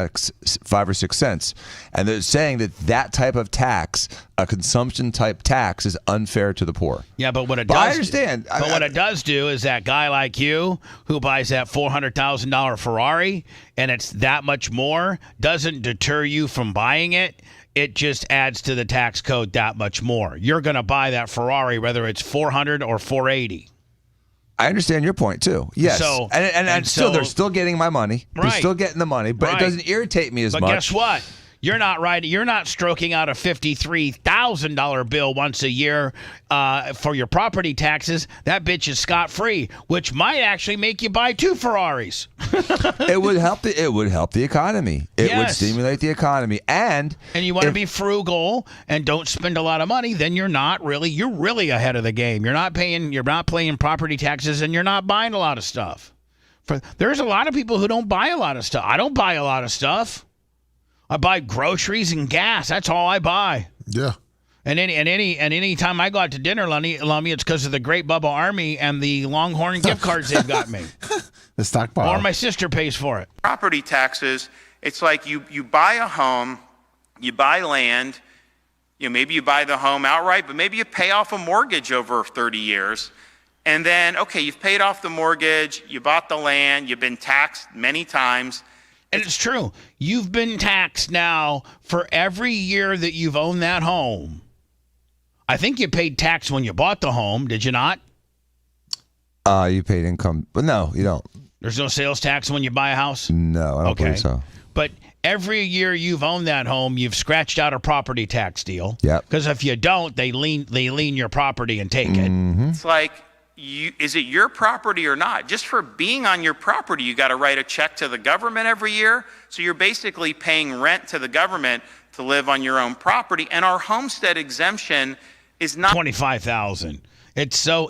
or 6 cents. And they're saying that type of tax, a consumption type tax, is unfair to the poor. Yeah, but what it But does, I understand. But what it does do is that guy like you who buys that $400,000 Ferrari and it's that much more doesn't deter you from buying it. It just adds to the tax code that much more. You're going to buy that Ferrari whether it's $400 or $480. I understand your point too. Yes, So- and so- they're still getting my money. They're Right. still getting the money, but Right. it doesn't irritate me as But much. guess what? You're not right. You're not stroking out a $53,000 bill once a year for your property taxes. That bitch is scot-free, which might actually make you buy 2 Ferraris. It would help the economy. It would Yes. stimulate the economy, and you want to be frugal and don't spend a lot of money, then you're really ahead of the game. You're not paying property taxes, and you're not buying a lot of stuff. There's a lot of people who don't buy a lot of stuff. I don't buy a lot of stuff. I buy groceries and gas. That's all I buy. Yeah. And any time I go out to dinner, Lummy, it's because of the Great Bubba Army and the Longhorn gift cards they've got me. The stockpile. Or my sister pays for it. Property taxes, it's like you buy a home you buy land, maybe you buy the home outright, but maybe you pay off a mortgage over 30 years. And then, okay, you've paid off the mortgage, you bought the land, you've been taxed many times. And it's true. You've been taxed now for every year that you've owned that home. I think you paid tax when you bought the home, did you not? You paid income, but no, you don't. There's no sales tax when you buy a house? No, I don't believe so. But every year you've owned that home, you've scratched out a property tax deal. Yep. Because if you don't, they lien your property and take it. It's like, is it your property or not? Just for being on your property, you got to write a check to the government every year. So you're basically paying rent to the government to live on your own property. And our homestead exemption is not $25,000. It's so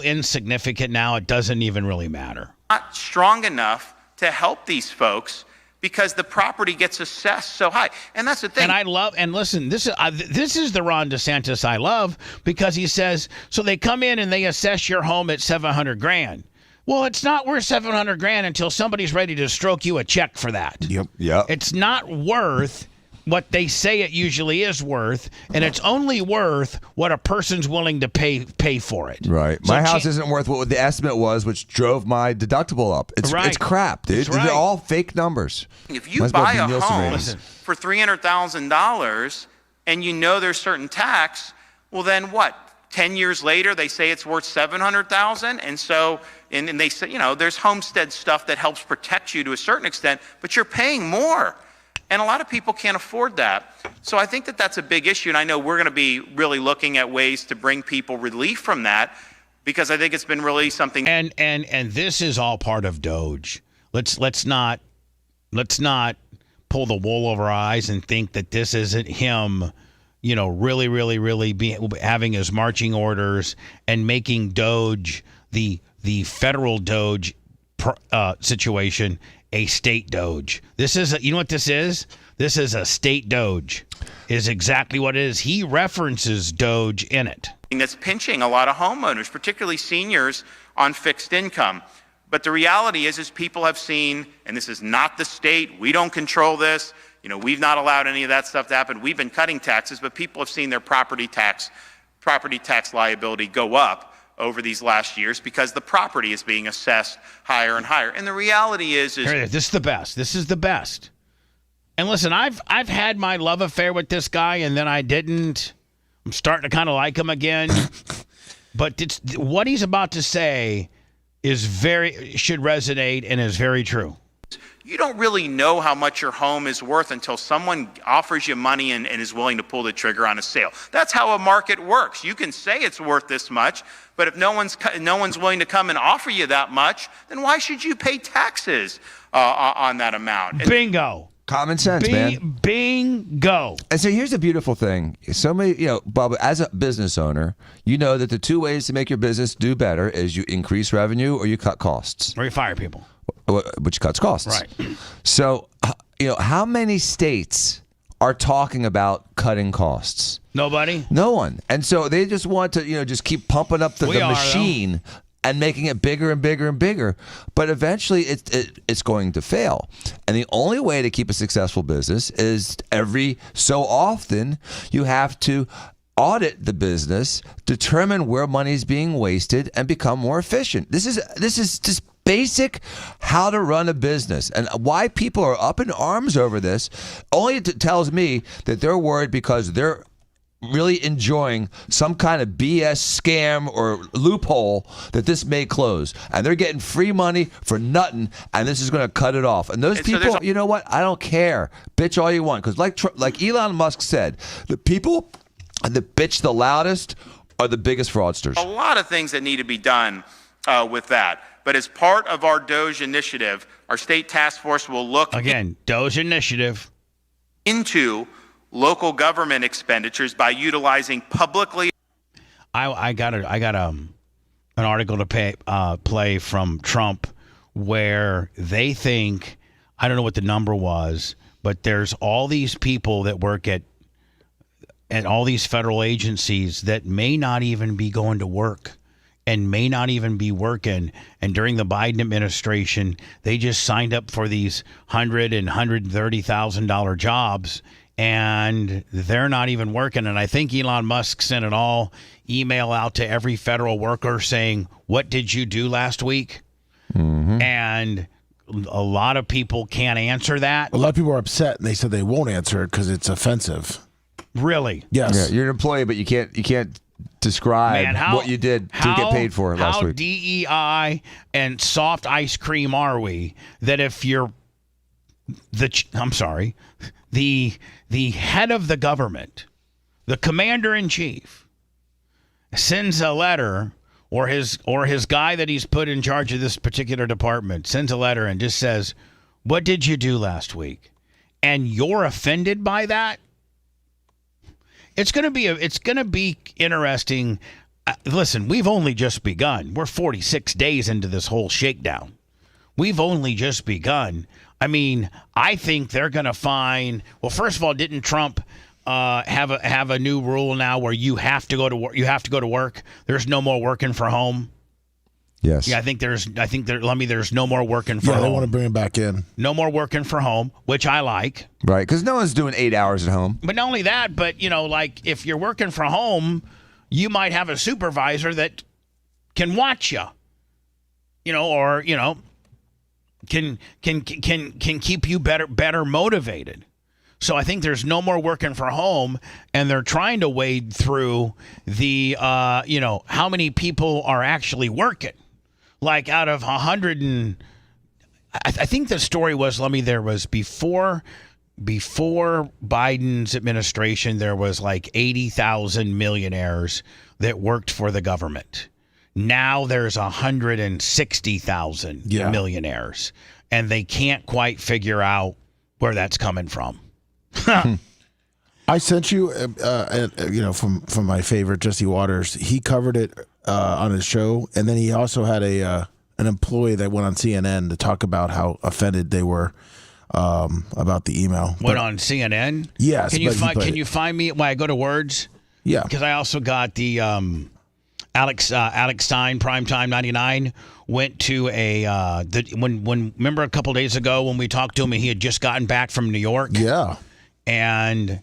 insignificant now. It doesn't even really matter. Not strong enough to help these folks because the property gets assessed so high. And that's the thing. And listen, this is the Ron DeSantis I love, because he says, so they come in and they assess your home at $700,000. Well, it's not worth $700,000 until somebody's ready to stroke you a check for that. Yep. It's not worth what they say it usually is worth, and it's only worth what a person's willing to pay for it. Right. So my house isn't worth what the estimate was, which drove my deductible up. It's crap, dude. That's right. They're all fake numbers. If you buy a home for $300,000 and you know there's certain tax, well then what? 10 years later, they say it's worth $700,000, and so and they say, there's homestead stuff that helps protect you to a certain extent, but you're paying more. And a lot of people can't afford that. So I think that that's a big issue. And I know we're going to be really looking at ways to bring people relief from that, because I think it's been really something. And this is all part of Doge. Let's not pull the wool over our eyes and think that this isn't him, really having his marching orders and making Doge, the federal Doge situation, a state Doge. This is, you know what this is? This is a state Doge, is exactly what it is. He references Doge in it. That's pinching a lot of homeowners, particularly seniors on fixed income. But the reality is people have seen, and this is not the state, we don't control this, we've not allowed any of that stuff to happen. We've been cutting taxes, but people have seen their property tax liability go up over these last years because the property is being assessed higher and higher. And the reality is this is the best. This is the best. And listen, I've had my love affair with this guy, and then I didn't. I'm starting to kind of like him again. But what he's about to say should resonate and is very true. You don't really know how much your home is worth until someone offers you money and is willing to pull the trigger on a sale. That's how a market works. You can say it's worth this much, but if no one's willing to come and offer you that much, then why should you pay taxes on that amount? Bingo. Common sense, man. Bingo. And so here's the beautiful thing. So many, Bubba, as a business owner, you know that the two ways to make your business do better is you increase revenue or you cut costs. Or you fire people. Which cuts costs. Right. So, how many states are talking about cutting costs? Nobody? No one. And so they just want to, just keep pumping up the machine and making it bigger and bigger and bigger. But eventually it's going to fail. And the only way to keep a successful business is every so often you have to audit the business, determine where money is being wasted, and become more efficient. This is just basic how to run a business. And why people are up in arms over this only tells me that they're worried because they're really enjoying some kind of BS scam or loophole that this may close. And they're getting free money for nothing, and this is going to cut it off. And those people, you know what? I don't care. Bitch all you want. Because like Elon Musk said, the people that bitch the loudest are the biggest fraudsters. A lot of things that need to be done with that. But as part of our Doge initiative, our state task force will look Doge initiative into local government expenditures by utilizing publicly. I got an article to play from Trump where they think, I don't know what the number was, but there's all these people that work at all these federal agencies that may not even be going to work and may not even be working. And during the Biden administration, they just signed up for these $100,000 and $130,000 jobs, and they're not even working. And I think Elon Musk sent an all email out to every federal worker saying, "What did you do last week?" Mm-hmm. And a lot of people can't answer that. A lot of people are upset, and they said they won't answer it because it's offensive. Really? Yes. Yeah, you're an employee, but you can't describe what you did to get paid for last week. How DEI and soft ice cream are we that if you're the head of the government, the commander in chief, sends a letter, or his guy that he's put in charge of this particular department sends a letter and just says, "What did you do last week?" And you're offended by that? It's going to be interesting. Listen, we've only just begun. We're 46 days into this whole shakedown. We've only just begun. I mean, I think they're going to find. Well, first of all, didn't Trump have a new rule now where you have to go to work? You have to go to work. There's no more working for home. Yes. Yeah, I think there's no more working for home. Yeah, they want to bring him back in. No more working for home, which I like. Right, because no one's doing 8 hours at home. But not only that, but like if you're working from home, you might have a supervisor that can watch you. Or can keep you better motivated. So I think there's no more working from home, and they're trying to wade through the how many people are actually working. Like out of 100 and I think the story was, there was before Biden's administration, there was like 80,000 millionaires that worked for the government. Now there's 160,000 millionaires, and they can't quite figure out where that's coming from. I sent you, from my favorite Jesse Waters. He covered it on his show, and then he also had an employee that went on CNN to talk about how offended they were about the email. Went on CNN? Yes. Can you find me when I go to Words? Yeah. Because I also got the Alex Stein Primetime 99 went to remember a couple days ago when we talked to him and he had just gotten back from New York? Yeah. And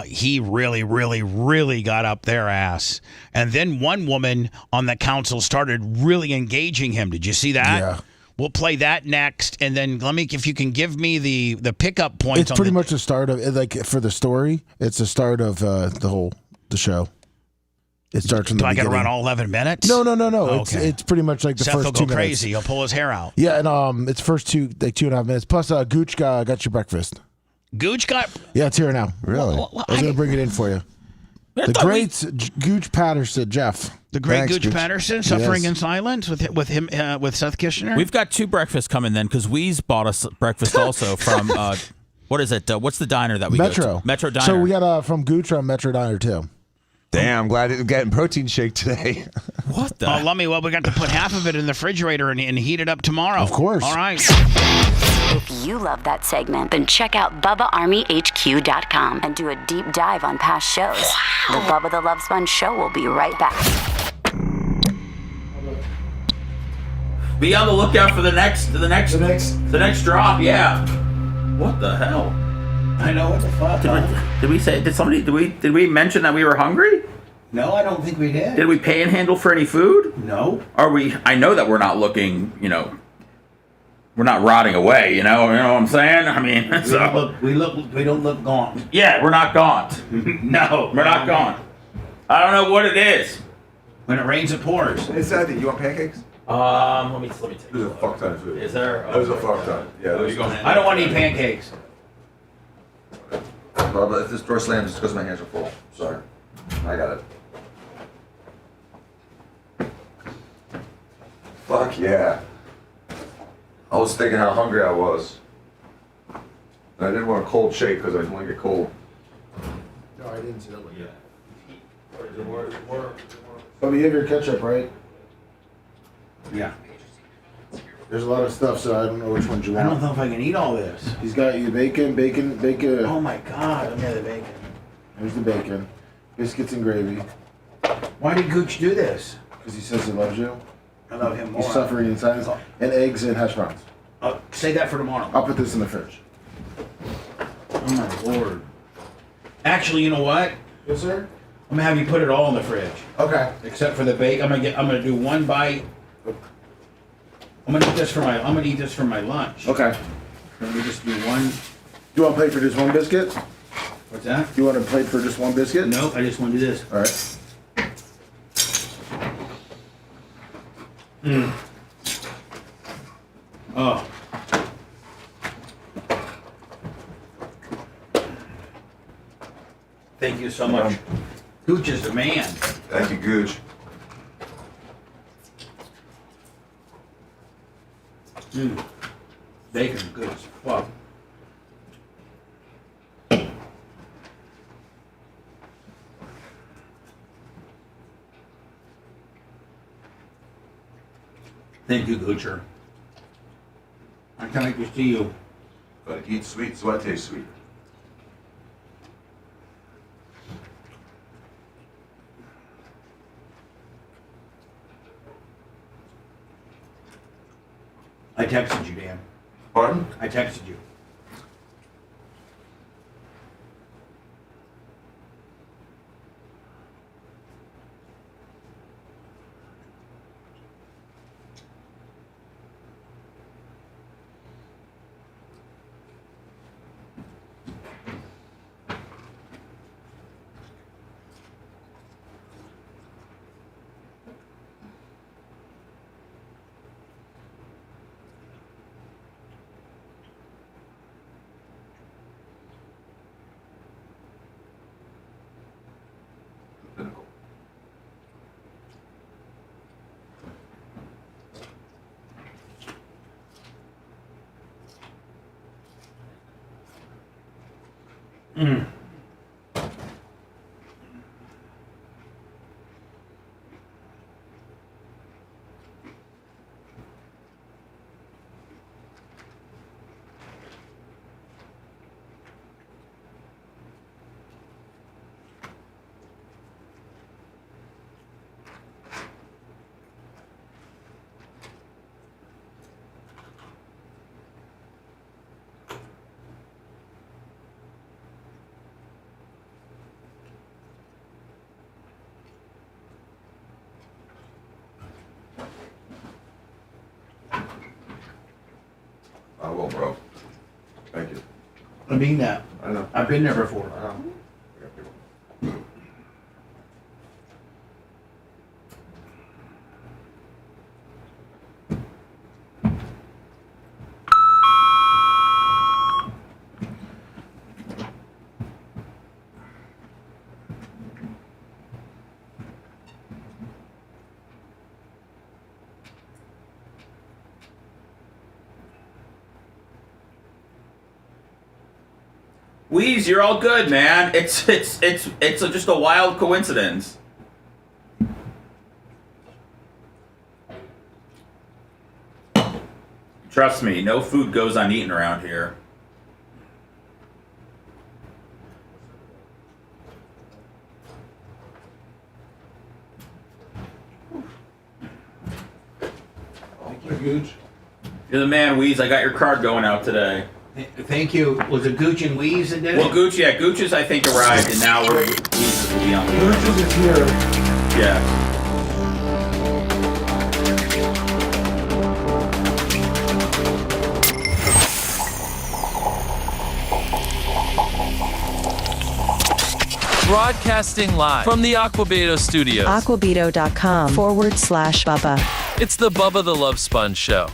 he really, really, really got up their ass. And then one woman on the council started really engaging him. Did you see that? Yeah. We'll play that next. And then if you can give me the pickup points. It's pretty much the start of, for the story, it's the start of the show. It starts from the beginning. Do I got to run all 11 minutes? No. Oh, okay. It's pretty much like the Seth first will 2 go minutes. crazy. He'll pull his hair out. Yeah, and it's first 2.5 minutes. Plus, Gooch got your breakfast. Gooch got? Yeah, it's here now. Really? I was going to bring it in for you. The great Gooch Patterson, Jeff. The great Gooch Patterson, suffering in silence with him with Seth Kishner. We've got 2 breakfasts coming then because Weeze bought us breakfast also from what is it? What's the diner that we go to? Metro Diner. So we got from Gooch on Metro Diner too. Damn, I'm glad I didn't get a protein shake today. What the? Oh, Lummy, well, we got to put half of it in the refrigerator and heat it up tomorrow. Of course. All right. If you love that segment, then check out BubbaArmyHQ.com and do a deep dive on past shows. The Bubba the Love Sponge Show will be right back. Be on the lookout for the next drop. Yeah. What the hell? I know, what the fuck. Did we mention that we were hungry? No, I don't think we did. Did we panhandle for any food? No. I know that we're not looking, we're not rotting away, you know what I'm saying? I mean, we don't look gaunt. Yeah, we're not gaunt. No. We're not gaunt. I don't know what it is. When it rains, it pours. Hey, Sandy, you want pancakes? Let me take There's a fuck ton of food. Is there? There's a fuck ton. Yeah. I don't want to eat pancakes. Well, if this door slams, it's because my hands are full. Sorry. I got it. Fuck yeah. I was thinking how hungry I was. And I didn't want a cold shake because I didn't want to get cold. No, I didn't see that one yet. But you have your ketchup, right? Yeah. There's a lot of stuff, so I don't know which ones you I want. don't know if I can eat all this. He's got you bacon. Oh my God, look at the bacon. There's the bacon. Biscuits and gravy. Why did Gooch do this? Because he says he loves you. I love him more. He's suffering in silence. And eggs and hash browns. Say that for tomorrow. I'll put this in the fridge. Oh my Lord. Actually, you know what? Yes, sir. I'm gonna have you put it all in the fridge. Okay. Except for the bacon. I'm gonna do one bite. I'm gonna eat this for my lunch. Okay. Let me just do one. You want to plate for just one biscuit? What's that? You want to plate for just one biscuit? No, I just want to do this. All right. Oh. Thank you so much. Gooch is the man. Thank you, Gooch. Bacon, good as fuck. Thank you, Goocher. I can't wait to see you. But eat sweet, so I taste sweet. I texted you, Dan. Pardon? I texted you. I will, bro. Thank you. I mean that. I know. I've been there before. I know. Weeze, you're all good, man. It's just a wild coincidence. Trust me, no food goes uneaten around here. Thank you, Gooch. You're the man, Weeze. I got your card going out today. Thank you. Was it Gooch and Weeze that did it? Well, Gooch, yeah, Gooch's I think arrived, and now Weeze will be on. Gooch is here. Yeah. Broadcasting live from the Aquabedo studios. Aquabedo.com/Bubba. It's the Bubba the Love Sponge Show.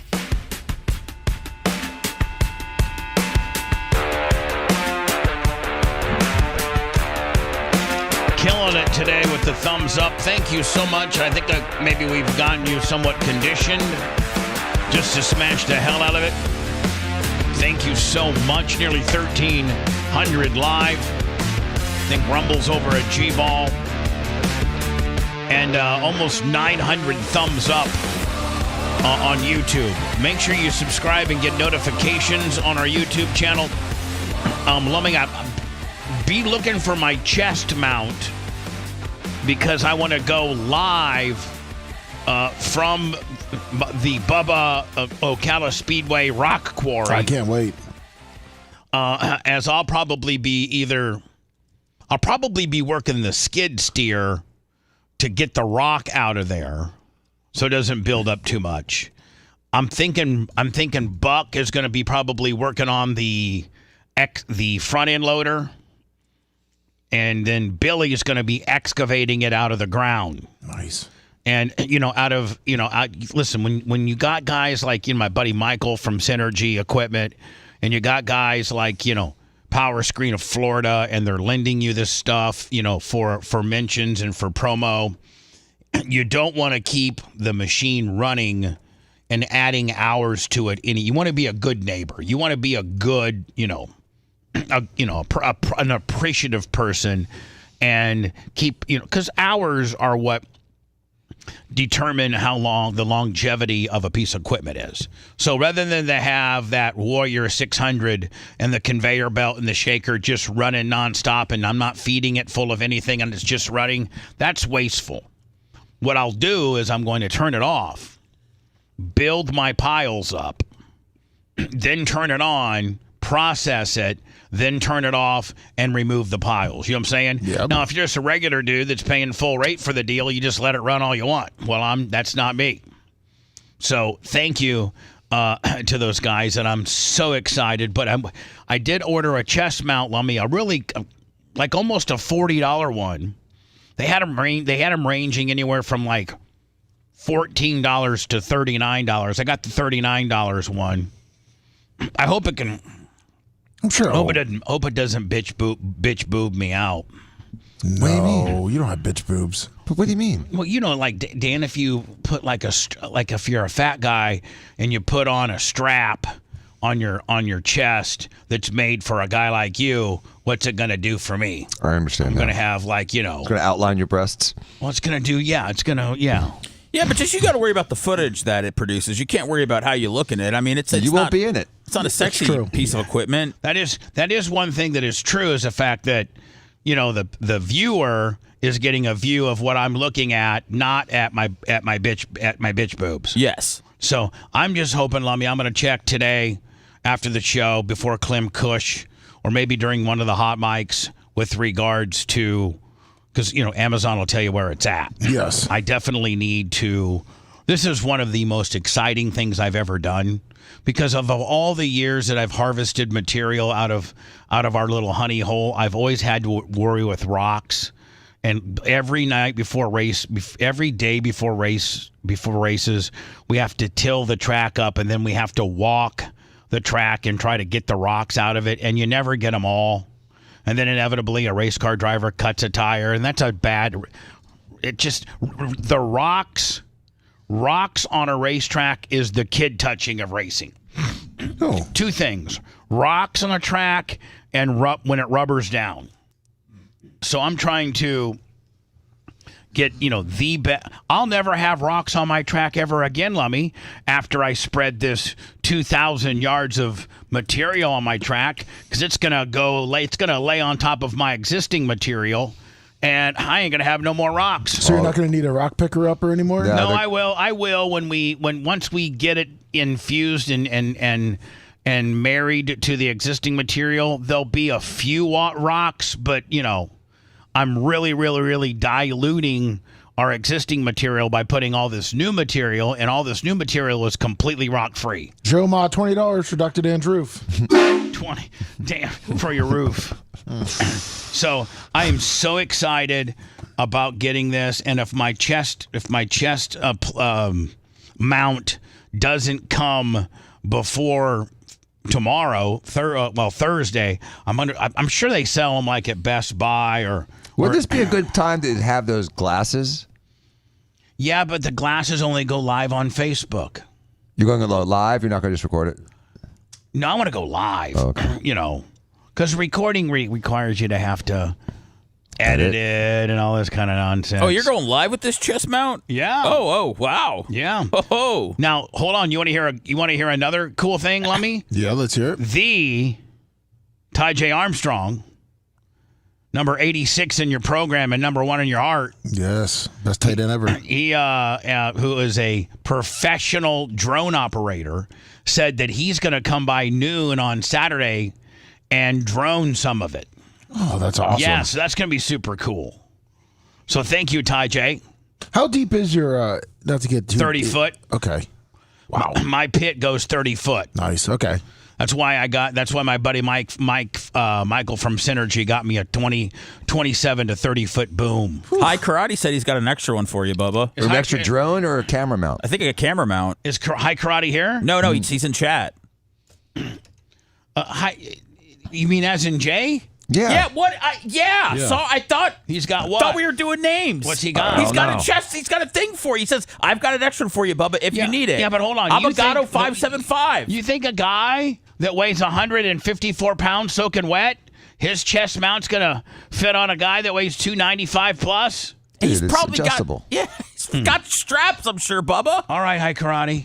Killing it today with the thumbs up. Thank you so much. I think maybe we've gotten you somewhat conditioned just to smash the hell out of it. Thank you so much. Nearly 1,300 live. I think Rumble's over at G-Ball. And almost 900 thumbs up on YouTube. Make sure you subscribe and get notifications on our YouTube channel. Be looking for my chest mount because I want to go live from the Bubba Ocala Speedway Rock Quarry. I can't wait. As I'll probably be either I'll probably be working the skid steer to get the rock out of there so it doesn't build up too much. I'm thinking Buck is going to be probably working on the front end loader, and then Billy is going to be excavating it out of the ground. Nice. And listen, when you got guys like my buddy Michael from Synergy Equipment, and you got guys like Power Screen of Florida, and they're lending you this stuff, for mentions and for promo. You don't want to keep the machine running and adding hours to it. You want to be a good neighbor. You want to be a good, an appreciative person, and keep, because hours are what determine how long the longevity of a piece of equipment is. So rather than to have that Warrior 600 and the conveyor belt and the shaker just running nonstop, and I'm not feeding it full of anything and it's just running, that's wasteful. What I'll do is I'm going to turn it off, build my piles up, then turn it on, process it, then turn it off and remove the piles. You know what I'm saying? Yep. Now, if you're just a regular dude that's paying full rate for the deal, you just let it run all you want. Well, that's not me. So thank you to those guys, and I'm so excited. But I did order a chest mount, Lummy, a really like almost a $40 one. They had them ranging anywhere from like $14 to $39. I got the $39 one. I hope it can. I'm sure. Hope it doesn't bitch boob me out. No, you don't have bitch boobs. But what do you mean? Well, like Dan, if you put if you're a fat guy and you put on a strap on your chest that's made for a guy like you, what's it gonna do for me? I understand. I'm gonna have It's gonna outline your breasts. Well, it's gonna do. Yeah, it's gonna. Yeah. Yeah, but just you got to worry about the footage that it produces. You can't worry about how you look in it. I mean, it's you won't be in it. It's not a sexy piece of equipment. That is one thing that is true, is the fact that the viewer is getting a view of what I'm looking at, not at my bitch boobs. Yes. So I'm just hoping, Lummy, I'm going to check today after the show before Clem Cush, or maybe during one of the hot mics with regards to. Because, Amazon will tell you where it's at. Yes. I definitely need to. This is one of the most exciting things I've ever done, because of all the years that I've harvested material out of our little honey hole. I've always had to worry with rocks. And every night before every day before races, we have to till the track up, and then we have to walk the track and try to get the rocks out of it. And you never get them all. And then inevitably a race car driver cuts a tire, and that's the rocks on a racetrack is the kid touching of racing. Oh. Two things: rocks on a track and when it rubbers down. So I'm trying to get, the best. I'll never have rocks on my track ever again, Lummy, after I spread this 2,000 yards of material on my track, because it's going to lay on top of my existing material, and I ain't going to have no more rocks. So you're not going to need a rock picker upper anymore? No, I will. I will once we get it infused and married to the existing material. There'll be a few rocks, but I'm really, really, really diluting our existing material by putting all this new material, and all this new material is completely rock-free. Joe Ma, $20 for Dr. Dan's roof. 20, damn, for your roof. So I am so excited about getting this, and if my chest mount doesn't come before tomorrow, Thursday, I'm sure they sell them like at Best Buy or. Would this be a good time to have those glasses? Yeah, but the glasses only go live on Facebook. You're going to go live? You're not going to just record it? No, I want to go live. Okay. Because recording requires you to have to edit it and all this kind of nonsense. Oh, you're going live with this chest mount? Yeah. Oh, wow. Yeah. Oh. Now, hold on. You want to hear another cool thing, Lummy? Yeah, let's hear it. The Ty J. Armstrong, number 86 in your program and number 1 in your heart. Yes, best tight end ever. He, who is a professional drone operator, said that he's going to come by noon on Saturday and drone some of it. Oh, that's awesome. Yeah, so that's going to be super cool. So thank you, Ty J. How deep is your, not to get too 30 deep. foot. Okay. Wow. My pit goes 30 foot. Nice. Okay. That's why my buddy Michael from Synergy got me a 27 to 30 foot boom. High Karate said he's got an extra one for you, Bubba. An extra drone or a camera mount? I think a camera mount. Is High Karate here? No, he's in chat. You mean as in Jay? Yeah. Yeah. What? Yeah. So I thought he's got what? Thought we were doing names. What's he got? He's got a chest. He's got a thing for you. He says, "I've got an extra for you, Bubba, if you need it." Yeah, but hold on. Avocado 575. You think a guy that weighs 154 pounds soaking wet, his chest mount's gonna fit on a guy that weighs 295 plus? He's it's probably adjustable. he's got straps. I'm sure, Bubba. All right, High Karate.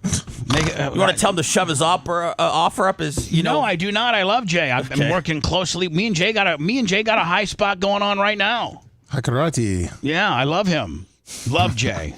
You want to tell him to shove his offer up his, No, I do not. I love Jay. I'm working closely. Me and Jay got a high spot going on right now. High Karate. Yeah, I love him. Love Jay.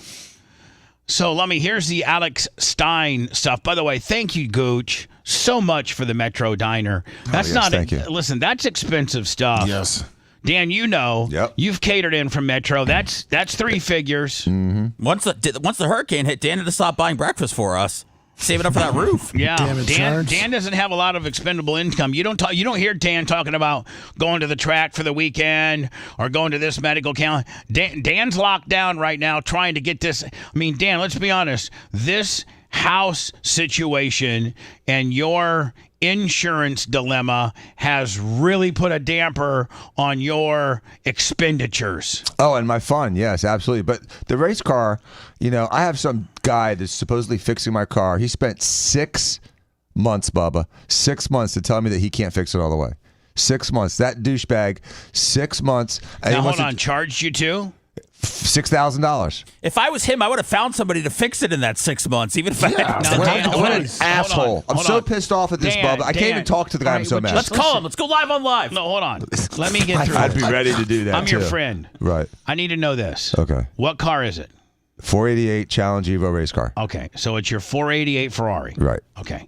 So, here's the Alex Stein stuff. By the way, thank you, Gooch, so much for the Metro Diner. That's thank you. Listen, that's expensive stuff. Yes. Dan, you've catered in from Metro. That's 3 figures. Mm-hmm. Once the hurricane hit, Dan had to stop buying breakfast for us. Save it up for that roof. Yeah, Dan doesn't have a lot of expendable income. You don't hear Dan talking about going to the track for the weekend or going to this medical camp. Dan's locked down right now trying to get this. I mean, Dan, let's be honest. This house situation and your insurance dilemma has really put a damper on your expenditures. Oh, and my fun, yes, absolutely. But the race car, I have some guy that's supposedly fixing my car. He spent 6 months, Bubba, 6 months to tell me that he can't fix it all the way. 6 months. That douchebag, 6 months. And now, hold on, charged you too? $6,000. If I was him, I would have found somebody to fix it in that 6 months, even if I had what an asshole. I'm so pissed off at this, Bubba. I can't even talk to the guy. I'm so mad. Let's call him. Let's go live on live. No, hold on. Let me get through. I'd be ready to do that. I'm your friend. Right. I need to know this. Okay. What car is it? 488 Challenge Evo race car. Okay. So it's your 488 Ferrari. Right. Okay.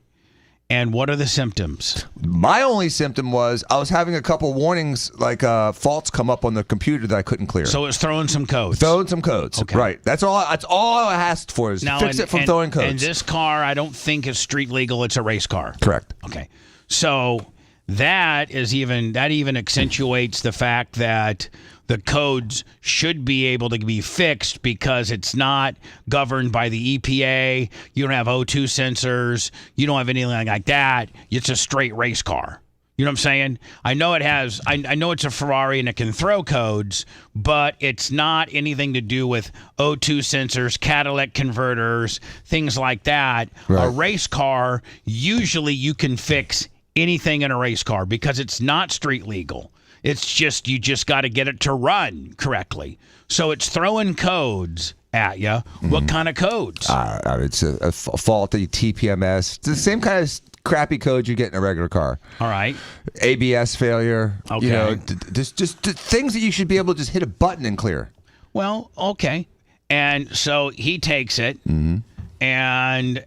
And what are the symptoms? My only symptom was I was having a couple warnings, like faults come up on the computer that I couldn't clear. So it's throwing some codes. Okay. Right. That's all I asked for is fix it from throwing codes. And this car, I don't think is street legal. It's a race car. Correct. Okay. So that even accentuates the fact that the codes should be able to be fixed because it's not governed by the EPA. You don't have O2 sensors. You don't have anything like that. It's a straight race car. You know what I'm saying? I know it has. I know it's a Ferrari and it can throw codes, but it's not anything to do with O2 sensors, catalytic converters, things like that. Right. A race car, usually you can fix anything in a race car because it's not street legal. It's just you just got to get it to run correctly. So it's throwing codes at you. Mm-hmm. What kind of codes? It's a faulty TPMS. It's the same kind of crappy code you get in a regular car. All right. ABS failure. Okay. Just things that you should be able to just hit a button and clear. Well, okay. And so he takes it, and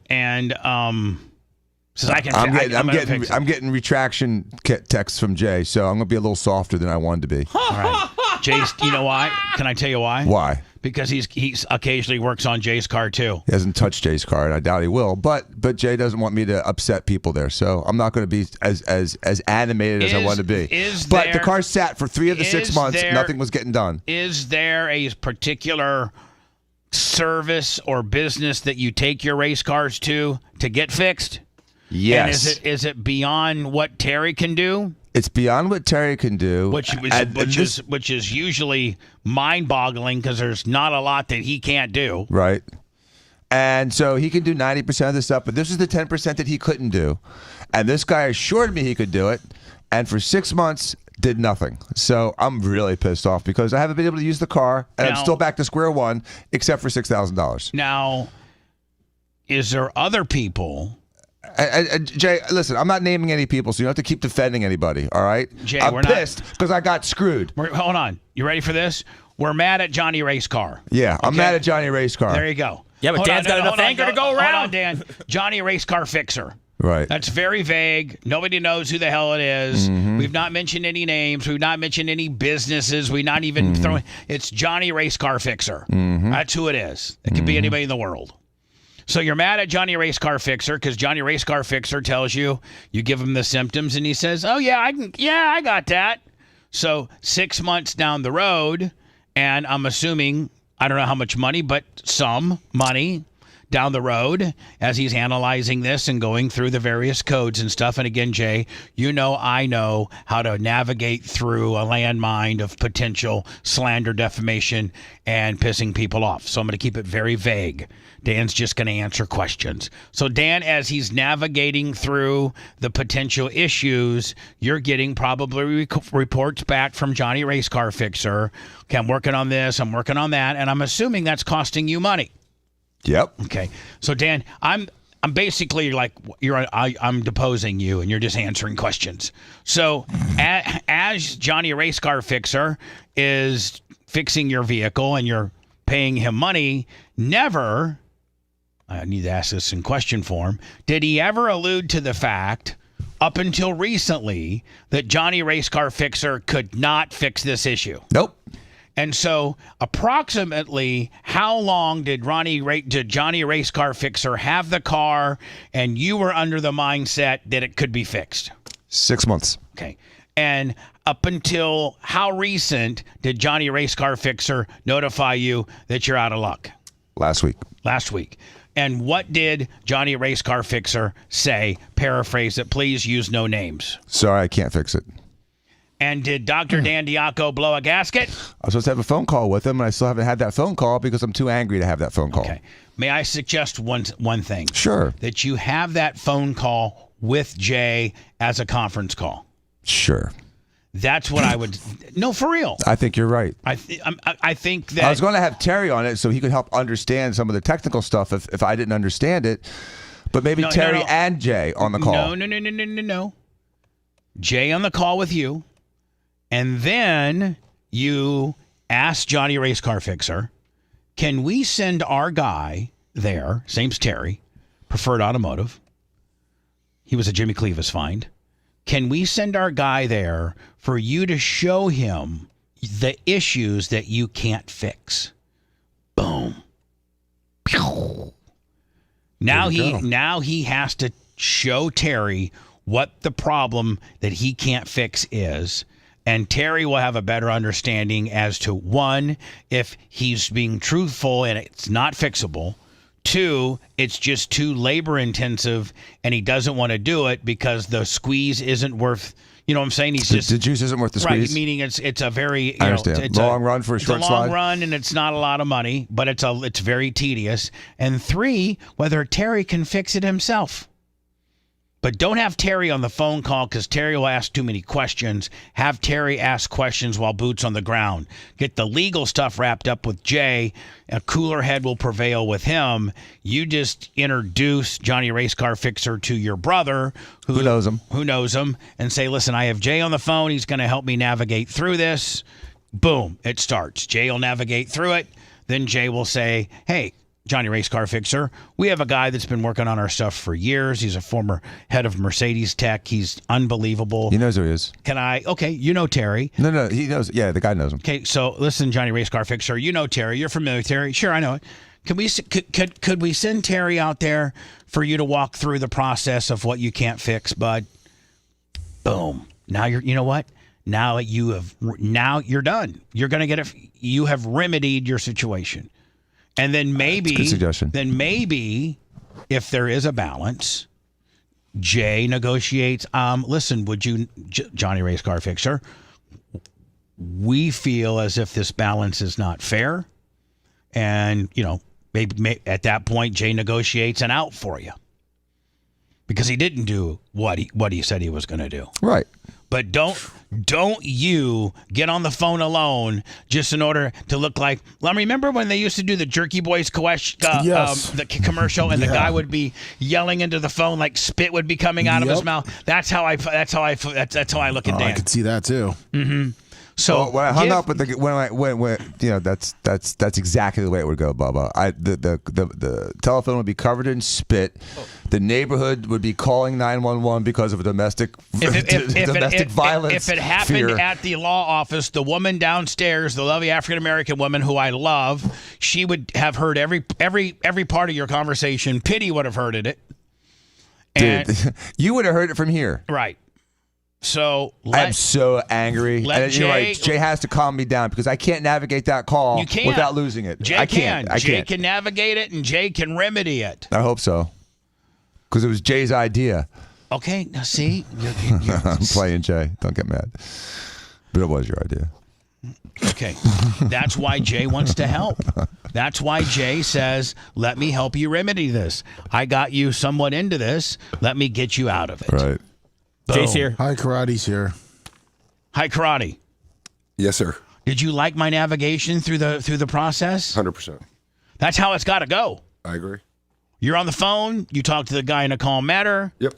says, I'm getting retraction texts from Jay, so I'm going to be a little softer than I wanted to be. All right. Jay's, you know why? Can I tell you why? Why? Because he's occasionally works on Jay's car too. He hasn't touched Jay's car, and I doubt he will. But Jay doesn't want me to upset people there, so I'm not going to be as animated as I want to be. But the car sat for 3 of the 6 months. Nothing was getting done. Is there a particular service or business that you take your race cars to get fixed? Yes. And is it beyond what Terry can do? It's beyond what Terry can do, which is usually mind-boggling because there's not a lot that he can't do. Right. And so he can do 90% of the stuff, but this is the 10% that he couldn't do. And this guy assured me he could do it, and for 6 months did nothing. So I'm really pissed off because I haven't been able to use the car, and I'm still back to square one, except for $6,000. Now, is there other people? Jay, listen, I'm not naming any people, so you don't have to keep defending anybody, all right? Jay, I'm pissed because I got screwed. Hold on. You ready for this? We're mad at Johnny Race Car. Yeah, okay? I'm mad at Johnny Race Car. There you go. Yeah, but Dan's got enough anger to go around. Hold on, Dan. Johnny Race Car Fixer. Right. That's very vague. Nobody knows who the hell it is. Mm-hmm. We've not mentioned any names. We've not mentioned any businesses. We've not even thrown. It's Johnny Race Car Fixer. Mm-hmm. That's who it is. It could be anybody in the world. So you're mad at Johnny Race Car Fixer because Johnny Race Car Fixer tells you, you give him the symptoms, and he says, "Oh yeah, I got that." So 6 months down the road, and I'm assuming, I don't know how much money, but some money down the road as he's analyzing this and going through the various codes and stuff. And again, Jay, I know how to navigate through a landmine of potential slander, defamation, and pissing people off. So I'm going to keep it very vague. Dan's just going to answer questions. So Dan, as he's navigating through the potential issues, you're getting probably reports back from Johnny Race Car Fixer. Okay, I'm working on this, I'm working on that, and I'm assuming that's costing you money. Yep. Okay. So Dan, I'm basically like I'm deposing you, and you're just answering questions. So as Johnny Race Car Fixer is fixing your vehicle and you're paying him money, never, I need to ask this in question form, did he ever allude to the fact up until recently that Johnny Race Car Fixer could not fix this issue? Nope. And so approximately how long did Johnny Race Car Fixer have the car and you were under the mindset that it could be fixed? 6 months. Okay. And up until how recent did Johnny Race Car Fixer notify you that you're out of luck? Last week. Last week. And what did Johnny Race Car Fixer say? Paraphrase it, please use no names. Sorry, I can't fix it. And did Dr. Dan Diaco blow a gasket? I was supposed to have a phone call with him, and I still haven't had that phone call because I'm too angry to have that phone call. Okay. May I suggest one thing? Sure. That you have that phone call with Jay as a conference call. Sure. That's what I would. No, for real. I think you're right. I think that I was going to have Terry on it so he could help understand some of the technical stuff if I didn't understand it. But maybe Terry and Jay on the call. No. Jay on the call with you. And then you ask Johnny Race Car Fixer, can we send our guy there, same's Terry, Preferred Automotive. He was a Jimmy Cleavis find. Can we send our guy there for you to show him the issues that you can't fix? Boom. Now he has to show Terry what the problem that he can't fix is. And Terry will have a better understanding as to, one, if he's being truthful and it's not fixable. Two, it's just too labor intensive and he doesn't want to do it because the squeeze isn't worth, you know what I'm saying? The juice isn't worth the squeeze. Right, meaning it's a very, I understand. It's long run for a short slide. It's a long run and it's not a lot of money, but it's very tedious. And three, whether Terry can fix it himself. But don't have Terry on the phone call because Terry will ask too many questions. Have Terry ask questions while boots on the ground. Get the legal stuff wrapped up with Jay. A cooler head will prevail with him. You just introduce Johnny Race Car Fixer to your brother who knows him and say, listen, I have Jay on the phone. He's going to help me navigate through this. Boom, it starts. Jay will navigate through it. Then Jay will say, hey, Johnny Race Car Fixer, we have a guy that's been working on our stuff for years. He's a former head of Mercedes Tech. He's unbelievable. He knows who he is. Okay, you know Terry. No, he knows. Yeah, the guy knows him. Okay, so listen, Johnny Race Car Fixer, you know Terry. You're familiar with Terry. Sure, I know it. Could we send Terry out there for you to walk through the process of what you can't fix, bud? Boom. Now you know what? Now you're done. You're going to get it. You have remedied your situation. And then maybe, good suggestion. If there is a balance, Jay negotiates. Listen, would you, Johnny Race Car Fixer? We feel as if this balance is not fair, and maybe at that point, Jay negotiates an out for you because he didn't do what he said he was going to do. Right. But don't you get on the phone alone just in order to look like. Well, remember when they used to do the Jerky Boys the commercial, and the guy would be yelling into the phone like spit would be coming out of his mouth. That's how I look at Dan. I could see that too. Mm-hmm. So when I hung up with when that's exactly the way it would go, Bubba. The telephone would be covered in spit. The neighborhood would be calling 911 because of a domestic violence. If it happened at the law office, the woman downstairs, the lovely African American woman who I love, she would have heard every part of your conversation. Pity would have heard it. Dude, you would have heard it from here. Right. So I'm so angry. And Jay, you're right. Jay has to calm me down because I can't navigate that call without losing it. Jay I can't. Jay can navigate it, and Jay can remedy it. I hope so. Because it was Jay's idea. Okay, now see? I'm playing Jay. Don't get mad. But it was your idea. Okay. That's why Jay wants to help. That's why Jay says, let me help you remedy this. I got you somewhat into this. Let me get you out of it. Right. Jay's here. Hi, Karate's here. Hi, Karate. Yes, sir. Did you like my navigation through the process? 100%. That's how it's got to go. I agree. You're on the phone. You talk to the guy in a calm manner. Yep.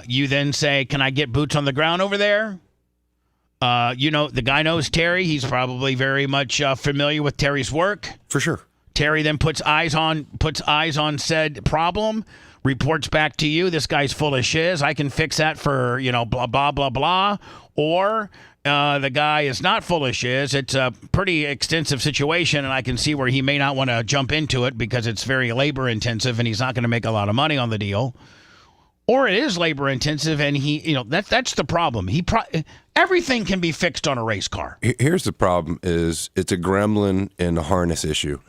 You then say, can I get boots on the ground over there? The guy knows Terry. He's probably very much familiar with Terry's work. For sure. Terry then puts eyes on said problem, reports back to you. This guy's full of shiz. I can fix that for, blah, blah, blah, blah. Or the guy is not full of shiz. It's a pretty extensive situation, and I can see where he may not want to jump into it because it's very labor intensive and he's not going to make a lot of money on the deal. Or it is labor intensive, and that's the problem. Everything can be fixed on a race car. Here's the problem: is it's a gremlin in a harness issue,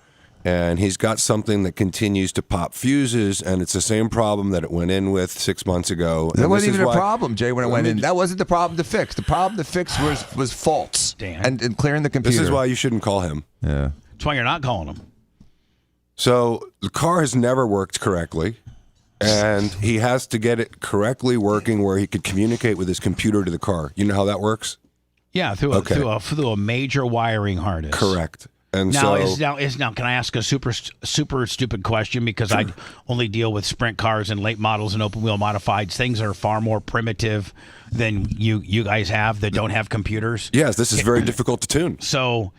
and he's got something that continues to pop fuses, and it's the same problem that it went in with 6 months ago. That wasn't even a problem, Jay. When it went in, that wasn't the problem to fix. The problem to fix was faults and clearing the computer. This is why you shouldn't call him. Yeah, that's why you're not calling him. So the car has never worked correctly. And he has to get it correctly working where he could communicate with his computer to the car. You know how that works? Yeah, through a major wiring harness. Correct. And now, can I ask a super stupid question? Because I only deal with sprint cars and late models and open wheel modifieds. Things are far more primitive than you guys have that don't have computers. Yes, this is very difficult to tune. So,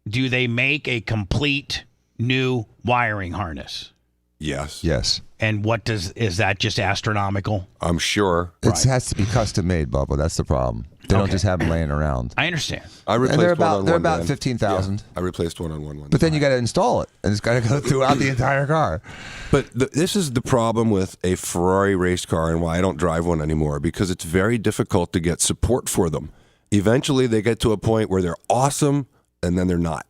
do they make a complete new wiring harness? Yes. And is that just astronomical? I'm sure. It has to be custom made, Bubba. That's the problem. They don't just have them laying around. I understand. I replaced they're one about on 15,000. Yeah, I replaced one on one. But then you got to install it, and it's got to go throughout the entire car. But this is the problem with a Ferrari race car, and why I don't drive one anymore, because it's very difficult to get support for them. Eventually, they get to a point where they're awesome, and then they're not.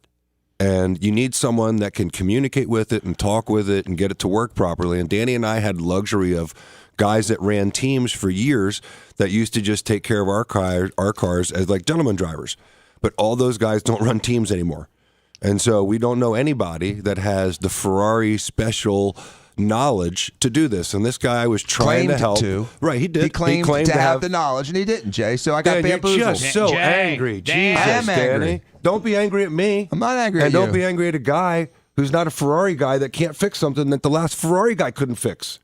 And you need someone that can communicate with it and talk with it and get it to work properly. And Danny and I had the luxury of guys that ran teams for years that used to just take care of our cars as like gentleman drivers. But all those guys don't run teams anymore. And so we don't know anybody that has the Ferrari special knowledge to do this. And this guy was trying to help. Right, he did. He claimed to have the knowledge, and he didn't, Jay. So I got bamboozled. You're just so angry. Jesus, I am angry. Danny. Don't be angry at me. I'm not angry at you. you. And don't be angry at a guy who's not a Ferrari guy that can't fix something that the last Ferrari guy couldn't fix.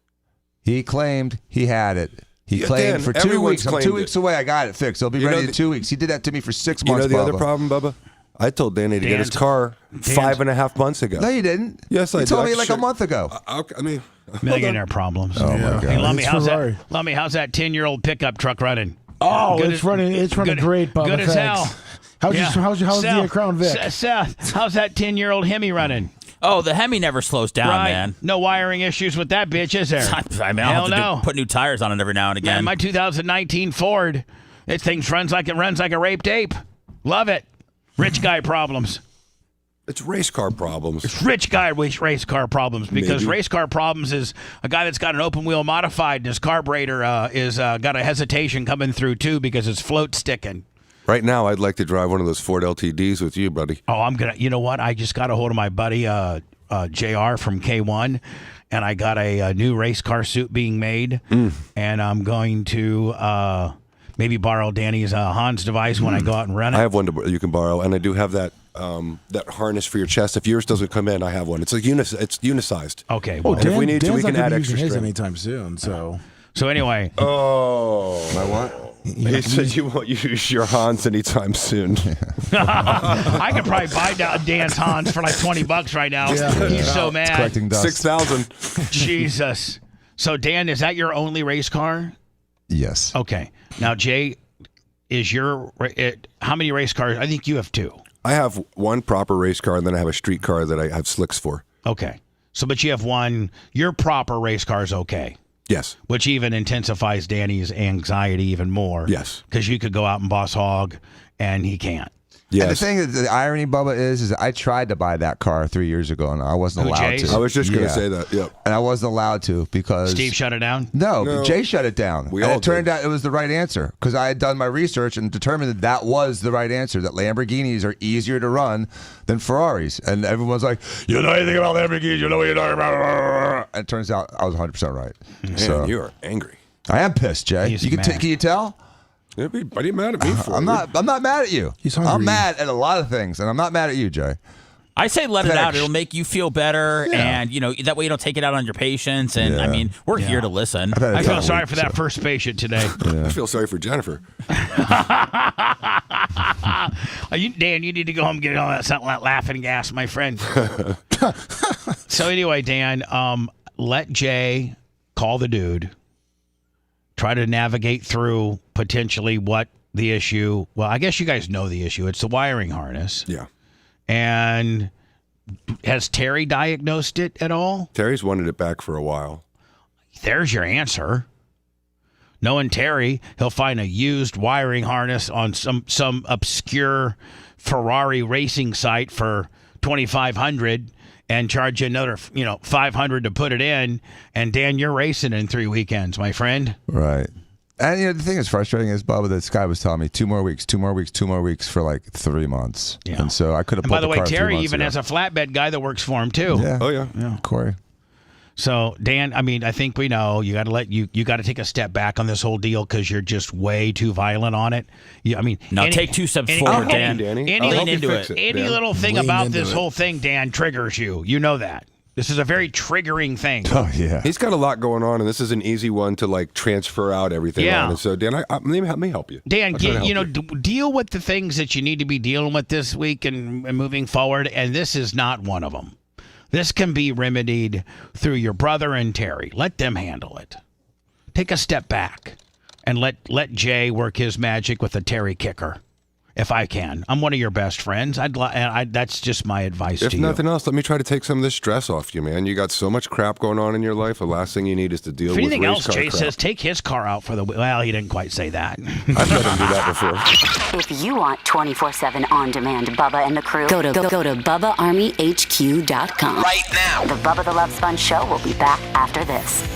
He claimed he had it. He claimed for 2 weeks. I'm 2 weeks away. I got it fixed. It'll be ready in 2 weeks. He did that to me for 6 months, You know the other problem, Bubba? I told Danny to get his car 5.5 months ago. No, you didn't. Yes, I did. You told me like a month ago. I mean, millionaire problems. Oh, my God. Hey, Lummy, how's that 10-year-old pickup truck running? Oh, it's running great, Bubba. Good as hell. How's the Crown Vic? Seth, how's that 10-year-old Hemi running? Oh, the Hemi never slows down, man. No wiring issues with that bitch, is there? I mean, I'll have to put new tires on it every now and again. Man, my 2019 Ford, this thing runs like a raped ape. Love it. Rich guy problems. It's race car problems. It's rich guy race car problems because race car problems is a guy that's got an open wheel modified and his carburetor is got a hesitation coming through too because his float's sticking. Right now, I'd like to drive one of those Ford LTDs with you, buddy. Oh, you know what? I just got a hold of my buddy JR from K1, and I got a new race car suit being made, and I'm going to maybe borrow Danny's Hans device when I go out and run it. I have one you can borrow, and I do have that harness for your chest. If yours doesn't come in, I have one. It's it's unisized. Okay. Well, if we need to, we can add using extra his string anytime soon. So anyway. Oh, my what? He said you won't use your Hans anytime soon. I could probably buy Dan's Hans for like $20 right now. Yeah. He's so mad. Collecting dust. 6,000. Jesus. So Dan, is that your only race car? Yes. Okay. Now Jay, how many race cars? I think you have 2. I have one proper race car, and then I have a street car that I have slicks for. Okay. So, but you have one. Your proper race car is okay. Yes. Which even intensifies Danny's anxiety even more. Yes. Because you could go out and boss hog, and he can't. Yes. And the thing is, the irony, Bubba, is I tried to buy that car 3 years ago, and I wasn't allowed Jay's? to. I was just going to say that. Yep. And I wasn't allowed to because Steve shut it down? No, No. but Jay shut it down. We And all it turned did. out it was the right answer because I had done my research and determined that was the right answer, that Lamborghinis are easier to run than Ferraris. And everyone's like, you know anything about Lamborghinis, you know what you're talking about. And it turns out I was 100% right. Man, you are angry. I am pissed, Jay. He's You can, mad. can you tell? Why are you mad at me for? I'm not mad at you. He's hungry. I'm mad at a lot of things, and I'm not mad at you, Jay. I say let it out. Thanks. It'll make you feel better, and that way you don't take it out on your patients. And I mean, we're here to listen. I feel sorry for that first patient today. I feel sorry for Jennifer. Dan, you need to go home and get all that laughing gas, my friend. So anyway, Dan, let Jay call the dude. Try to navigate through potentially what the issue. Well, I guess you guys know the issue. It's the wiring harness. Yeah. And has Terry diagnosed it at all? Terry's wanted it back for a while. There's your answer. Knowing Terry, he'll find a used wiring harness on some obscure Ferrari racing site for $2,500 and charge you another, $500 to put it in. And Dan, you're racing in 3 weekends, my friend. Right. And the thing that's frustrating is, Bubba, this guy was telling me 2 more weeks for like 3 months. Yeah. And so I could have And put by the way, car 3 Terry months even ago. has a flatbed guy that works for him too. Yeah. Oh, yeah. Corey. So Dan, I mean, I think we know you got to you got to take a step back on this whole deal because you're just way too violent on it. Take 2 steps forward, Dan. Lean into it. Any little thing Lean about into this it. whole thing, Dan, triggers you. You know that. This is a very triggering thing. Oh, yeah. He's got a lot going on, and this is an easy one to like transfer out everything Yeah. on. And so, Dan, let me help you. Dan, I'll try to help you. deal with the things that you need to be dealing with this week and moving forward, and this is not one of them. This can be remedied through your brother and Terry. Let them handle it. Take a step back and let Jay work his magic with the Terry kicker, if I can. I'm one of your best friends. That's just my advice If to you. nothing else, let me try to take some of this stress off you, man. You got so much crap going on in your life. The last thing you need is to deal If with anything race else, car Jay crap. says take his car out for the. Well, he didn't quite say that. I've let him do that before. If you want 24/7 on-demand Bubba and the crew, go to BubbaArmyHQ.com. Right now. The Bubba the Love Sponge Show will be back after this.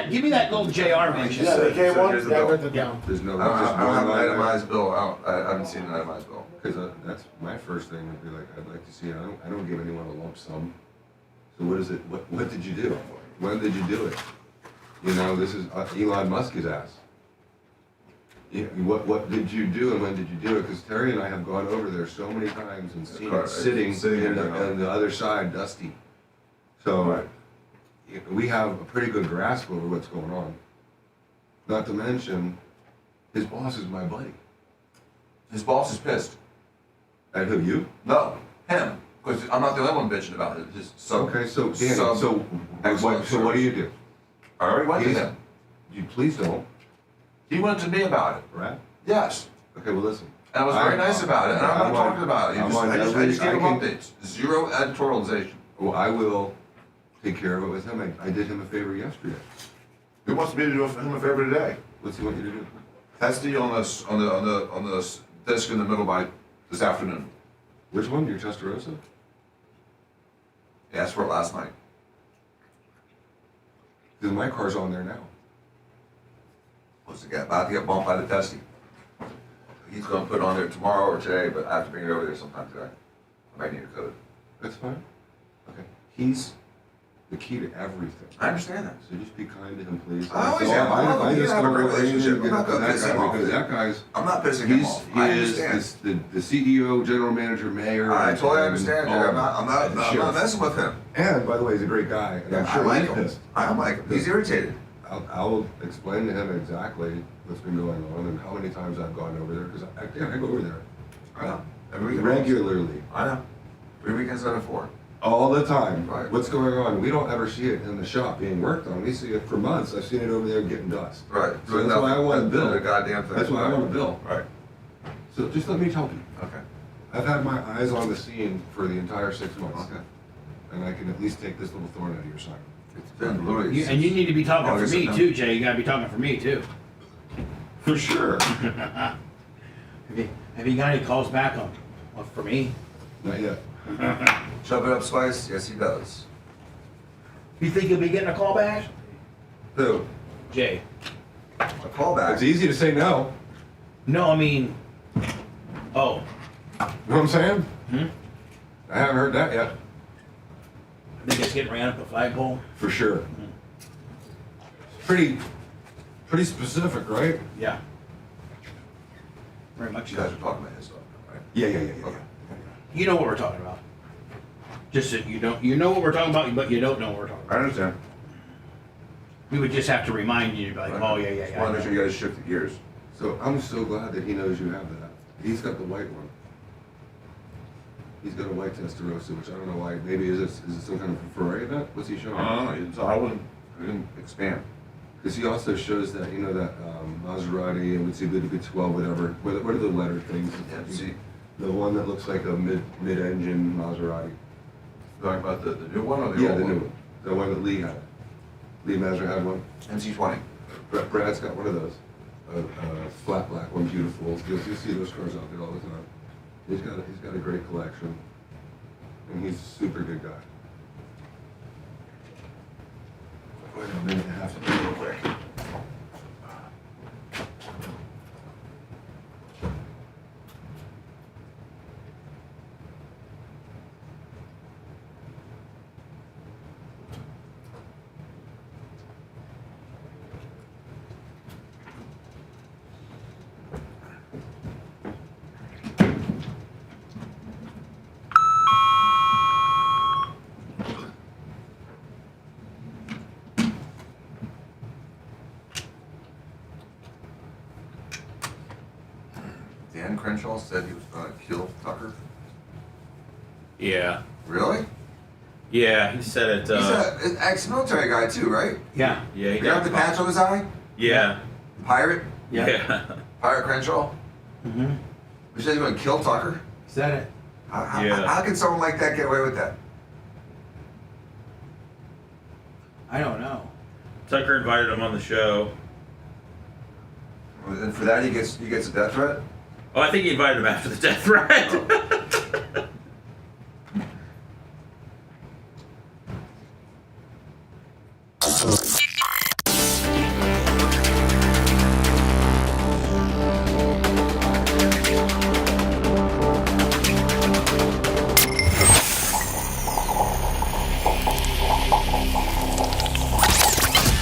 Give me that little JR mention. Yeah, the K1, Yeah, I wrote that down. There's no. I don't have an itemized itemized bill. I haven't seen an itemized bill. Because that's my first thing would be like, I'd like to see it. I don't give anyone a lump sum. So what is it? What did you do? When did you do it? This is Elon Musk's ass. What did you do and when did you do it? Because Terry and I have gone over there so many times and seen it sitting on the other side, dusty. So we have a pretty good grasp over what's going on. Not to mention, his boss is my buddy. His boss is pissed. At who, you? No, him. Because I'm not the only one bitching about it. His sub. Okay, so Danny, sub- so what do you do? I already went to him. You please don't. He went to me about it. Right? Yes. Okay, well listen. And I was very nice about it, and I'm not talking about it. I just gave him I updates. Zero editorialization. Well, I will take care of it with him. I did him a favor yesterday. Who wants me to do him a favor today? What's he want you to do? Testy on the disc in the middle by this afternoon. Which one? Your Testarossa? He asked for it last night. Because my car's on there now. Was about to get bumped by the testy. He's going to put it on there tomorrow or today, but I have to bring it over there sometime today. I might need a code. That's fine. Okay. He's the key to everything. I understand that. So just be kind to him, please. I always am. I just have a don't great know anything relationship. I'm not about going to that piss guy him off. because that guy's. I'm not pissing him off. I understand. The CEO, general manager, mayor. I totally understand, Jerry. I'm not messing with him. And by the way, he's a great guy. And I'm sure I like he's him. pissed. I like him. He's irritated. I'll explain to him exactly what's been going on and how many times I've gone over there because I go over there. I know. Every weekend. Regularly. I know. 3 weekends out of 4. All the time. Right. What's going on? We don't ever see it in the shop being worked on. We see it for months. I've seen it over there getting dust. Right. So that's why I want to bill. The goddamn thing. That's why I want to bill. Right. So just let me help you. Okay. I've had my eyes on the scene for the entire 6 months. Okay. And I can at least take this little thorn out of your side. It's been literally. And you need to be talking for August, me September. too, Jay. You gotta be talking for me too. For sure. Have you got any calls back on for me? Not yet. Chub it up, Spice. Yes, he does. You think you'll be getting a call back? Who? Jay. A call back. It's easy to say no. No, I mean, oh. You know what I'm saying? Hmm? I haven't heard that yet. I think it's getting ran up the flagpole. For sure. Pretty specific, right? Yeah. Very much You so. guys are talking about his stuff, right? Yeah. Okay. You know what we're talking about. Just that you know what we're talking about, but you don't know what we're talking I about. understand. We would just have to remind you, like, oh yeah. Just want to make sure you guys shift the gears. So I'm so glad that he knows you have that. He's got the white one. He's got a white Testarossa, which I don't know why. Maybe is it some kind of Ferrari event? What's he showing? I didn't expand. Because he also shows that, that Maserati and Mitsubishi Good 12, whatever. What are the letter things? Yeah, see. The one that looks like a mid-engine Maserati. Talking about the new one or the Yeah, old the one? new one. The one that Lee had. Lee Mazur had one. MC20. Brad's got one of those. A flat black one, beautiful. You'll see those cars out there all the time. He's got a great collection. And he's a super good guy. Wait a minute, I have to do real quick. Dan Crenshaw said he was going to kill Tucker. Yeah. Really? Yeah, he said it. He's an ex-military guy too, right? Yeah. You got the patch on his eye? Yeah. Pirate? Yeah. Pirate Crenshaw? Mm-hmm. He said he's going to kill Tucker? Said it. How can someone like that get away with that? I don't know. Tucker invited him on the show. And for that he gets a death threat? Oh, I think he invited him after the death threat.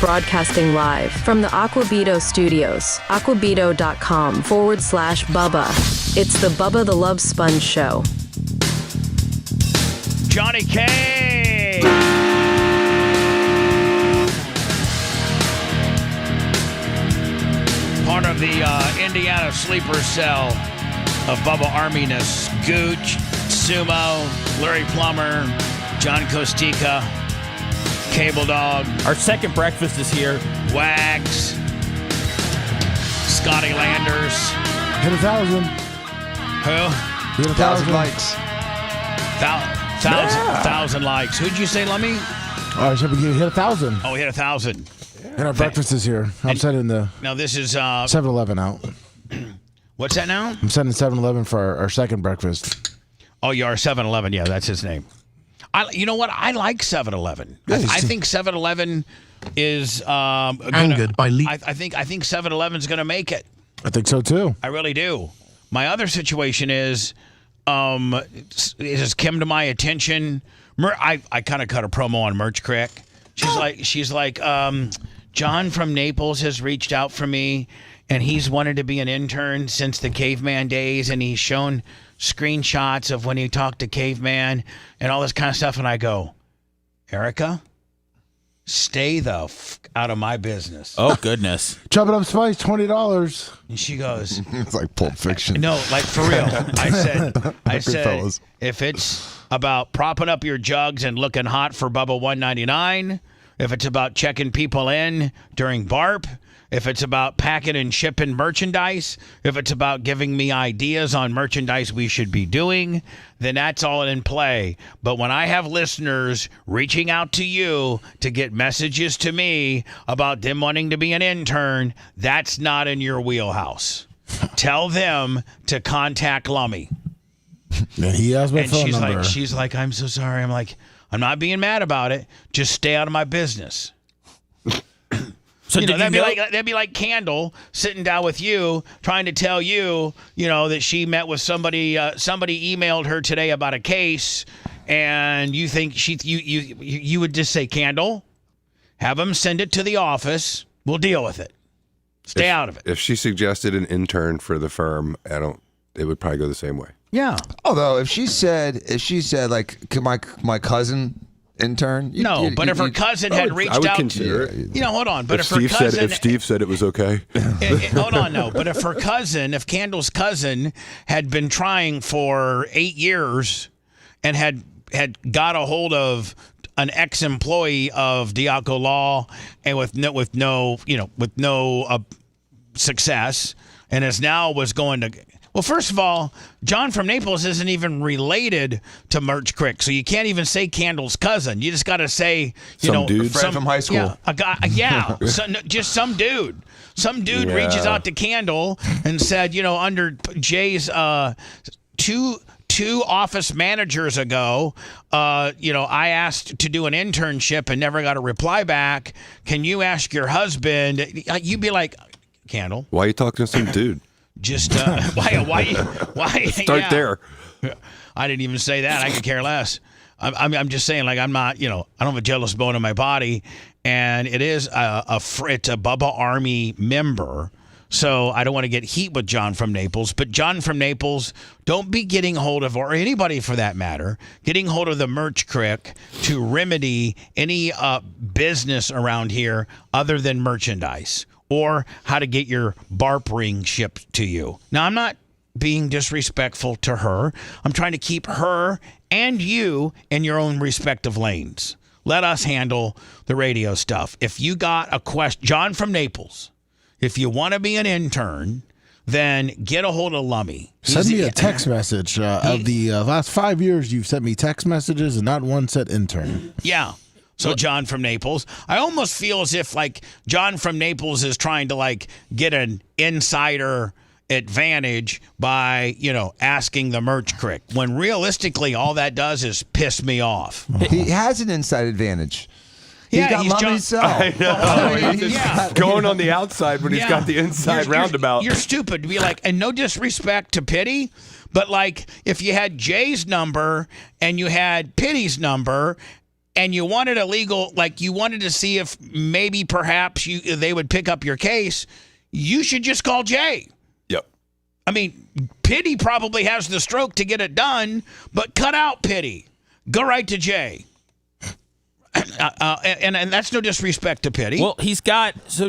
Broadcasting live from the Aquabito studios, aquabito.com/Bubba. It's the Bubba the Love Sponge Show. Johnny K. Part of the Indiana sleeper cell of Bubba Arminess, Gooch, Sumo, Larry Plummer, John Costica, Cable Dog. Our second breakfast is here. Wags. Scotty Landers. Hit 1,000. Who? Hit 1,000 likes. 1,000 likes. Who'd you say, Lummy? I said we hit 1,000. Oh, we hit 1,000. And our breakfast is here. I'm sending the Now this is 7-Eleven out. What's that now? I'm sending 7-Eleven for our second breakfast. Oh, you are 7-Eleven. Yeah, that's his name. You know what? I like 7-Eleven. Yes. I think 7-Eleven is Angered by I think 7-Eleven's going to make it. I think so too. I really do. My other situation is it has come to my attention I kind of cut a promo on Merch Crick. She's like, John from Naples has reached out for me, and he's wanted to be an intern since the caveman days, and he's shown screenshots of when he talked to caveman and all this kind of stuff. And I go, Erica, stay the out of my business. Oh, goodness. Chop It Up Spice, $20. And she goes, it's like Pulp Fiction. No, like for real. I said, Goodfellas. if it's about propping up your jugs and looking hot for Bubba 199, if it's about checking people in during BARP, if it's about packing and shipping merchandise, if it's about giving me ideas on merchandise we should be doing, then that's all in play. But when I have listeners reaching out to you to get messages to me about them wanting to be an intern, that's not in your wheelhouse. Tell them to contact Lummy. And he has my phone number. She's like, I'm so sorry. I'm like, I'm not being mad about it. Just stay out of my business. So that'd be like Candle sitting down with you, trying to tell you, that she met with somebody. Somebody emailed her today about a case, and you think you would just say, Candle, have them send it to the office. We'll deal with it. Stay out of it. If she suggested an intern for the firm, it would probably go the same way. Yeah. Although if she said like, can my cousin intern? But if her cousin had reached out, consider it. Hold on. But if Steve said it was okay, hold on, no. But if Candle's cousin had been trying for 8 years and had got a hold of an ex-employee of Diaco Law and with no success, and was going to. Well, first of all, John from Naples isn't even related to Merch Crick, so you can't even say Candle's cousin. You just got to say, dude, friend from high school. Yeah, a guy. Yeah, just some dude. Some dude reaches out to Candle and said, under Jay's two office managers ago, I asked to do an internship and never got a reply back. Can you ask your husband? You'd be like, Candle, why are you talking to some dude? Just why? Start there. I didn't even say that. I could care less. I'm just saying, like, I'm not. I don't have a jealous bone in my body, and it is it's a Bubba Army member. So I don't want to get heat with John from Naples, but John from Naples, don't be getting hold of, or anybody for that matter, getting hold of the Merch Crick to remedy any business around here other than merchandise. Or how to get your BARP ring shipped to you. Now, I'm not being disrespectful to her. I'm trying to keep her and you in your own respective lanes. Let us handle the radio stuff. If you got a question, John from Naples, if you want to be an intern, then get a hold of Lummy. Send me a text message. Of the last 5 years, you've sent me text messages and not one said intern. Yeah. So John from Naples, I almost feel as if like John from Naples is trying to get an insider advantage by, asking the Merch Crick, when realistically all that does is piss me off. He has an inside advantage. Yeah, he's got Lummy himself. I know. He's going on the outside when he's got the inside roundabout. You're stupid to be like, and no disrespect to Pity, but if you had Jay's number and you had Pity's number, and you wanted you wanted to see if maybe perhaps they would pick up your case, you should just call Jay. Yep. I mean, Pity probably has the stroke to get it done, but cut out Pity. Go right to Jay. And that's no disrespect to Pity. Well,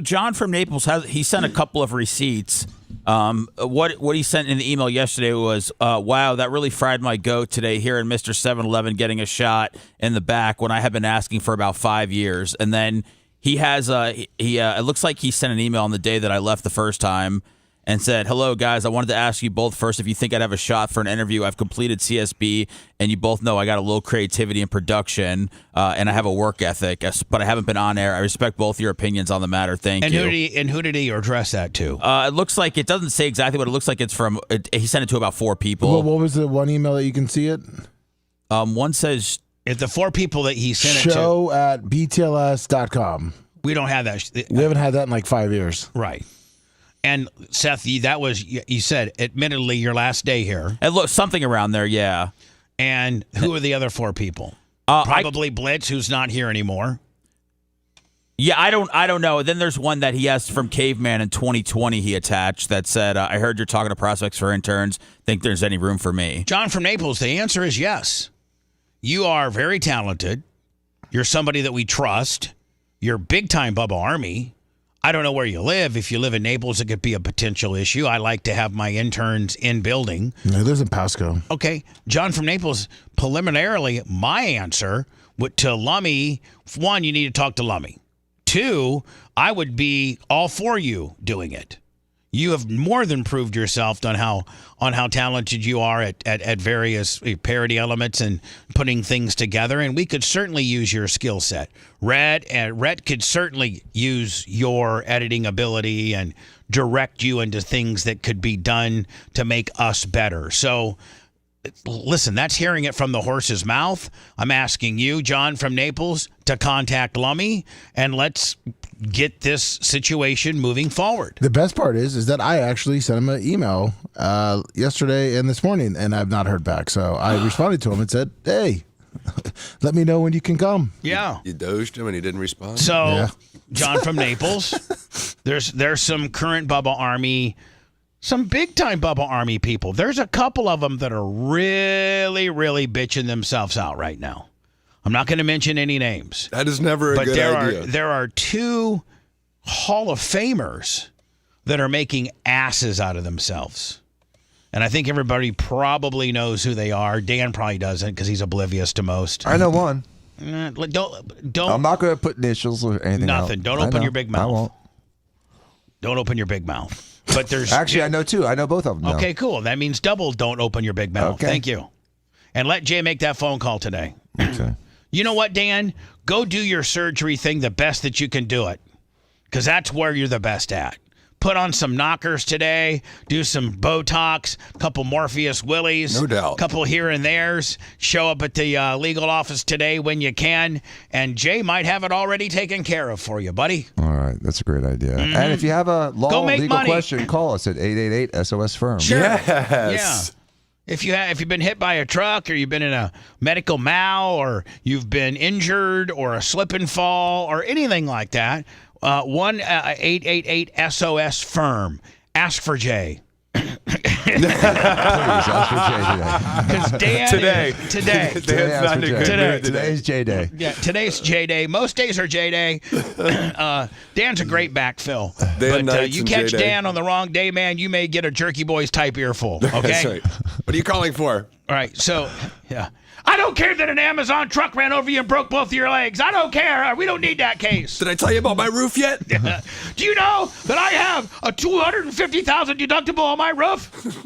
John from Naples he sent a couple of receipts. What he sent in the email yesterday was, wow, that really fried my goat today here in Mr. 7-Eleven getting a shot in the back when I have been asking for about 5 years. And then he has it looks like he sent an email on the day that I left the first time and said, hello, guys, I wanted to ask you both first if you think I'd have a shot for an interview. I've completed CSB, and you both know I got a little creativity in production, and I have a work ethic, but I haven't been on air. I respect both your opinions on the matter. Thank you. Who did he address that to? It looks like it doesn't say exactly, but it looks like it's from. He sent it to about 4 people. Well, what was the one email that you can see it? One says if the 4 people that he sent it to. show@btls.com. We don't have that. We haven't had that in 5 years. Right. And Seth, that was, you said, admittedly, your last day here. It looks something around there, yeah. And who are the other 4 people? Probably Blitz, who's not here anymore. Yeah, I don't know. Then there's one that he has from Caveman in 2020 he attached that said, I heard you're talking to prospects for interns. Think there's any room for me? John from Naples, the answer is yes. You are very talented. You're somebody that we trust. You're big-time Bubba Army. I don't know where you live. If you live in Naples, it could be a potential issue. I like to have my interns in building. No, he lives in Pasco. Okay. John from Naples, preliminarily, my answer to Lummy, one, you need to talk to Lummy. Two, I would be all for you doing it. You have more than proved yourself on how talented you are at various parody elements and putting things together, and we could certainly use your skill set. Rhett could certainly use your editing ability and direct you into things that could be done to make us better. So listen, that's hearing it from the horse's mouth. I'm asking you, John from Naples, to contact Lummy, and let's get this situation moving forward. The best part is that I actually sent him an email yesterday and this morning, and I've not heard back. So I responded to him and said, hey, let me know when you can come. Yeah. You dosed him and he didn't respond? So, Yeah. John from Naples, there's some current Bubba Army, some big-time Bubba Army people. There's a couple of them that are really, really bitching themselves out right now. I'm not going to mention any names. That is never a good idea. There are two Hall of Famers that are making asses out of themselves. And I think everybody probably knows who they are. Dan probably doesn't because he's oblivious to most. I know one. Don't. I'm not going to put initials or anything. Nothing. Don't open your big mouth. I won't. Don't open your big mouth. But there's actually I know two. I know both of them. Now. Okay, cool. That means double. Don't open your big mouth. Okay. Thank you. And let Jay make that phone call today. Okay. You know what, Dan? Go do your surgery thing the best that you can do it, because that's where you're the best at. Put on some knockers today, do some Botox, couple Morpheus Willies, no doubt, couple here and there's. Show up at the legal office today when you can, and Jay might have it already taken care of for you, buddy. All right, that's a great idea. Mm-hmm. And if you have a law legal question, call us at 888-SOS-FIRM. Sure. Yes. Yeah. If you've been hit by a truck, or you've been in a medical mal, or you've been injured, or a slip and fall, or anything like that, 1-888-SOS-FIRM. Ask for Jay. Please ask for Jay Because Dan today. Today's Jay Day. Yeah, today's Jay Day. Most days are Jay Day. Dan's a great backfill. But you catch Dan on the wrong day, man, you may get a Jerky Boys type earful. Okay? That's right. What are you calling for? All right, so, yeah. I don't care that an Amazon truck ran over you and broke both of your legs. I don't care. We don't need that case. Did I tell you about my roof yet? Do you know that I have a $250,000 deductible on my roof?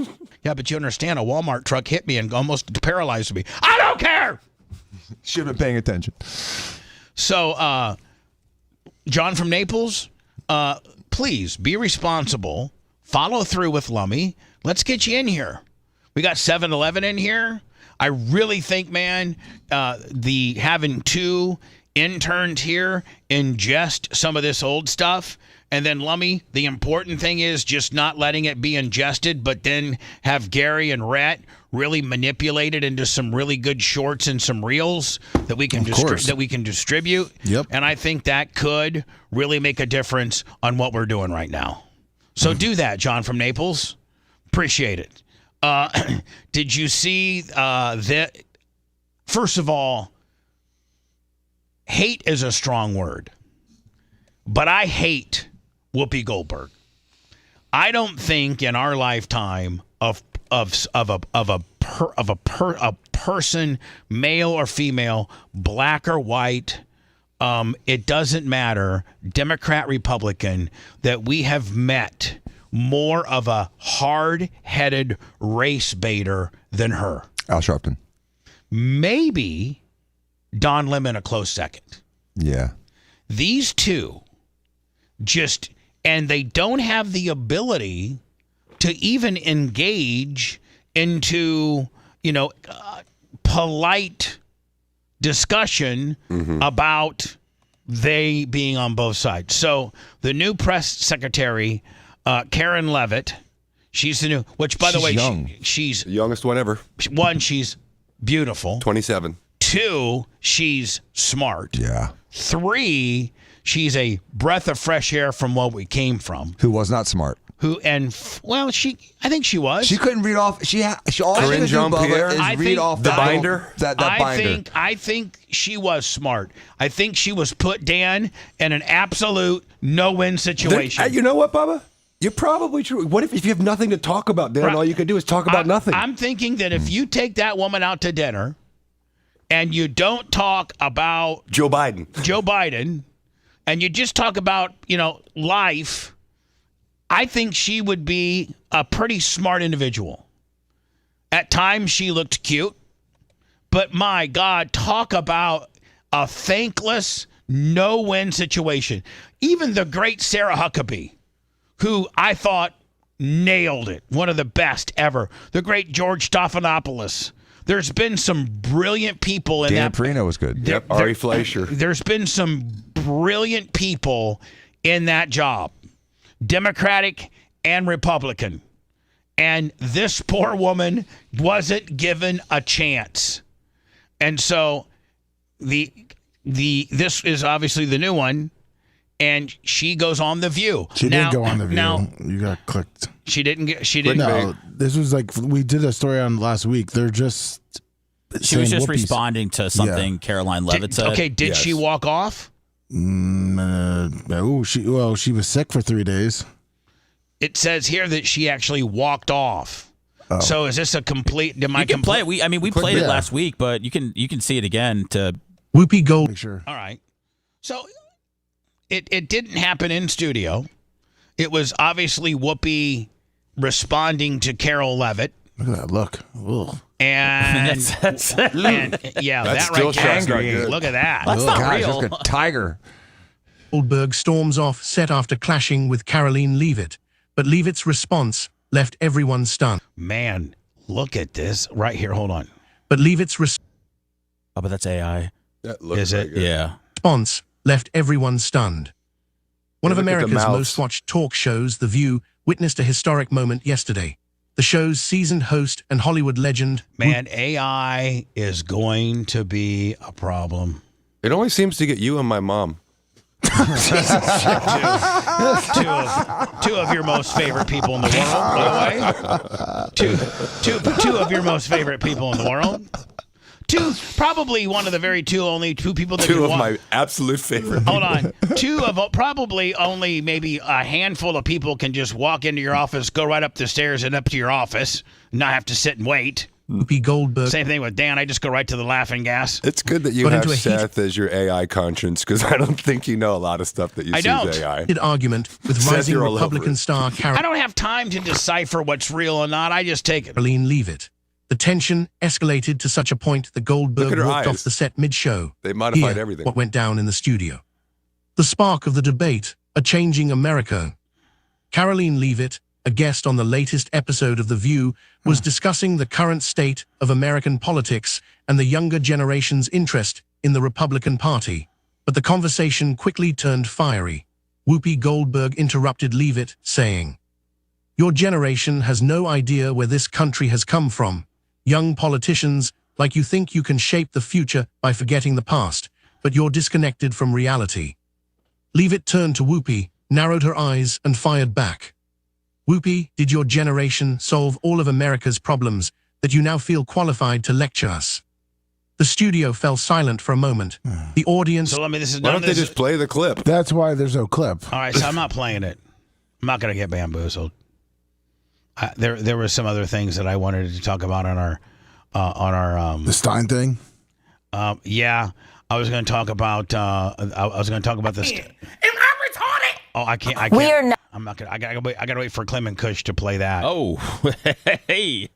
Yeah, but you understand, a Walmart truck hit me and almost paralyzed me. I don't care. Should have been paying attention. So, John from Naples, please be responsible. Follow through with Lummy. Let's get you in here. We got 7-Eleven in here. I really think, man, having two interns here ingest some of this old stuff, and then Lummy, the important thing is just not letting it be ingested, but then have Gary and Rhett really manipulate it into some really good shorts and some reels that we can distribute. Yep. And I think that could really make a difference on what we're doing right now. So do that, John from Naples. Appreciate it. Did you see that? First of all, hate is a strong word, but I hate Whoopi Goldberg. I don't think in our lifetime of a person, male or female, black or white, it doesn't matter, Democrat, Republican, that we have met more of a hard-headed race baiter than her. Al Sharpton. Maybe Don Lemon a close second. Yeah. These two and they don't have the ability to even engage into, polite discussion about they being on both sides. So the new press secretary, Karen Levitt, she's the new, which by the way, young. she's the youngest one ever. One, she's beautiful. 27. 2, she's smart. Yeah. 3, she's a breath of fresh air from what we came from. Who was not smart. I think she was. She couldn't read off. All she could do, Bubba, is read off the binder. That binder. I think she was smart. I think she was put Dan in an absolute no-win situation. You know what, Bubba? You're probably true. What if you have nothing to talk about, Dan? Right. All you can do is talk about nothing. I'm thinking that if you take that woman out to dinner and you don't talk about Joe Biden, and you just talk about, life, I think she would be a pretty smart individual. At times she looked cute, but my God, talk about a thankless, no-win situation. Even the great Sarah Huckabee, who I thought nailed it, one of the best ever. The great George Stephanopoulos. There's been some brilliant people in Dan Perino was good. Yep, Ari Fleischer. There's been some brilliant people in that job, Democratic and Republican. And this poor woman wasn't given a chance. And so this is obviously the new one, and she goes on The View. She did go on The View. Now, you got clicked. She didn't. No, this was like we did a story on last week. They're just. She was just responding to something Caroline Levitt said. Okay, did she walk off? She was sick for 3 days. It says here that she actually walked off. Oh. So is this a complete? You can play it. We played it last week, but you can see it again. To Whoopi Gold. Sure. All right. So it didn't happen in studio. It was obviously Whoopi responding to Carol Levitt. Look at that look. Ugh. And that's that right there. Look at that. That's not real. Like a tiger. Goldberg storms off set after clashing with Caroline Leavitt, but Leavitt's response left everyone stunned. Man, look at this right here. Hold on. But Leavitt's response. Oh, but that's AI. That looks Is it? Good. Yeah. Response left everyone stunned. One of America's most watched talk shows, The View, witnessed a historic moment yesterday. The show's seasoned host and Hollywood legend. Man, AI is going to be a problem. It only seems to get you and my mom. Two of your most favorite people in the world, by the way. Two of your most favorite people in the world. Probably one of the only two people that Two of my absolute favorite people. Hold on. Probably only maybe a handful of people can just walk into your office, go right up the stairs and up to your office, not have to sit and wait. Whoopi Goldberg. Same thing with Dan. I just go right to the laughing gas. It's good that you have Seth as your AI conscience, because I don't think you know a lot of stuff that you see as AI. Argument with rising Republican star Caroline. I don't have time to decipher what's real or not. I just take it. Caroline Leavitt. The tension escalated to such a point that Goldberg walked off the set mid-show. They modified everything. What went down in the studio. The spark of the debate, a changing America. Caroline Leavitt, a guest on the latest episode of The View, was discussing the current state of American politics and the younger generation's interest in the Republican Party. But the conversation quickly turned fiery. Whoopi Goldberg interrupted Leavitt, saying, "Your generation has no idea where this country has come from. Young politicians, like you think you can shape the future by forgetting the past, but you're disconnected from reality." Leavitt turned to Whoopi, narrowed her eyes, and fired back. "Whoopi, did your generation solve all of America's problems that you now feel qualified to lecture us?" The studio fell silent for a moment. The audience... So, this is why don't they just play the clip? That's why there's no clip. All right, so I'm not playing it. I'm not going to get bamboozled. There were some other things that I wanted to talk about on our the Stein thing. Yeah, I was going to talk about this. Am I retarded? Oh, I can't. We are not. I'm not gonna. I gotta wait for Clem and Kush to play that. Oh, hey.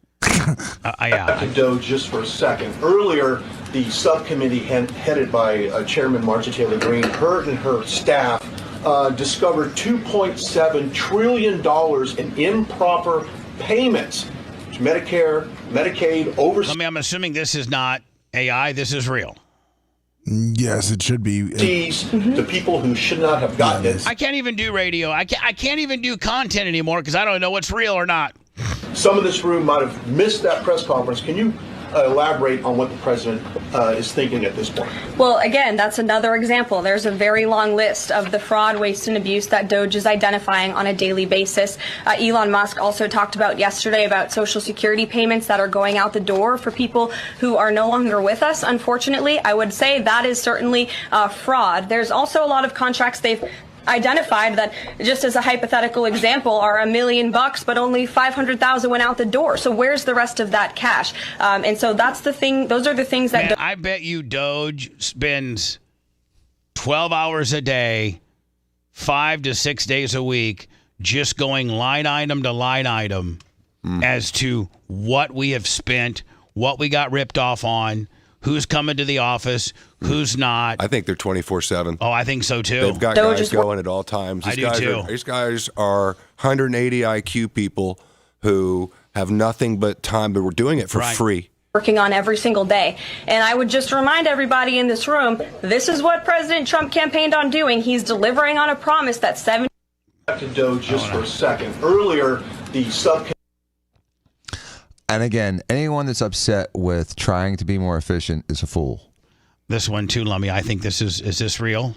Yeah. Doe just for a second. Earlier, the subcommittee headed by Chairman Marcia Taylor Greene, her and her staff discovered $2.7 trillion in improper payments to Medicare, Medicaid, I'm assuming this is not AI. This is real. Yes, it should be. To people who should not have gotten it. I can't even do radio. I can't even do content anymore because I don't know what's real or not. Some of this room might have missed that press conference. Can you elaborate on what the president is thinking at this point. Well, again, that's another example. There's a very long list of the fraud, waste, and abuse that DOGE is identifying on a daily basis. Elon Musk also talked about yesterday about Social Security payments that are going out the door for people who are no longer with us. Unfortunately, I would say that is certainly fraud. There's also a lot of contracts they've identified that, just as a hypothetical example, are $1 million, but only 500,000 went out the door. So where's the rest of that cash? And so that's the thing. Those are the things that. Man, I bet you Doge spends 12 hours a day, 5 to 6 days a week, just going line item to line item as to what we have spent, what we got ripped off on, who's coming to the office, who's not. I think they're 24/7. Oh, I think so too. They've got guys going at all times. I do too. These guys are 180 IQ people who have nothing but time, but we're doing it for free. Working on every single day. And I would just remind everybody in this room, this is what President Trump campaigned on doing. He's delivering on a promise that 70. Back to DOGE just for a second. Earlier, the subcommittee. And again, anyone that's upset with trying to be more efficient is a fool. This one too, Lummy. I think is this real?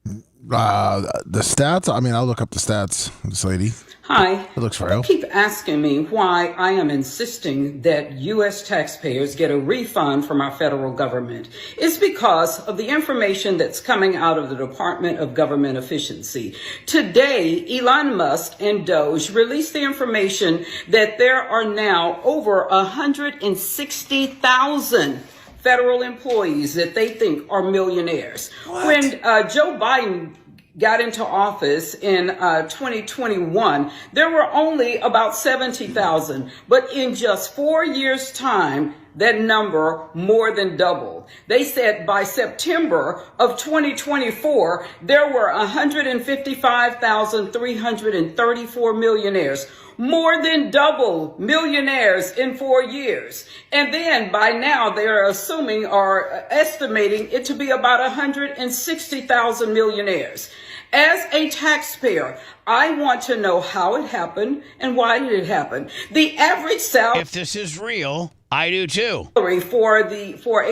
The stats? I mean, I'll look up the stats, this lady. Hi. It looks real. Keep asking me why I am insisting that U.S. taxpayers get a refund from our federal government. It's because of the information that's coming out of the Department of Government Efficiency. Today, Elon Musk and Doge released the information that there are now over 160,000 federal employees that they think are millionaires. What? When Joe Biden got into office in 2021, there were only about 70,000. But in just 4 years' time, that number more than doubled. They said by September of 2024, there were 155,334 millionaires. More than double millionaires in 4 years. And then by now they are assuming or estimating it to be about 160,000 millionaires. As a taxpayer, I want to know how it happened and why did it happen. The average salary. If this is real, I do too. For a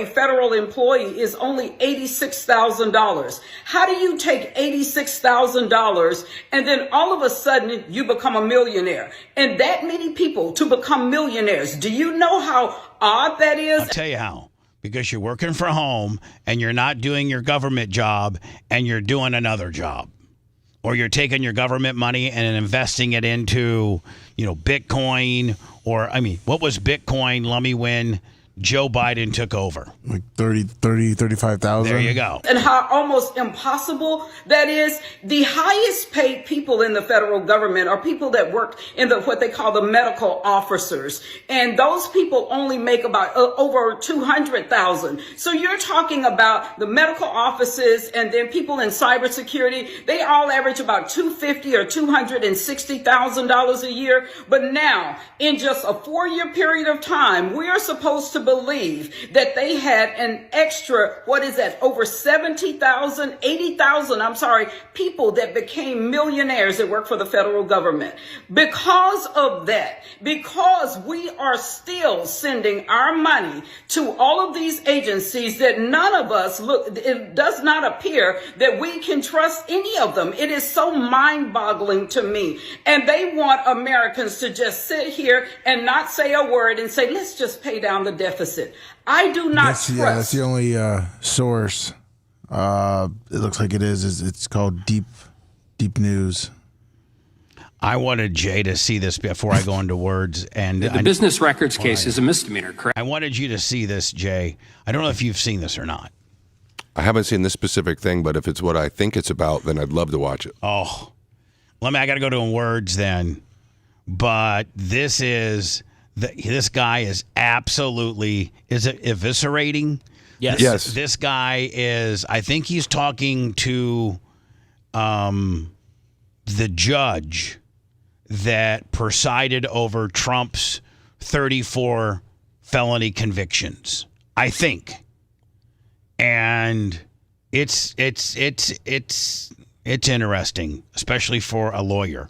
federal employee is only $86,000. How do you take $86,000 and then all of a sudden you become a millionaire? And that many people to become millionaires. Do you know how odd that is? I'll tell you how. Because you're working from home and you're not doing your government job and you're doing another job. Or you're taking your government money and investing it into, Bitcoin. Or, what was Bitcoin, Lummy, when Joe Biden took over? Like 35,000. There you go. And how almost impossible that is. The highest paid people in the federal government are people that work in what they call the medical officers. And those people only make about over 200,000. So you're talking about the medical offices and then people in cybersecurity. They all average about $250,000 or $260,000 a year. But now, in just a 4-year period of time, we are supposed to believe that they had an extra, over 70,000, 80,000, people that became millionaires that work for the federal government. Because of that, because we are still sending our money to all of these agencies that none of us it does not appear that we can trust any of them. It is so mind-boggling to me. And they want Americans to just sit here and not say a word and say, let's just pay down the deficit. I do not trust. Yeah, that's the only source. It looks like it's called Deep News. I wanted Jay to see this before I go into words. And the business records case is a misdemeanor, correct? I wanted you to see this, Jay. I don't know if you've seen this or not. I haven't seen this specific thing, but if it's what I think it's about, then I'd love to watch it. Oh, I got to go to words then. But this guy is absolutely, is it eviscerating? Yes. This guy is, I think he's talking to the judge that presided over Trump's 34 felony convictions, I think. And it's interesting, especially for a lawyer.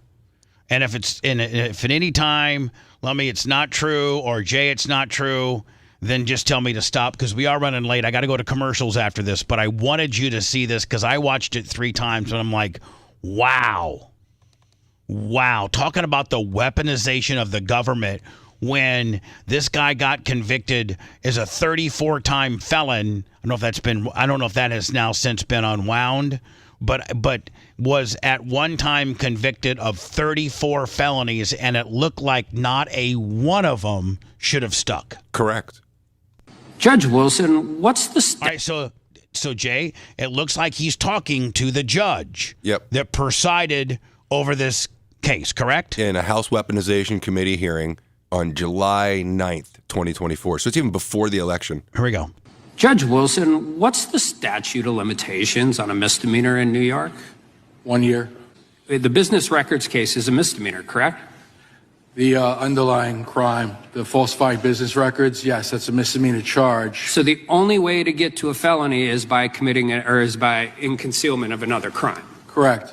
And if at any time, Lummy, it's not true, or Jay, it's not true, then just tell me to stop because we are running late. I got to go to commercials after this, but I wanted you to see this because I watched it 3 times and I'm like, wow. Wow. Talking about the weaponization of the government when this guy got convicted as a 34-time felon. I don't know if that has now since been unwound, but was at one time convicted of 34 felonies, and it looked like not a one of them should have stuck. Correct. Judge Wilson, what's the All right, so Jay, it looks like he's talking to the judge that presided over this case, correct? In a House Weaponization Committee hearing on July 9th, 2024. So it's even before the election. Here we go. Judge Wilson, what's the statute of limitations on a misdemeanor in New York? 1 year. The business records case is a misdemeanor, correct? The underlying crime, the falsifying business records, yes, that's a misdemeanor charge. So the only way to get to a felony is by committing in concealment of another crime. Correct.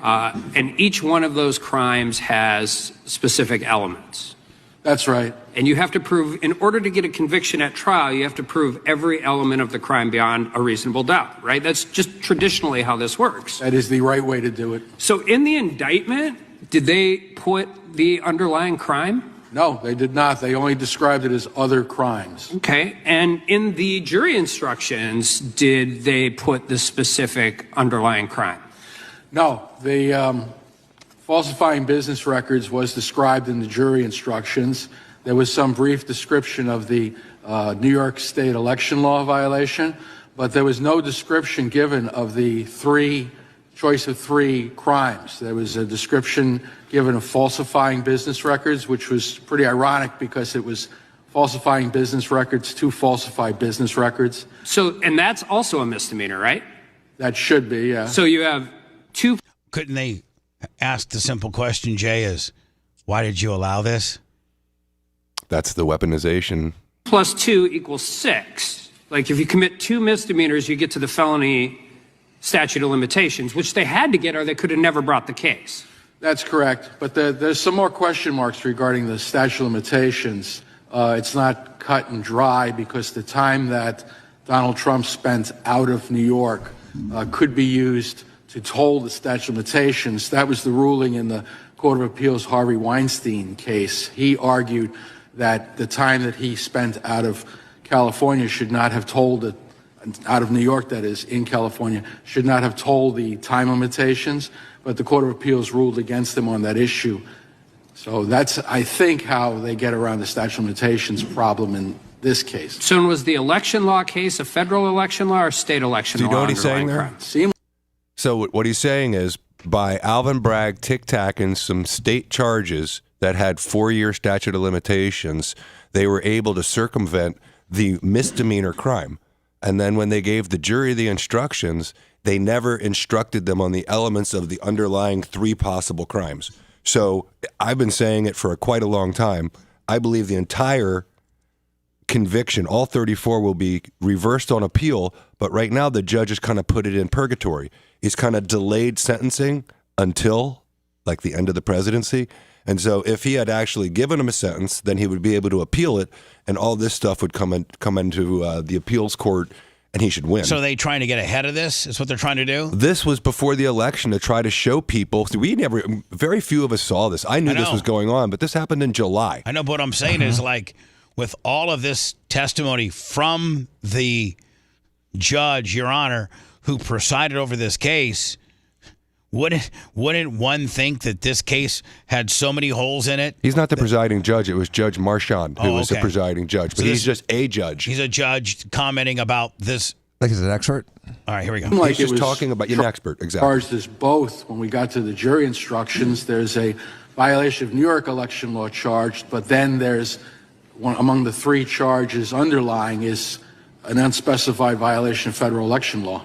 And each one of those crimes has specific elements. That's right. And you have to prove, in order to get a conviction at trial, you have to prove every element of the crime beyond a reasonable doubt, right? That's just traditionally how this works. That is the right way to do it. So in the indictment, did they put the underlying crime? No, they did not. They only described it as other crimes. Okay. And in the jury instructions, did they put the specific underlying crime? No, the falsifying business records was described in the jury instructions. There was some brief description of the New York State election law violation, but there was no description given of the choice of 3 crimes. There was a description given of falsifying business records, which was pretty ironic because it was falsifying business records to falsify business records. So, and that's also a misdemeanor, right? That should be, yeah. So you have 2. Couldn't they ask the simple question, Jay, is why did you allow this? That's the weaponization. Plus 2 equals 6. Like if you commit 2 misdemeanors, you get to the felony statute of limitations, which they had to get or they could have never brought the case. That's correct. But there's some more question marks regarding the statute of limitations. It's not cut and dry because the time that Donald Trump spent out of New York could be used to toll the statute of limitations. That was the ruling in the Court of Appeals Harvey Weinstein case. He argued that the time that he spent out of California should not have tolled it, out of New York, that is, in California, should not have tolled the time limitations, but the Court of Appeals ruled against him on that issue. So that's, I think, how they get around the statute of limitations problem in this case. So was the election law case a federal election law or state election law? Do you know what he's saying there? So what he's saying is, by Alvin Bragg tic-tacking some state charges that had 4-year statute of limitations, they were able to circumvent the misdemeanor crime. And then when they gave the jury the instructions, they never instructed them on the elements of the underlying 3 possible crimes. So I've been saying it for quite a long time. I believe the entire conviction, all 34, will be reversed on appeal, but right now the judge has kind of put it in purgatory. He's kind of delayed sentencing until like the end of the presidency. And so if he had actually given him a sentence, then he would be able to appeal it, and all this stuff would come into the appeals court, and he should win. So are they trying to get ahead of this? Is what they're trying to do? This was before the election to try to show people. So very few of us saw this. I knew this was going on, but this happened in July. I know, but what I'm saying is, like, with all of this testimony from the judge, Your Honor, who presided over this case, wouldn't one think that this case had so many holes in it? He's not the presiding judge. It was Judge Marchand who was the presiding judge, but So he's just a judge. He's a judge commenting about this. Like he's an expert? All right, here we go. Like he's just talking about an expert, exactly. Charged as both. When we got to the jury instructions, there's a violation of New York election law charged, but then there's one among the 3 charges underlying is an unspecified violation of federal election law.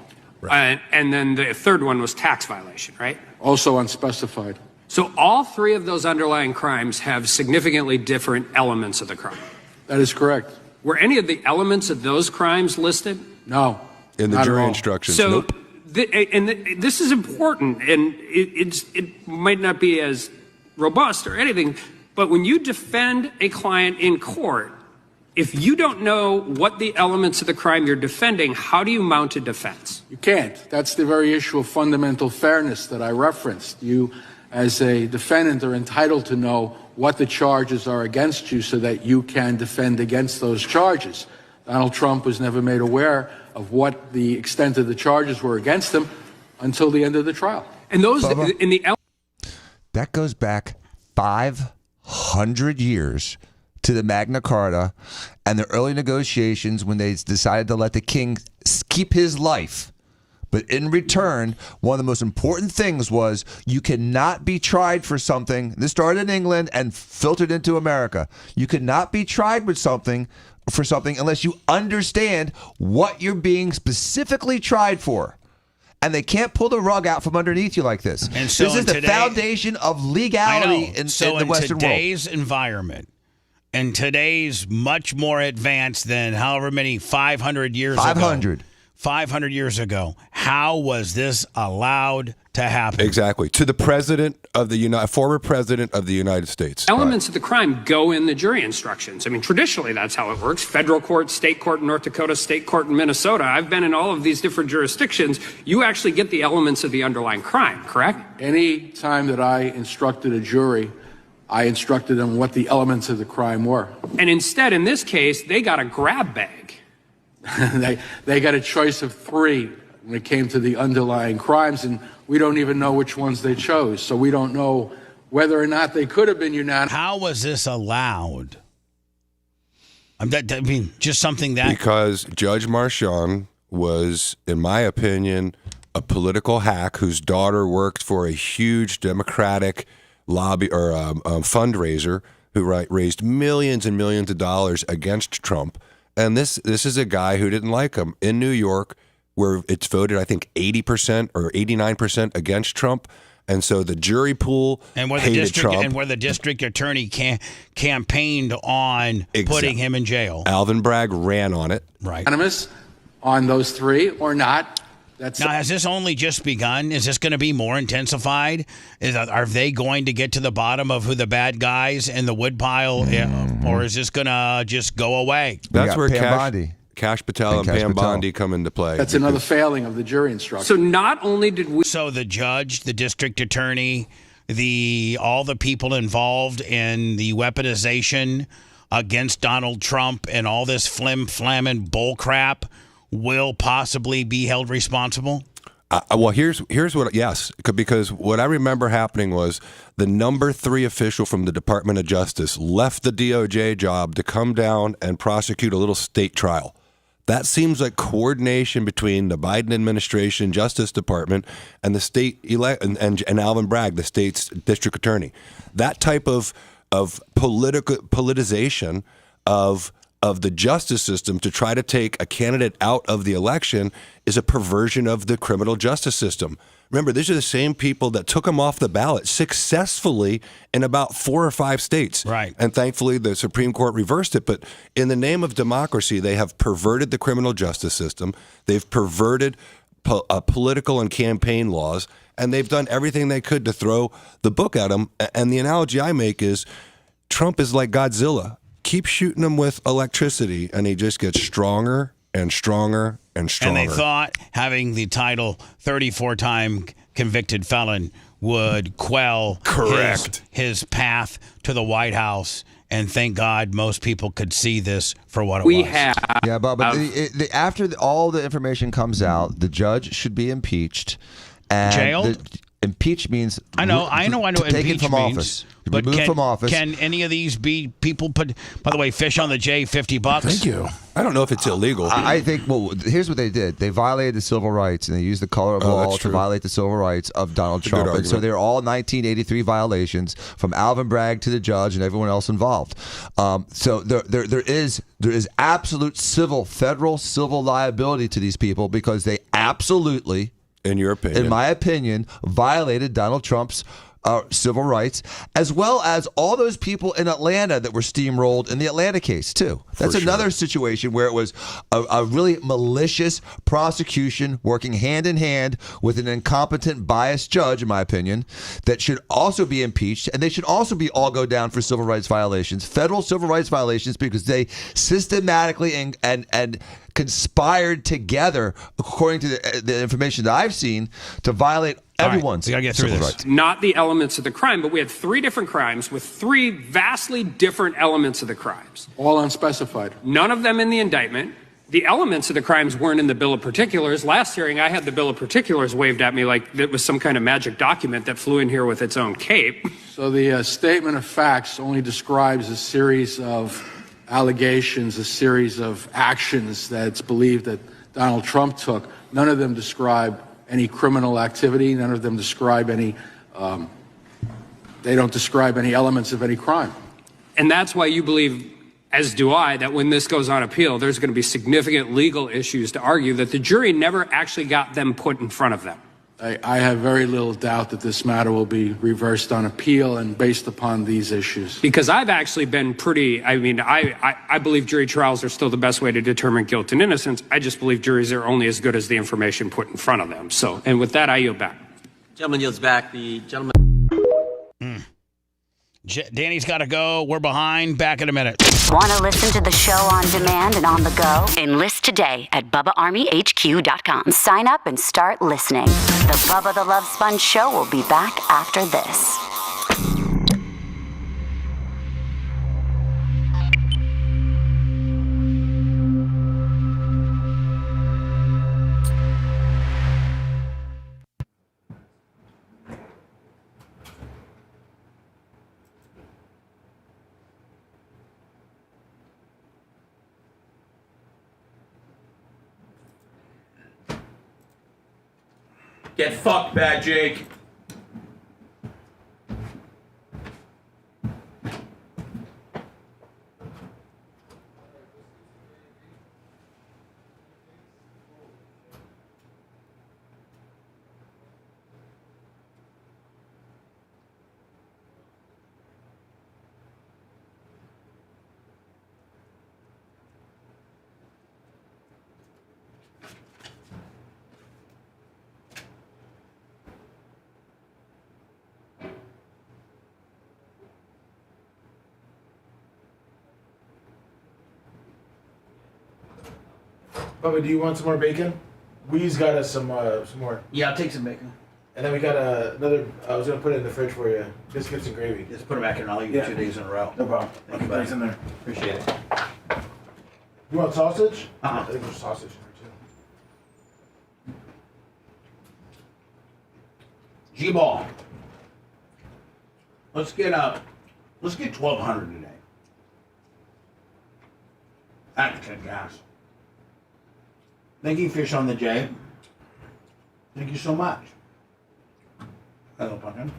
And then the third one was tax violation, right? Also unspecified. So all 3 of those underlying crimes have significantly different elements of the crime. That is correct. Were any of the elements of those crimes listed? No. In the jury instructions, So, nope. This is important, and it might not be as robust or anything, but when you defend a client in court, If you don't know what the elements of the crime you're defending, how do you mount a defense? You can't. That's the very issue of fundamental fairness that I referenced. You, as a defendant, are entitled to know what the charges are against you so that you can defend against those charges. Donald Trump was never made aware of what the extent of the charges were against him until the end of the trial. And those Bubba? in the That goes back 500 years to the Magna Carta and the early negotiations when they decided to let the king keep his life. But in return, one of the most important things was you cannot be tried for something. This started in England and filtered into America. You cannot be tried with something unless you understand what you're being specifically tried for. And they can't pull the rug out from underneath you like this. And so this is the foundation of legality in the Western world. Today's environment, and today's much more advanced than however many 500 years ago. 500 years ago. How was this allowed to happen? Exactly. To the former president of the United States. elements of the crime go in the jury instructions. I mean, traditionally, that's how it works. Federal court, state court in North Dakota, state court in Minnesota. I've been in all of these different jurisdictions. You actually get the elements of the underlying crime, correct? Any time that I instructed a jury, I instructed them what the elements of the crime were. And instead, in this case, they got a grab bag. They got a choice of 3 when it came to the underlying crimes, and we don't even know which ones they chose. So we don't know whether or not they could have been unanimous. How was this allowed? I mean, just something that... Because Judge Marchand was, in my opinion, a political hack whose daughter worked for a huge Democratic lobby or fundraiser who raised millions and millions of dollars against Trump. And this is a guy who didn't like him in New York, where it's voted, I think, 80% or 89% against Trump. And so the jury pool hated Trump. And where the district attorney campaigned on putting him in jail. Alvin Bragg ran on it. Right. Unanimous on those 3 or not. Now, has this only just begun? Is this going to be more intensified? Are they going to get to the bottom of who the bad guys in the woodpile, or is this going to just go away? That's where Cash Patel and Pam Bondi come into play. That's another failing of the jury instruction. So not only did we... So the judge, the district attorney, all the people involved in the weaponization against Donald Trump and all this flim-flamming bull crap will possibly be held responsible? Well, here's what, yes, because what I remember happening was the number 3 official from the Department of Justice left the DOJ job to come down and prosecute a little state trial. That seems like coordination between the Biden administration, Justice Department, and the state and Alvin Bragg, the state's district attorney. That type of politicization of the justice system to try to take a candidate out of the election is a perversion of the criminal justice system. Remember, these are the same people that took him off the ballot successfully in about 4 or 5 states. Right. And thankfully, the Supreme Court reversed it. But in the name of democracy, they have perverted the criminal justice system. They've perverted political and campaign laws. And they've done everything they could to throw the book at him. And the analogy I make is Trump is like Godzilla. Keep shooting him with electricity, and he just gets stronger and stronger and stronger. And they thought having the title 34-time convicted felon would quell his path to the White House. And thank God most people could see this for what it was. Yeah, but after all the information comes out, the judge should be impeached. And jailed? Impeach means I know taken from office. But removed from office. Can any of these be people put? By the way, fish on the J, $50. Thank you. I don't know if it's illegal. I think. Well, here's what they did. They violated the civil rights, and they used the color of law to violate the civil rights of Donald Trump. And so they're all 1983 violations, from Alvin Bragg to the judge and everyone else involved. So there is absolute federal civil liability to these people because they absolutely, in your opinion, in my opinion, violated Donald Trump's civil rights, as well as all those people in Atlanta that were steamrolled in the Atlanta case, too. That's another situation where it was a really malicious prosecution working hand in hand with an incompetent, biased judge, in my opinion, that should also be impeached. And they should also be all go down for civil rights violations, federal civil rights violations, because they systematically and conspired together, according to the information that I've seen, to violate everyone's civil rights. Not the elements of the crime, but we had 3 different crimes with 3 vastly different elements of the crimes. All unspecified. None of them in the indictment. The elements of the crimes weren't in the bill of particulars. Last hearing, I had the bill of particulars waved at me like it was some kind of magic document that flew in here with its own cape. So the statement of facts only describes a series of allegations, a series of actions that it's believed that Donald Trump took. None of them describe any criminal activity. None of them describe any, they don't describe any elements of any crime. And that's why you believe, as do I, that when this goes on appeal, there's going to be significant legal issues to argue that the jury never actually got them put in front of them. I have very little doubt that this matter will be reversed on appeal and based upon these issues. Because I've actually been I believe jury trials are still the best way to determine guilt and innocence. I just believe juries are only as good as the information put in front of them. So, and with that, I yield back. Gentleman yields back. The gentleman. Danny's got to go. We're behind. Back in a minute. Want to listen to the show on demand and on the go? Enlist today at BubbaArmyHQ.com. Sign up and start listening. The Bubba the Love Sponge Show will be back after this. Get fucked, Bad Jake. Bubba, do you want some more bacon? Wee's got us some more. Yeah, I'll take some bacon. And then we got another. I was gonna put it in the fridge for you. Biscuits and gravy. Just put it back in. I'll eat it 2 days in a row. No problem. Thank you, Thanks buddy. in there. Appreciate it. You want sausage? Uh-huh. I think there's sausage in there too. G-ball. Let's get 1,200 today. That's good gas. Thank you, Fish on the J. Thank you so much. Hello, pumpkin.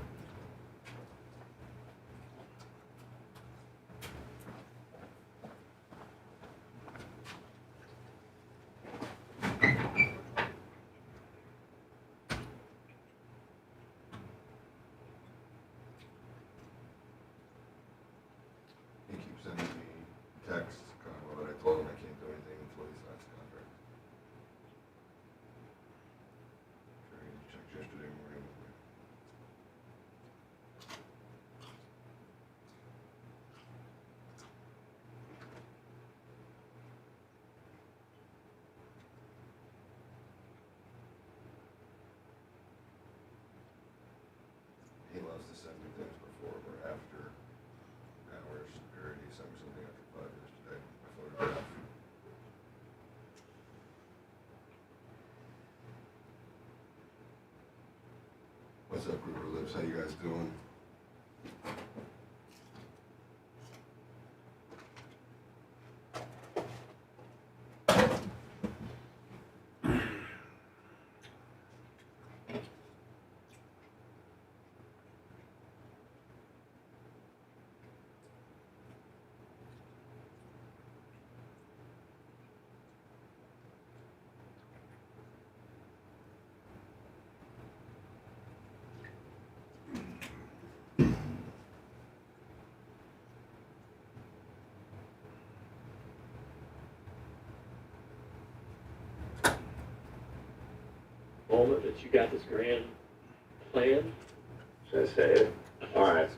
He keeps sending me texts, but I told him I can't do anything until he signs the contract. Sure, he checked yesterday morning with me. He loves to send me things before or after hours, or he sent me something after 5 yesterday, my photograph. What's up, River Lips? How you guys doing? moment that you got this grand plan? Should I say it? All right.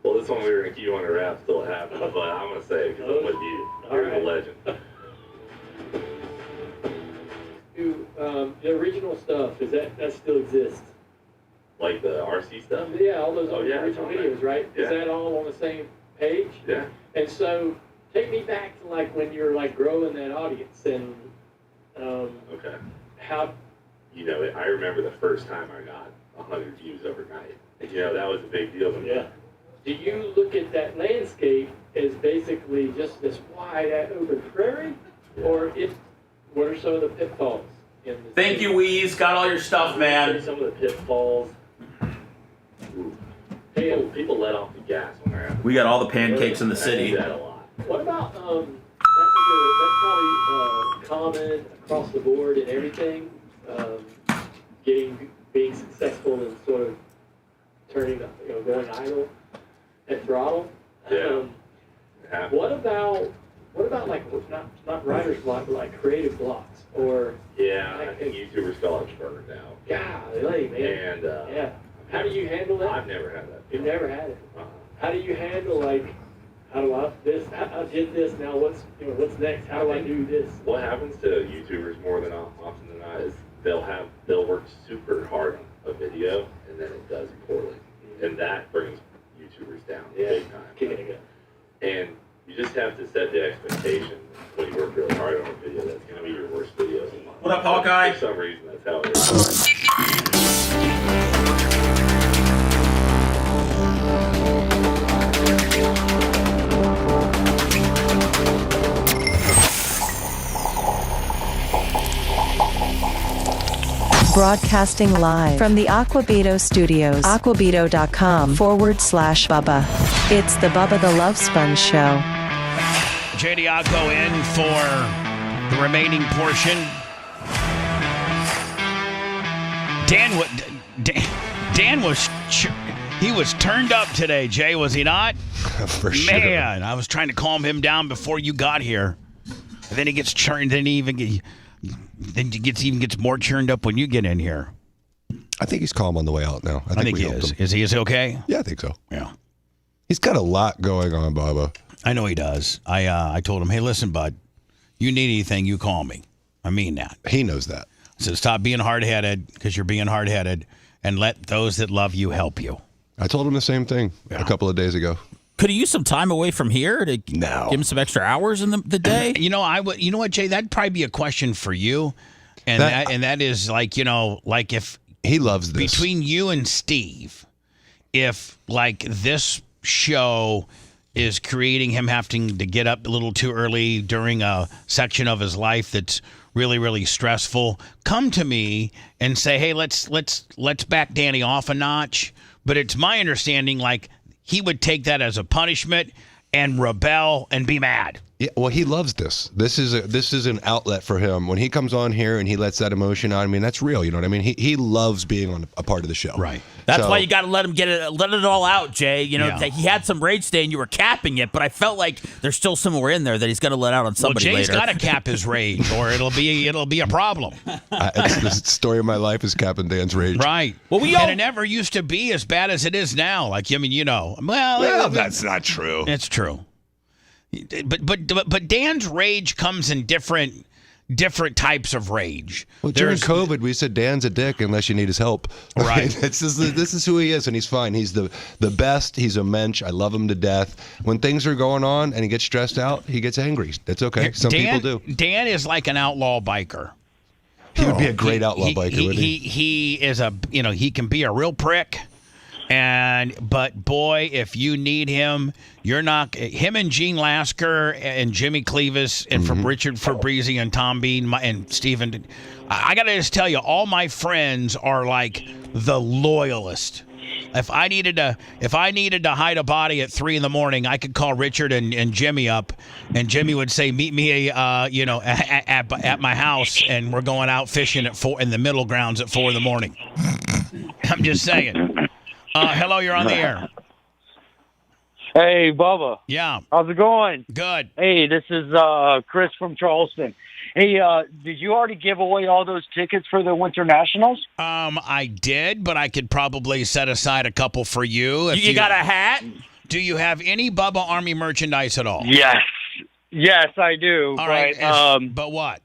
Well, this one we were going to keep on the wrap till it happens, but I'm going to say it because I'm with you. You're the legend. The original stuff, that still exists? Like the RC stuff? Yeah, all those original videos, right? Yeah. Is that all on the same page? Yeah. And so, take me back to like when you're like growing that audience and Okay. how. You know, I remember the first time I got 100 views overnight. You know, that was a big deal to me. Yeah. Do you look at that landscape as basically just this wide open prairie, or what are some of the pitfalls? Thank you, Weeze. Got all your stuff, man. Some of the pitfalls. People let off the gas when they're out. We got all the pancakes in the city. I do that a lot. What about that's probably common across the board and everything. Being successful and sort of turning, going idle at throttle. Yeah. What about like not writer's block, but like creative blocks or? Yeah, I think YouTubers feel like burned out. Golly, man. And yeah. How do you handle that? I've never had that. You've never had it. How do you handle I did this. Now what's next? How do I do this? What happens to YouTubers more than often than not is they'll work super hard on a video and then it does poorly, and that brings YouTubers down big time. Kicking it. And you just have to set the expectation when you work really hard on a video that's going to be your worst video of the month. What up, Hawkeye? For some reason, that's how it is. Broadcasting live from the Aquabeto Studios, aquabeto.com/Bubba. It's the Bubba the Love Sponge Show. JD, I'll go in for the remaining portion. Dan was turned up today, Jay, was he not? For sure. Man, I was trying to calm him down before you got here. And then he gets churned, then he gets more churned up when you get in here. I think he's calm on the way out now. I think he is. Is he okay? Yeah, I think so. Yeah. He's got a lot going on, Bubba. I know he does. I told him, hey, listen, bud, you need anything, you call me. I mean that. He knows that. I said, stop being hard-headed because you're being hard-headed and let those that love you help you. I told him the same thing a couple of days ago. Could he use some time away from here to give him some extra hours in the day? You know what, Jay? That'd probably be a question for you, and that is like if he loves this between you and Steve, if like this show is creating him having to get up a little too early during a section of his life that's really, really stressful, come to me and say, hey, let's back Danny off a notch. But it's my understanding like he would take that as a punishment and rebel and be mad. Yeah, well, he loves this. This is an outlet for him. When he comes on here and he lets that emotion out, I mean, that's real. You know what I mean? He loves being on a part of the show. Right. That's why you got to let it all out, Jay. You know, he had some rage today and you were capping it, but I felt like there's still somewhere in there that he's going to let out on somebody Jay's later. got to cap his rage, or it'll be a problem. It's the story of my life is capping Dan's rage. Right. Well, and it never used to be as bad as it is now. Like, I mean, Well, that's not true. It's true. But Dan's rage comes in different types of rage. Well, during COVID, we said Dan's a dick unless you need his help. Right. This is who he is, and he's fine. He's the best. He's a mensch. I love him to death. When things are going on and he gets stressed out, he gets angry. That's okay. Some people do. Dan is like an outlaw biker. He would be a great outlaw biker, wouldn't he? He is he can be a real prick. But boy, if you need him, him and Gene Lasker and Jimmy Clevis and from Richard Fabrizi and Tom Bean and Stephen, I got to just tell you, all my friends are like the loyalist. If I needed to hide a body at 3 a.m, I could call Richard and Jimmy up, and Jimmy would say, "Meet me, at my house, and we're going out fishing at 4 in the middle grounds at 4 a.m." I'm just saying. Hello, you're on the air. Hey, Bubba. Yeah. How's it going? Good. Hey, this is Chris from Charleston. Hey, did you already give away all those tickets for the Winter Nationals? I did, but I could probably set aside a couple for you. If You got a hat? Do you have any Bubba Army merchandise at all? Yes. Yes, I do. All right. But what?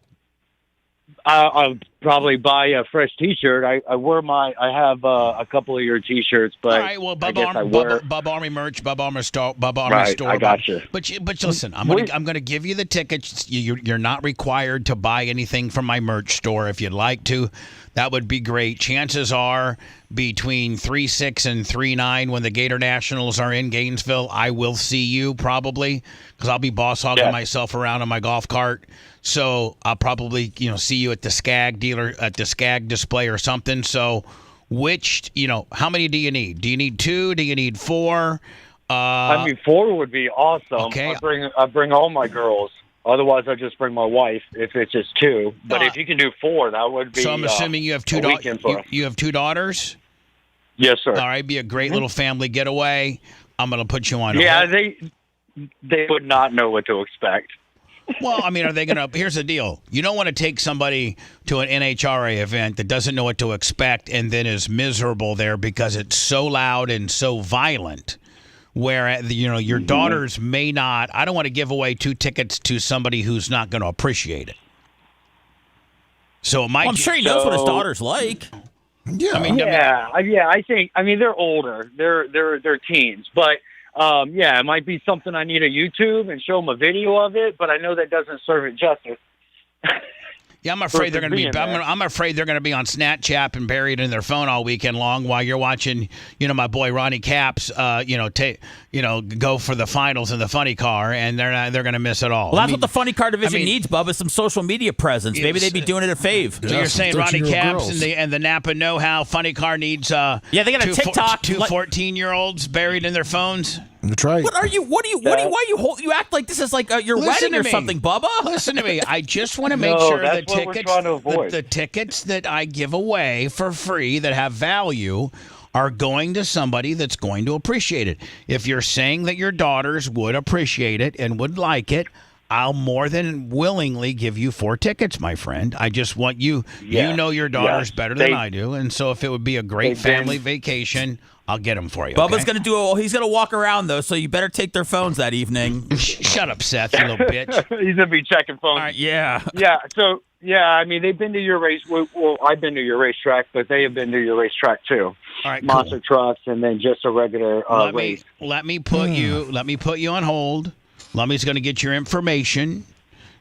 I'll probably buy a fresh T-shirt. I have a couple of your T-shirts, but All right, well, Bubba Army merch, Bubba Army store, I got you. But listen, I'm going to give you the tickets. You're not required to buy anything from my merch store. If you'd like to, that would be great. Chances are between 3/6 and 3/9, when the Gator Nationals are in Gainesville, I will see you probably because I'll be boss hogging myself around on my golf cart. So I'll probably see you at the Skag dealer, at the Skag display or something. So how many do you need? Do you need 2? Do you need 4? 4 would be awesome. Okay. I bring all my girls. Otherwise, I just bring my wife if it's just 2. But if you can do 4, that would be. So I'm assuming you have 2 daughters. You have 2 daughters. Yes, sir. All right, be a great little family getaway. I'm going to put you on. Yeah, they would not know what to expect. Well, I mean, are they going to? Here's the deal. You don't want to take somebody to an NHRA event that doesn't know what to expect and then is miserable there because it's so loud and so violent. Where your daughters may not. I don't want to give away 2 tickets to somebody who's not going to appreciate it. So it might. Well, I'm sure he knows what his daughter's like. Yeah, I think. I mean, they're older. They're teens, but. It might be something I need to YouTube and show them a video of it, but I know that doesn't serve it justice. Yeah, I'm afraid they're going to be. I'm afraid they're going to be on Snapchat and buried in their phone all weekend long while you're watching. My boy Ronnie Capps. Go for the finals in the funny car, and they're going to miss it all. Well, that's what the funny car division needs, Bubba. Some social media presence. Maybe they'd be doing it a fave. So you're saying Ronnie Capps and the Napa Know-How funny car needs. They got a TikTok. 2 14-year-olds buried in their phones. That's right. Why you act like this is like your wedding or something, Bubba? Listen to me. I just want to make sure the tickets that I give away for free that have value are going to somebody that's going to appreciate it. If you're saying that your daughters would appreciate it and would like it, I'll more than willingly give you 4 tickets, my friend. I just want you. You know your daughters better than I do, and so if it would be a great family vacation, I'll get them for you. Bubba's going to he's going to walk around, though, so you better take their phones that evening. Shut up, Seth, you little bitch. He's going to be checking phones. All right, yeah. Yeah, so, I mean, they've been to your race. Well, I've been to your racetrack, but they have been to your racetrack, too. All right, Monster trucks and then just a regular race. Let me put you on hold. Lummy's going to get your information.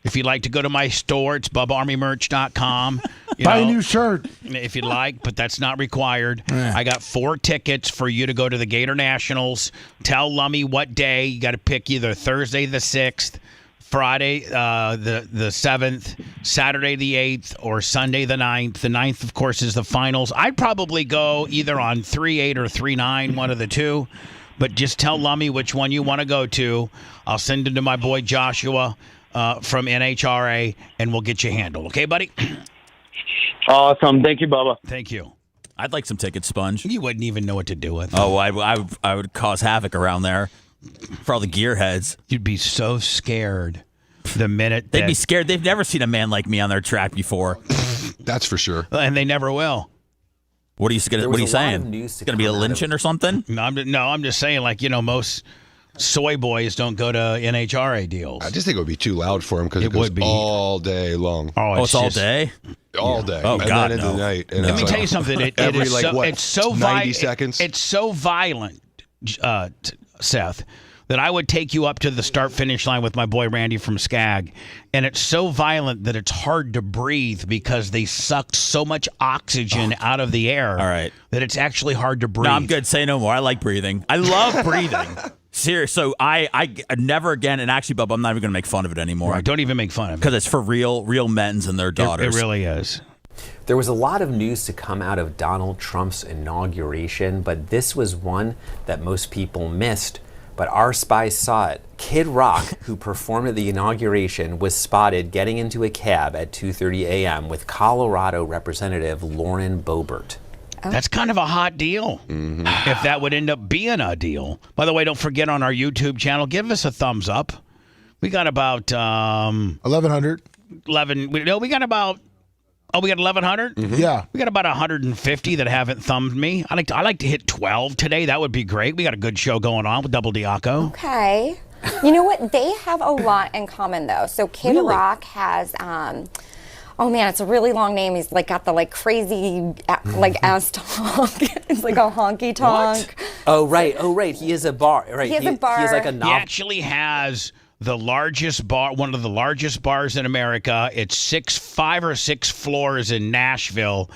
If you'd like to go to my store, it's BubbaArmyMerch.com. Buy a new shirt. If you'd like, but that's not required. I got 4 tickets for you to go to the Gator Nationals. Tell Lummy what day. You got to pick either Thursday the 6th, Friday the 7th, Saturday the 8th, or Sunday the 9th. The 9th, of course, is the finals. I'd probably go either on 3/8 or 3/9, one of the two. But just tell Lummy which one you want to go to. I'll send it to my boy Joshua from NHRA, and we'll get you handled. Okay, buddy? Awesome. Thank you, Bubba. Thank you. I'd like some tickets, Sponge. You wouldn't even know what to do with them. Oh, I would cause havoc around there for all the gearheads. You'd be so scared the minute they'd be scared. They've never seen a man like me on their track before. That's for sure. And they never will. What are you saying? It's going to be a lynching or something? No, I'm just saying, most soy boys don't go to NHRA deals. I just think it would be too loud for them because it goes all day long. Oh, it's all day? All day. Oh, and God, then into the night. And Let me tell you something. It's so 90 seconds? It's so violent, Seth, that I would take you up to the start-finish line with my boy Randy from Skag, and it's so violent that it's hard to breathe because they sucked so much oxygen out of the air that it's actually hard to breathe. No, I'm good. Say no more. I like breathing. I love breathing. Serious. So I never again, and actually, Bubba, I'm not even going to make fun of it anymore. Right, don't even make fun of it. Because it's for real men's and their daughters. It really is. There was a lot of news to come out of Donald Trump's inauguration, but this was one that most people missed. But our spies saw it. Kid Rock, who performed at the inauguration, was spotted getting into a cab at 2:30 a.m. with Colorado Representative Lauren Boebert. That's kind of a hot deal. If that would end up being a deal. By the way, don't forget on our YouTube channel, give us a thumbs up. We got about 1,100. 11. We got about. Oh, we got 1,100. Yeah, we got about 150 that haven't thumbed me. I like to hit 12 today. That would be great. We got a good show going on with Double Diaco. Okay. You know what? They have a lot in common, though. So Kid Rock has, oh man, it's a really long name. He's like got the like crazy like ass tonk. It's like a honky tonk. Oh right. He is a bar. Right. He has a bar. He is like a He knob. actually has the largest bar, one of the largest bars in America. It's 5 or 6 floors in Nashville,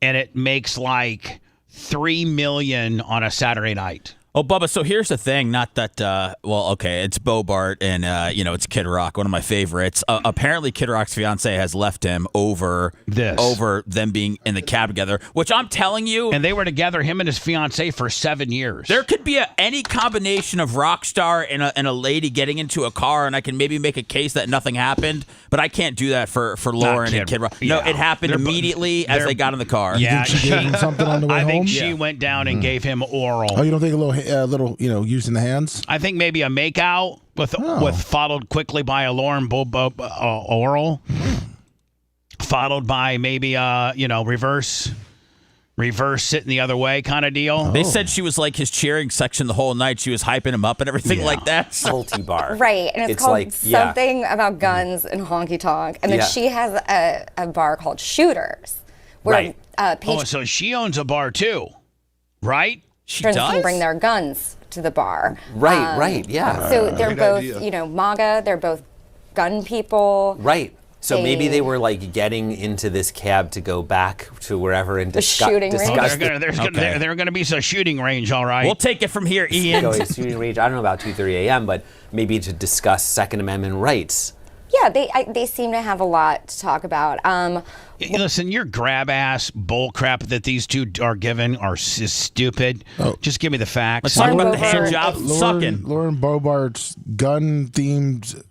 and it makes like $3 million on a Saturday night. Oh, Bubba, so here's the thing. Not that, it's Boebert and, it's Kid Rock, one of my favorites. Apparently, Kid Rock's fiance has left him over them being in the cab together, which I'm telling you. And they were together, him and his fiance, for 7 years. There could be any combination of rock star and a lady getting into a car, and I can maybe make a case that nothing happened, but I can't do that for Lauren and Kid Rock. Yeah. No, it happened immediately as they got in the car. Yeah, she gave him something on the way I think home? she went down and gave him oral. Oh, you don't think a little, using the hands? I think maybe a makeout with followed quickly by a Lauren oral, followed by maybe reverse sitting the other way kind of deal. They said she was like his cheering section the whole night. She was hyping him up and everything like that. Salty bar. Right, and it's called something about guns and honky tonk. And then she has a bar called Shooters. Where, so she owns a bar too, right? She friends can bring their guns to the bar. Right, yeah. So they're Great both, idea. MAGA. They're both gun people. Right. So maybe they were like getting into this cab to go back to wherever and discuss. They're going to be a shooting range, all right. We'll take it from here, Ian. Go to a shooting range. I don't know about 2:30 a.m., but maybe to discuss Second Amendment rights. Yeah, they seem to have a lot to talk about. Listen, your grab ass bull crap that these two are given is stupid. Just give me the facts. Let's talk about the hand job sucking. Lauren Boebert's gun-themed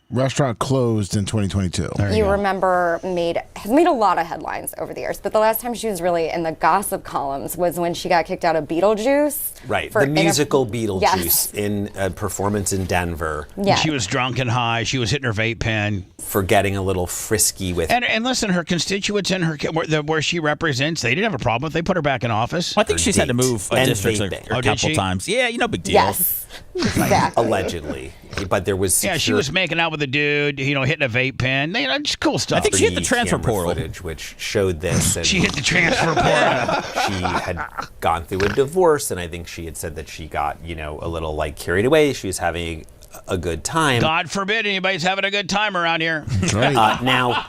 restaurant closed in 2022. You remember has made a lot of headlines over the years, but the last time she was really in the gossip columns was when she got kicked out of Beetlejuice. Right, the musical Beetlejuice in a performance in Denver. Yeah. She was drunk and high. She was hitting her vape pen. For getting a little frisky with... And listen, her constituents in where she represents, they didn't have a problem. They put her back in office. I think she's had to move a district a couple times. Yeah, big deal. Yes, exactly. Allegedly. But there was... Yeah, she was making out with a dude, hitting a vape pen. Just cool stuff. I think she hit the transfer portal. Footage which showed this. And she hit the transfer portal. She had gone through a divorce, and I think she had said that she got, a little carried away. She was having a good time. God forbid anybody's having a good time around here. That's right. Now,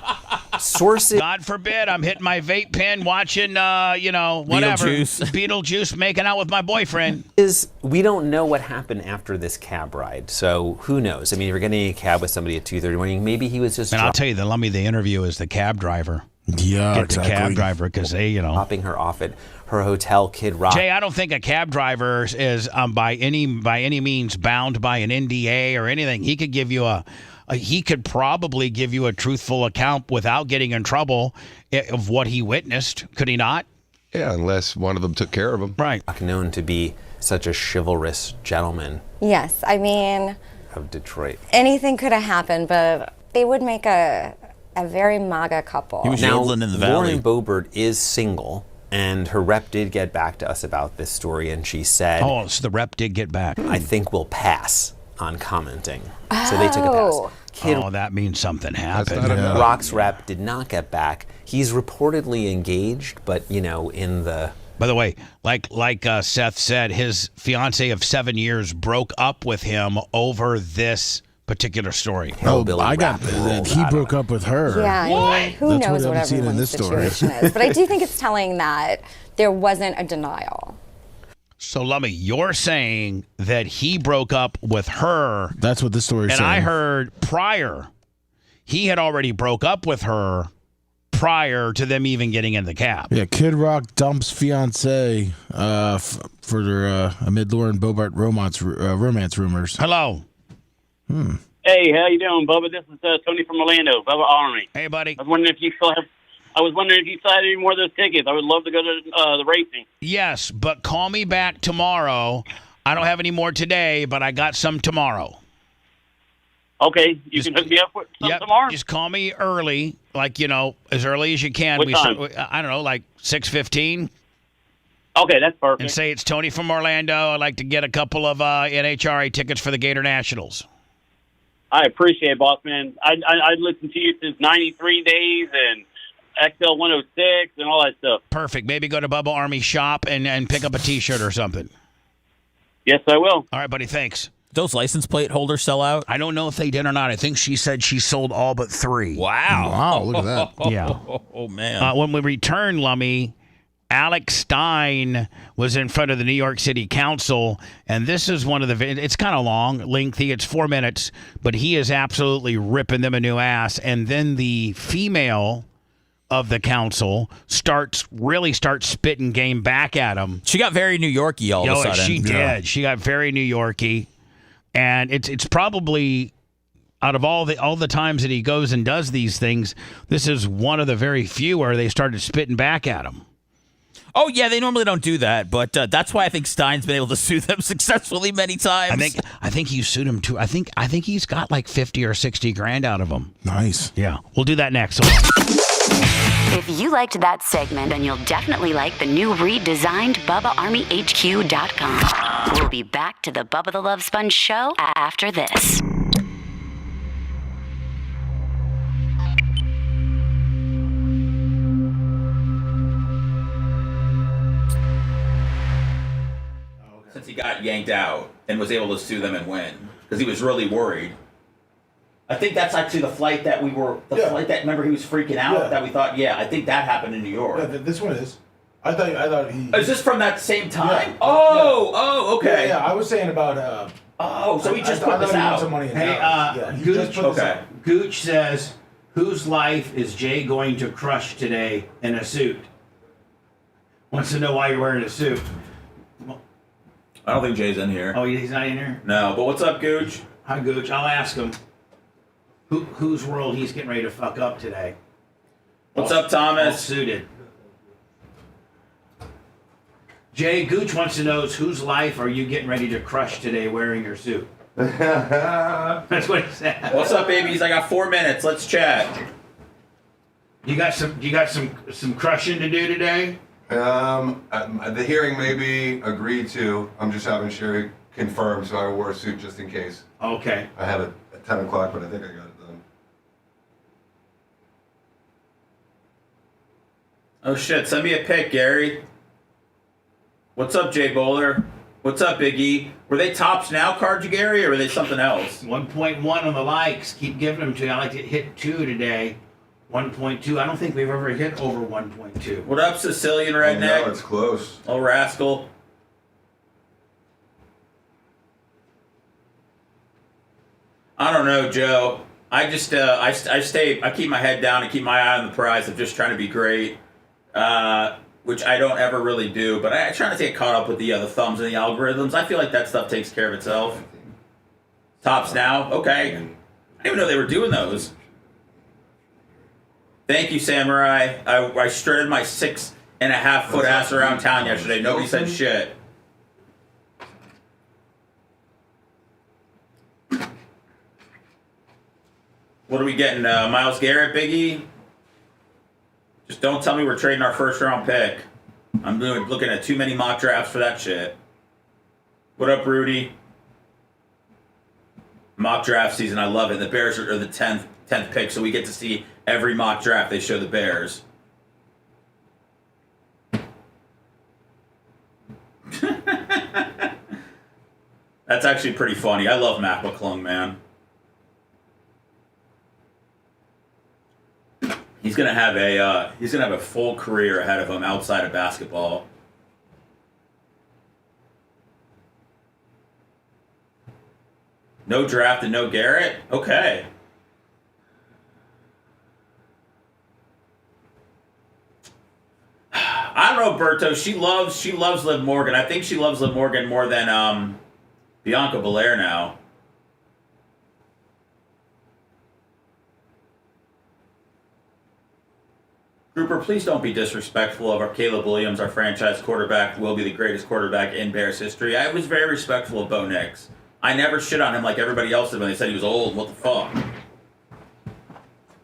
sources... God forbid I'm hitting my vape pen watching, whatever. Beetlejuice making out with my boyfriend. We don't know what happened after this cab ride, so who knows? I mean, if you're getting a cab with somebody at 2:30 in the morning, maybe he was just... And I'll tell you, the interview is the cab driver. Yeah, Get exactly. the cab driver because they, dropping her off at her hotel, Kid Rock. Jay, I don't think a cab driver is by any means bound by an NDA or anything. He could give you he could probably give you a truthful account without getting in trouble of what he witnessed. Could he not? Yeah, unless one of them took care of him. Right. Known to be such a chivalrous gentleman. Yes, I mean... Of Detroit. Anything could have happened, but they would make a very MAGA couple. He was yodeling in the valley. Lauren Boebert is single, and her rep did get back to us about this story, and she said... Oh, so the rep did get back. I think we'll pass on commenting. So they took a pass. That means something happened. Rock's rep did not get back. He's reportedly engaged, but, in the... By the way, like Seth said, his fiance of 7 years broke up with him over this particular story. I got that he broke up with her. Yeah, I mean, who knows what everyone's situation is. But I do think it's telling that there wasn't a denial. So, Lummy, you're saying that he broke up with her. That's what this story is saying. And I heard prior, he had already broke up with her prior to them even getting in the cab. Yeah, Kid Rock dumps fiance for amid Lauren Boebert romance rumors. Hello. Hey, how you doing, Bubba? This is Tony from Orlando, Bubba Army. Hey, buddy. I was wondering if you still have. I was wondering if you still had any more of those tickets. I would love to go to the racing. Yes, but call me back tomorrow. I don't have any more today, but I got some tomorrow. Okay, you can hook me up with some tomorrow? Just call me early, like, as early as you can. What time? I don't know, like 6:15. Okay, that's perfect. And say it's Tony from Orlando. I'd like to get a couple of NHRA tickets for the Gator Nationals. I appreciate it, boss man. I've listened to you since 93 Days and XL 106 and all that stuff. Perfect. Maybe go to Bubba Army shop and pick up a T-shirt or something. Yes, I will. All right, buddy. Thanks. Those license plate holders sell out? I don't know if they did or not. I think she said she sold all but 3. Wow. Wow, look at that. Yeah. Oh, man. When we return, Lummy, Alex Stein was in front of the New York City Council, and this is one of the. It's kind of long, lengthy. It's 4 minutes, but he is absolutely ripping them a new ass. And then the female of the council starts spitting game back at him. She got very New Yorky all of a sudden. She did. She got very New Yorky, and it's probably. Out of all the times that he goes and does these things, this is one of the very few where they started spitting back at him. Oh, yeah, they normally don't do that, but that's why I think Stein's been able to sue them successfully many times. I think he sued him too. I think he's got like 50 or 60 grand out of him. Nice. Yeah, we'll do that next. If you liked that segment, then you'll definitely like the new redesigned BubbaArmyHQ.com. We'll be back to the Bubba the Love Sponge show after this. Since he got yanked out and was able to sue them and win because he was really worried. I think that's actually the flight that flight that, remember he was freaking out that we thought, I think that happened in New York. Yeah, this one is. I thought he. Is this from that same time? Yeah. Oh, okay. Yeah, I was saying about. So he just put this out. Some money in Gooch, Gooch says, whose life is Jay going to crush today in a suit? Wants to know why you're wearing a suit. I don't think Jay's in here. Oh, he's not in here? No, but what's up, Gooch? Hi, Gooch. I'll ask him whose world he's getting ready to fuck up today. What's up, Thomas? All suited. Jay, Gooch wants to know whose life are you getting ready to crush today wearing your suit? That's what he said. What's up, babies? I got 4 minutes. Let's chat. You got some crushing to do today? The hearing may be agreed to. I'm just having Sherry confirm, so I wore a suit just in case. Okay. I had it at 10 o'clock, but I think I got it done. Oh, shit. Send me a pic, Gary. What's up, Jay Bowler? What's up, Big E? Were they tops now, cards, Gary, or were they something else? 1.1 on the likes. Keep giving them to you. I like to hit 2 today. 1.2. I don't think we've ever hit over 1.2. What up, Sicilian redneck? No, it's close. Oh, rascal. I don't know, Joe. I just I keep my head down and keep my eye on the prize of just trying to be great, which I don't ever really do. But I try to get caught up with the thumbs and the algorithms. I feel like that stuff takes care of itself. Tops now, okay. I didn't even know they were doing those. Thank you, Samurai. I strutted my 6.5-foot ass around town yesterday. Nobody said shit. What are we getting? Myles Garrett, Biggie? Just don't tell me we're trading our first-round pick. I'm looking at too many mock drafts for that shit. What up, Rudy? Mock draft season, I love it. The Bears are the 10th pick, so we get to see every mock draft they show the Bears. That's actually pretty funny. I love Mac McClung, man. He's gonna have a full career ahead of him outside of basketball. No draft and no Garrett? Okay. I don't know, Berto. She loves Liv Morgan. I think she loves Liv Morgan more than Bianca Belair now. Grouper, please don't be disrespectful of our Caleb Williams, our franchise quarterback, will be the greatest quarterback in Bears history. I was very respectful of Bo Nix. I never shit on him like everybody else did when they said he was old. What the fuck?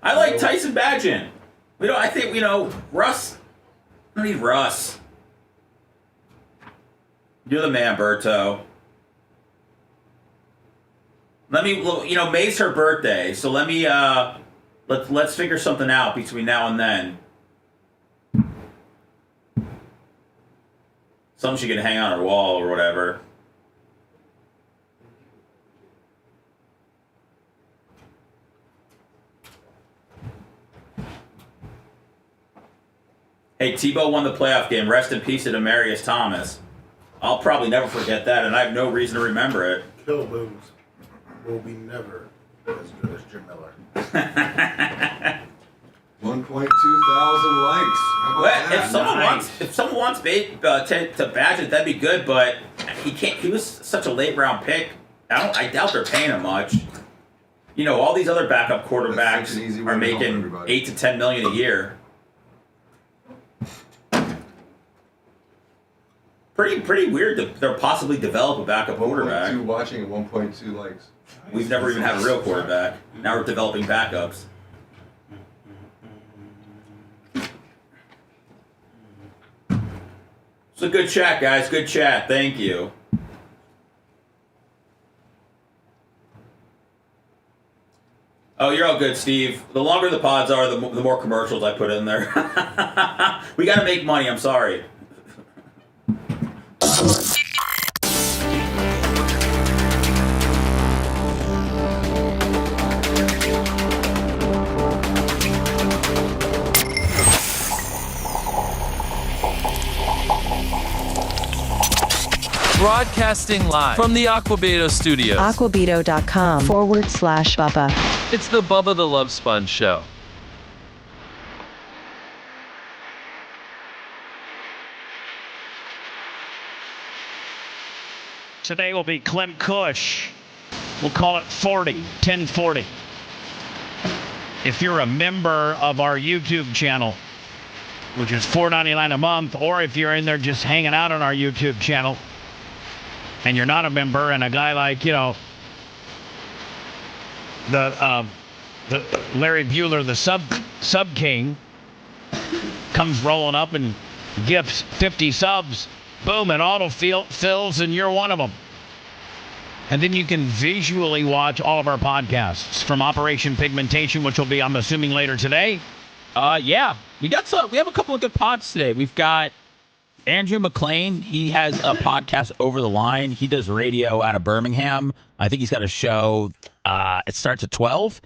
I like Tyson Bagent. I think, Russ. I don't need Russ. You're the man, Berto. Let me, May's her birthday, so let me, let's figure something out between now and then. Something she can hang on her wall or whatever. Hey, Tebow won the playoff game. Rest in peace to Demarius Thomas. I'll probably never forget that, and I have no reason to remember it. Kill Booms will be never as good as Jim Miller. 1.2 thousand likes. How about that? If someone wants to badge it, that'd be good. But he can't. He was such a late round pick. I doubt they're paying him much. All these other backup quarterbacks are making $8 to $10 million a year. Pretty weird that they'll possibly develop a backup quarterback. 1.2 watching and 1.2 likes. We've never even had a real quarterback. Now we're developing backups. So good chat, guys. Good chat. Thank you. Oh, you're all good, Steve. The longer the pods are, the more commercials I put in there. We got to make money. I'm sorry. Broadcasting live from the Aquabedo studios. Aquabedo.com/Bubba. It's the Bubba the Love Sponge show. Today will be Clem Kush. We'll call it 1040. If you're a member of our YouTube channel, which is $4.99 a month, or if you're in there just hanging out on our YouTube channel, and you're not a member, and a guy like, the Larry Bueller, the sub king, comes rolling up and gives 50 subs, boom, it auto fills, and you're one of them. And then you can visually watch all of our podcasts from Operation Pigmentation, which will be, I'm assuming, later today. Yeah, we have a couple of good pods today. We've got Andrew McLean. He has a podcast, Over the Line. He does radio out of Birmingham. I think he's got a show. It starts at 12.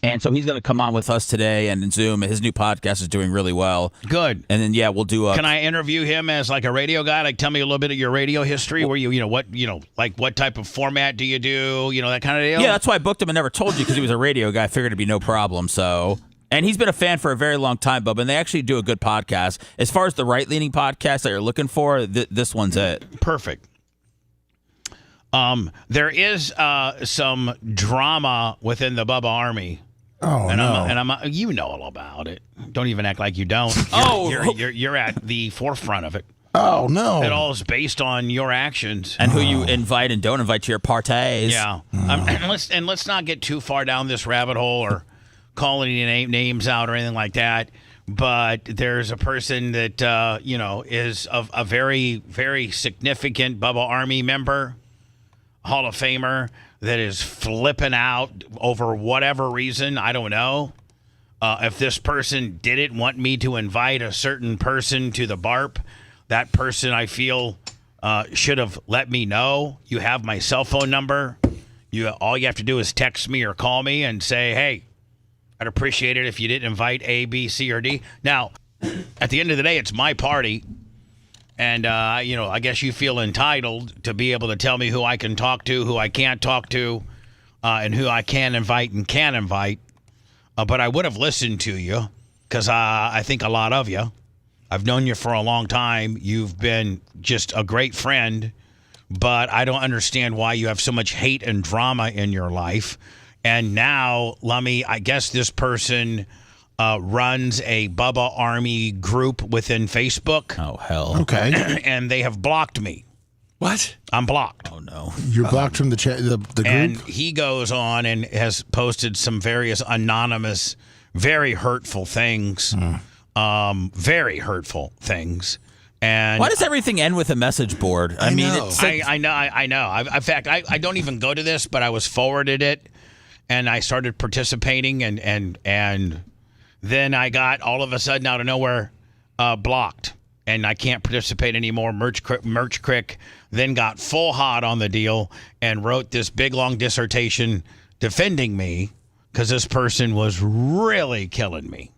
And so he's going to come on with us today and in Zoom. His new podcast is doing really well. Good. And then, we'll do Can I interview him as like a radio guy? Like, tell me a little bit of your radio history. Where what type of format do you do? That kind of deal? Yeah, that's why I booked him and never told you, because he was a radio guy. I figured it'd be no problem. So... And he's been a fan for a very long time, Bubba, and they actually do a good podcast. As far as the right-leaning podcast that you're looking for, this one's it. Perfect. There is some drama within the Bubba Army. Oh, and no. I'm you know all about it. Don't even act like you don't. You're at the forefront of it. Oh, no. It all is based on your actions. And who you invite and don't invite to your parties. Yeah. And let's not get too far down this rabbit hole or call any names out or anything like that. But there's a person that, is a very, very significant Bubba Army member, Hall of Famer, that is flipping out over whatever reason. I don't know. If this person didn't want me to invite a certain person to the BARP, that person, I feel, should have let me know. You have my cell phone number. All you have to do is text me or call me and say, hey, I'd appreciate it if you didn't invite A, B, C, or D. Now, at the end of the day, it's my party. And, I guess you feel entitled to be able to tell me who I can talk to, who I can't talk to, and who I can invite and can't invite. But I would have listened to you because I think a lot of you. I've known you for a long time. You've been just a great friend. But I don't understand why you have so much hate and drama in your life. And now, Lummy, I guess this person runs a Bubba Army group within Facebook. Oh, hell. Okay. And they have blocked me. What? I'm blocked. Oh, no. You're blocked from the group? And he goes on and has posted some various anonymous, very hurtful things. Very hurtful things. And why does everything end with a message board? I mean, know. I know. In fact, I don't even go to this, but I was forwarded it, and I started participating, and then I got all of a sudden out of nowhere blocked, and I can't participate anymore. Merch Crick then got full hot on the deal and wrote this big long dissertation defending me because this person was really killing me.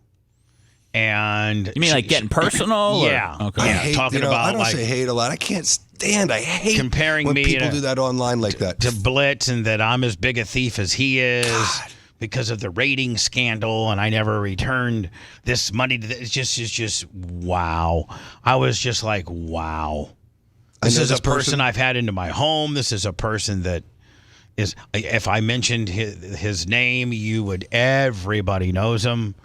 And you mean like getting personal? Yeah. Okay. I hate, talking about I don't like say hate a lot. I can't stand. I hate comparing when me people do that online like that to Blitz, and that I'm as big a thief as he is. God. Because of the rating scandal, and I never returned this money to it's just wow. I was just like, wow. This is a person I've had into my home. This is a person that is, if I mentioned his name, everybody knows him.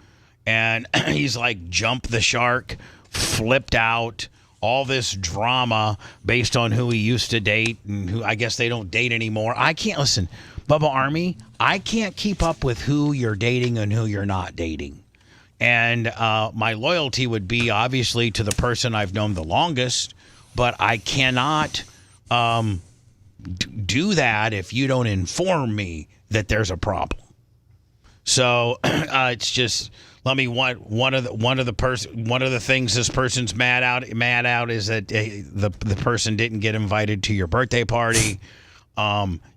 And he's like jumped the shark, flipped out, all this drama based on who he used to date and who I guess they don't date anymore. I can't listen. Bubba Army, I can't keep up with who you're dating and who you're not dating. And my loyalty would be obviously to the person I've known the longest, but I cannot do that if you don't inform me that there's a problem. So it's just one of the things this person's mad out is that the person didn't get invited to your birthday party.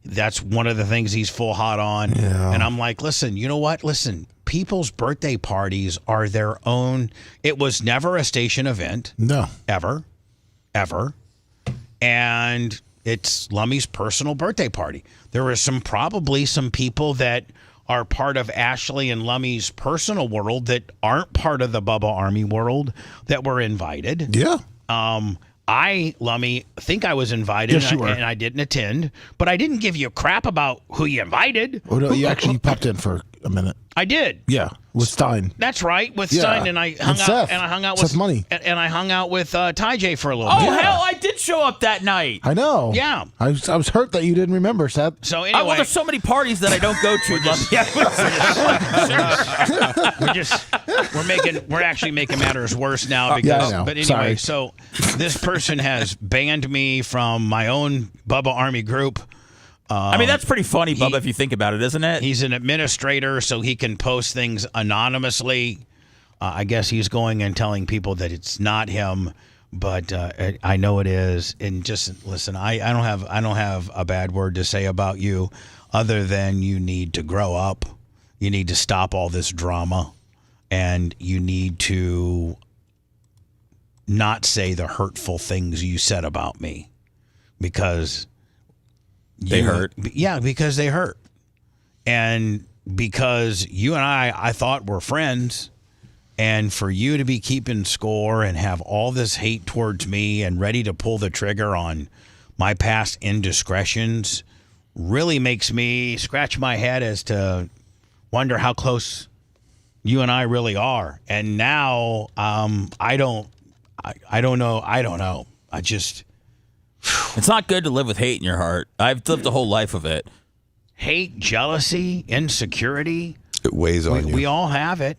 That's one of the things he's full hot on. Yeah. And I'm like, listen, you know what? Listen, people's birthday parties are their own. It was never a station event. No. Ever. And it's Lummy's personal birthday party. There were probably some people that are part of Ashley and Lummy's personal world that aren't part of the Bubba Army world that were invited. Yeah. Lummy, think I was invited, yes, you were. And I didn't attend, but I didn't give you crap about who you invited. Oh, no, you actually popped in for a minute. I did. Yeah, with Stein. That's right, with Stein, and I hung out with Seth Money, and I hung out with Ty J for a little bit. bit. Oh hell, I did show up that night. I know. Yeah, I was hurt that you didn't remember, Seth. So anyway, well, there's so many parties that I don't go to. We're actually making matters worse now because. Yeah, I know. But anyway, Sorry. So this person has banned me from my own Bubba Army group. I mean, that's pretty funny, Bubba, if you think about it, isn't it? He's an administrator, so he can post things anonymously. I guess he's going and telling people that it's not him, but I know it is. And just listen, I don't have a bad word to say about you, other than you need to grow up. You need to stop all this drama, and you need to not say the hurtful things you said about me, because. They hurt. Yeah, because they hurt. And because you and I thought were friends, and for you to be keeping score and have all this hate towards me and ready to pull the trigger on my past indiscretions really makes me scratch my head as to wonder how close you and I really are. And now I don't know. I just... It's not good to live with hate in your heart. I've lived a whole life of it. Hate, jealousy, insecurity. It weighs on you. We all have it.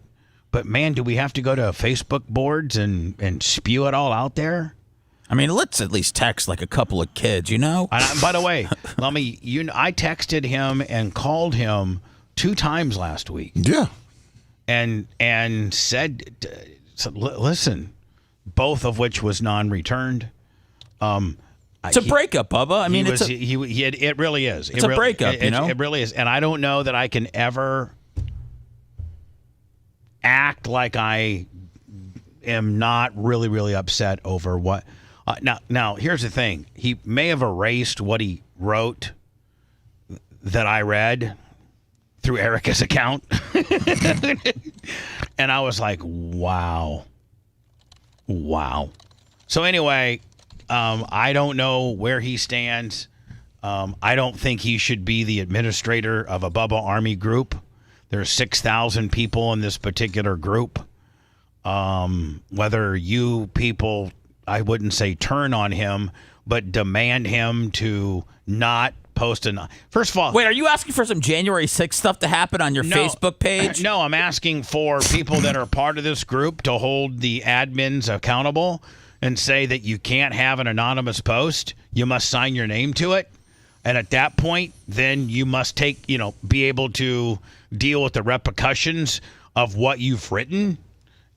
But, man, do we have to go to Facebook boards and spew it all out there? I mean, let's at least text like a couple of kids, you know? And by the way, Lummy, I texted him and called him 2 times last week. Yeah. And said, listen, both of which was non-returned. It's a breakup, Bubba. I mean, it really is. It's a breakup, you know? It really is. And I don't know that I can ever act like I am not really, really upset over what. Now, here's the thing. He may have erased what he wrote that I read through Erica's account. And I was like, wow. So anyway... I don't know where he stands. I don't think he should be the administrator of a Bubba Army group. There's 6,000 people in this particular group. Whether you people, I wouldn't say turn on him, but demand him to not post First of all, wait, are you asking for some January 6th stuff to happen on your Facebook page? No, I'm asking for people that are part of this group to hold the admins accountable and say that you can't have an anonymous post. You must sign your name to it. And at that point, then you must be able to deal with the repercussions of what you've written.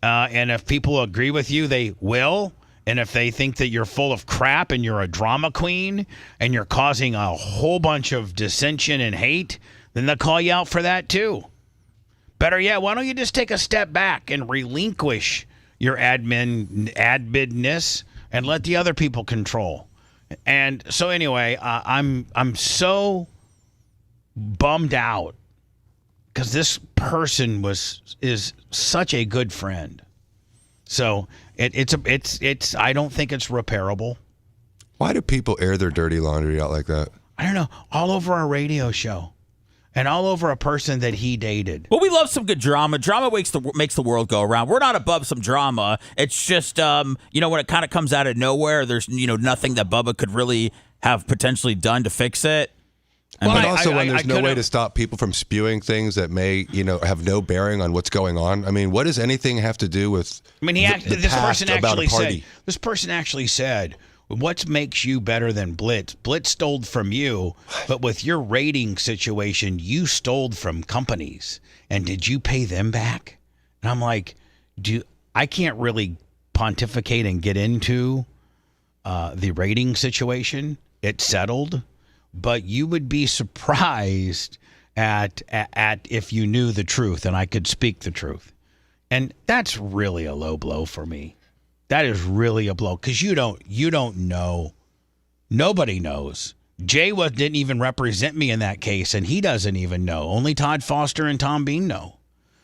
And if people agree with you, they will. And if they think that you're full of crap and you're a drama queen and you're causing a whole bunch of dissension and hate, then they'll call you out for that too. Better yet, why don't you just take a step back and relinquish your adminness and let the other people control. And so anyway, I'm so bummed out because this person is such a good friend. So it's I don't think it's repairable. Why do people air their dirty laundry out like that? I don't know. All over a radio show. And all over a person that he dated. Well, we love some good drama. Drama makes the world go around. We're not above some drama. It's just, when it kind of comes out of nowhere, there's, nothing that Bubba could really have potentially done to fix it. But also when there's no way to stop people from spewing things that may, have no bearing on what's going on. I mean, what does anything have to do with this person actually said, what makes you better than Blitz? Blitz stole from you, but with your rating situation, you stole from companies. And did you pay them back? And I'm like, I can't really pontificate and get into the rating situation. It's settled, but you would be surprised at if you knew the truth and I could speak the truth. And that's really a low blow for me. That is really a blow because you don't know. Nobody knows. Jay didn't even represent me in that case, and he doesn't even know. Only Todd Foster and Tom Bean know.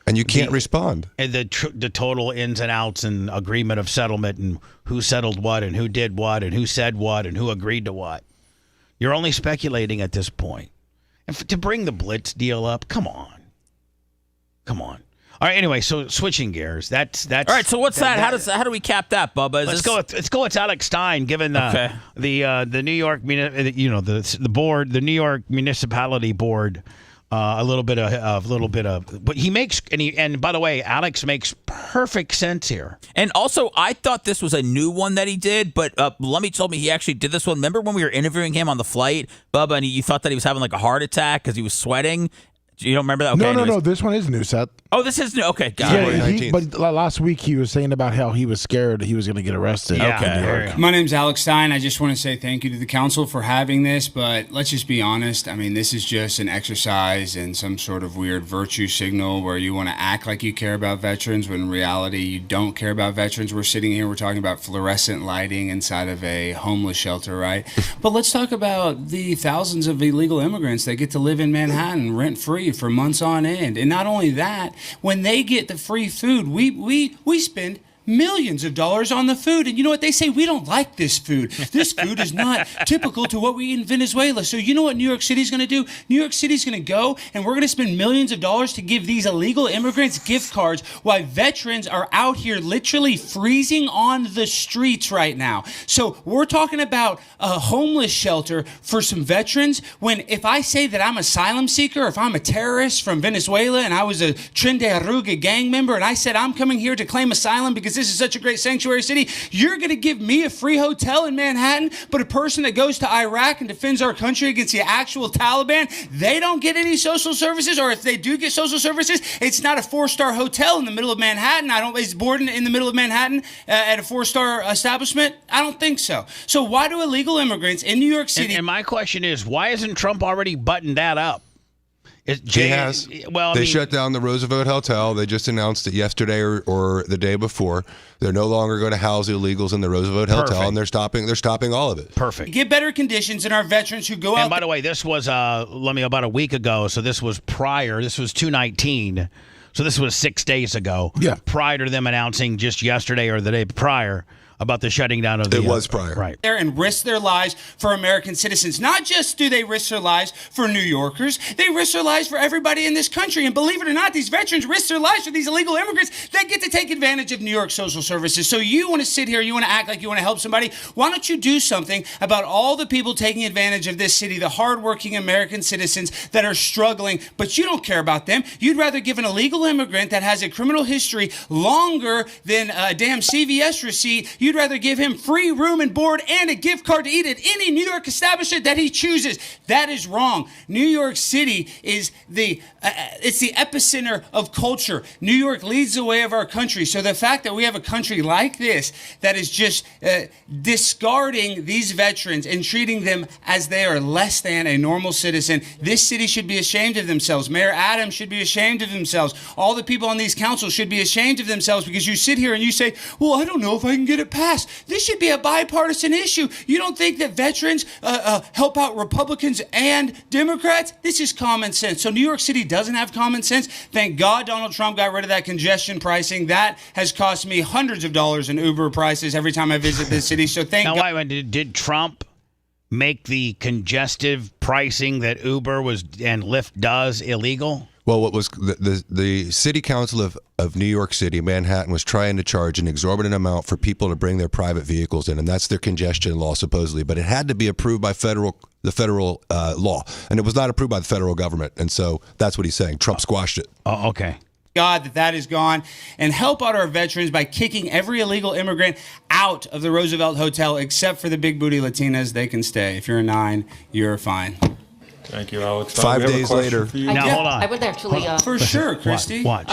And you can't respond. And the total ins and outs and agreement of settlement and who settled what and who did what and who said what and who agreed to what. You're only speculating at this point. And to bring the Blitz deal up, come on. All right. Anyway, so switching gears. That's all right. So what's that? How do we cap that, Bubba? Let's go with Alex Stein, given the New York, the board, the New York Municipality Board, a little bit of. But he makes and by the way, Alex makes perfect sense here. And also, I thought this was a new one that he did, but Lummy told me he actually did this one. Remember when we were interviewing him on the flight, Bubba, and you thought that he was having like a heart attack because he was sweating. You don't remember that? Okay, no. This one is new, Seth. Oh, this is new. Okay, got it. But last week he was saying about how he was scared he was going to get arrested. Okay. My name's Alex Stein. I just want to say thank you to the council for having this, but let's just be honest. I mean, this is just an exercise in some sort of weird virtue signal where you want to act like you care about veterans when in reality you don't care about veterans. We're sitting here, we're talking about fluorescent lighting inside of a homeless shelter, right? But let's talk about the thousands of illegal immigrants that get to live in Manhattan rent-free for months on end. And not only that, when they get the free food, we spend millions of dollars on the food. And you know what they say? We don't like this food. This food is not typical to what we eat in Venezuela. So you know what New York City's going to do? New York City's going to go and we're going to spend millions of dollars to give these illegal immigrants gift cards while veterans are out here literally freezing on the streets right now. So we're talking about a homeless shelter for some veterans when if I say that I'm an asylum seeker, if I'm a terrorist from Venezuela and I was a Tren de Arruga gang member and I said I'm coming here to claim asylum because this is such a great sanctuary city, you're going to give me a free hotel in Manhattan, but a person that goes to Iraq and defends our country against the actual Taliban, they don't get any social services, or if they do get social services, it's not a 4-star hotel in the middle of Manhattan. It's boarding in the middle of Manhattan at a 4-star establishment. I don't think so. So why do illegal immigrants in New York City... And my question is, why isn't Trump already buttoned that up? He has. They shut down the Roosevelt Hotel. They just announced it yesterday or the day before. They're no longer going to house illegals in the Roosevelt Hotel, and they're stopping all of it. Perfect. Get better conditions than our veterans who go out. And by the way, this was about a week ago, so this was prior. This was 2/19, so this was 6 days ago. Yeah. Prior to them announcing just yesterday or the day prior about the shutting down of the. It was prior. Right. There and risk their lives for American citizens. Not just do they risk their lives for New Yorkers, they risk their lives for everybody in this country. And believe it or not, these veterans risk their lives for these illegal immigrants that get to take advantage of New York social services. So you want to sit here, you want to act like you want to help somebody. Why don't you do something about all the people taking advantage of this city, the hardworking American citizens that are struggling, but you don't care about them. You'd rather give an illegal immigrant that has a criminal history longer than a damn CVS receipt. You'd rather give him free room and board and a gift card to eat at any New York establishment that he chooses. That is wrong. New York City is it's the epicenter of culture. New York leads the way of our country. So the fact that we have a country like this that is just discarding these veterans and treating them as they are less than a normal citizen, this city should be ashamed of themselves. Mayor Adams should be ashamed of themselves. All the people on these councils should be ashamed of themselves because you sit here and you say, well, I don't know if I can get it passed. This should be a bipartisan issue. You don't think that veterans help out Republicans and Democrats? This is common sense. So New York City doesn't have common sense. Thank God Donald Trump got rid of that congestion pricing. That has cost me hundreds of dollars in Uber prices every time I visit this city. So thank God. Now, did Trump make the congestive pricing that Uber and Lyft does illegal? Well, what was the city council of New York City, Manhattan, was trying to charge an exorbitant amount for people to bring their private vehicles in, and that's their congestion law supposedly. But it had to be approved by the federal law, and it was not approved by the federal government, and so that's what he's saying. Trump squashed it. Oh, okay. God that is gone, and help out our veterans by kicking every illegal immigrant out of the Roosevelt Hotel except for the big booty Latinas. They can stay. If you're a 9, you're fine. Thank you, Alex. 5 days later. Hold on. I would actually. For sure, Christy. Watch.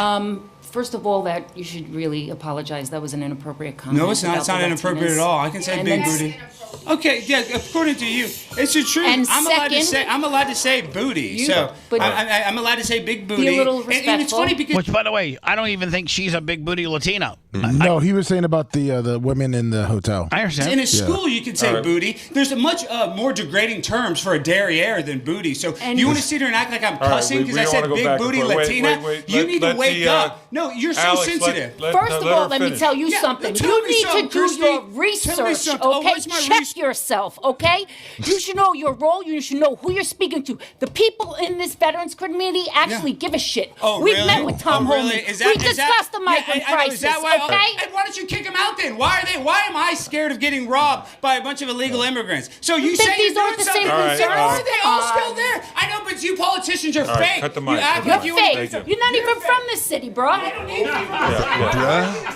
First of all, that you should really apologize. That was an inappropriate comment. No, it's not. It's not inappropriate at all. I can say And big then- booty. Okay, yeah. According to you, it's the truth. And I'm allowed to say second, booty. I'm allowed to say big booty. Be a little And it's respectful. funny because Which, by the way, I don't even think she's a big booty Latina. No, he was saying about the women in the hotel. I understand. in a school you can say booty. There's a much more degrading terms for a derriere than booty. So you want to sit here and act like I'm cussing because I said big booty Latina? You need to wake up. No, you're so sensitive. First of all, let me tell you something. tell You me need to something, do Kirsty. your Tell me research, something. Oh, okay? what's my Check yourself, okay? You should know your role. You should know who you're speaking to. The people in this veterans community actually give a shit. Oh, We've really? met with Tom Oh, really? Holman. Is that- We is that- discussed the migrant I know. crisis, Is that why? okay? And why don't you kick them out then? Why am I scared of getting robbed by a bunch of illegal immigrants? So you think say these you're aren't doing the same something. concerns? Are they all still there? I know, but you politicians are All right, fake. cut the You mic. act You're like you fake. Thank You're not even from this city, bro. I don't need to be from the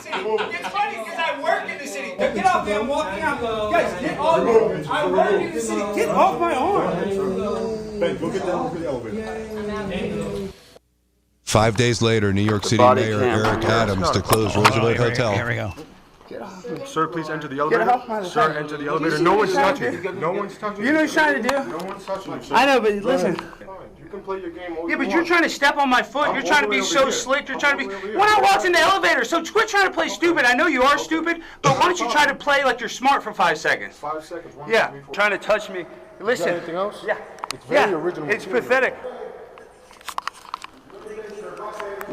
city. It's funny because I work in the city. Get off me! I'm walking out. Guys, get off me! I work in the city. Get off my arm! Ben, go get down to the elevator. 5 days later, New York City body Mayor cam. Eric Adams to close Roosevelt Hotel. Here we go. Get off me. Sir, please enter the elevator. Sir, enter the elevator. No one's touching you. No one's touching you. You know what he's trying to do? No one's touching you, sir. I know, but listen. You can play your game all Yeah, you but want. you're trying to step on my foot. You're trying to be so slick. You're trying to be. When I walked in the elevator, so quit trying to play stupid. I know you are stupid, but why don't you try to play like you're smart for 5 seconds? 5 seconds. 1, Yeah, 2, 3, 4. trying to touch me. Listen. Anything else? Yeah. It's very Yeah, original. it's material. pathetic.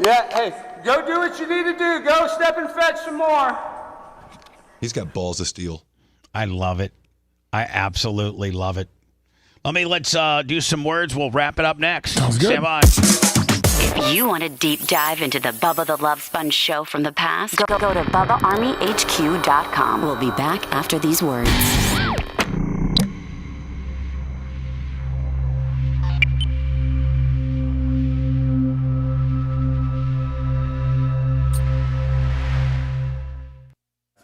Yeah, hey, go do what you need to do. Go step and fetch some more. He's got balls of steel. I love it. I absolutely love it. Let's do some words. We'll wrap it up next. Sounds good. Stand by. If you want a deep dive into the Bubba the Love Sponge show from the past, go to BubbaArmyHQ.com. We'll be back after these words.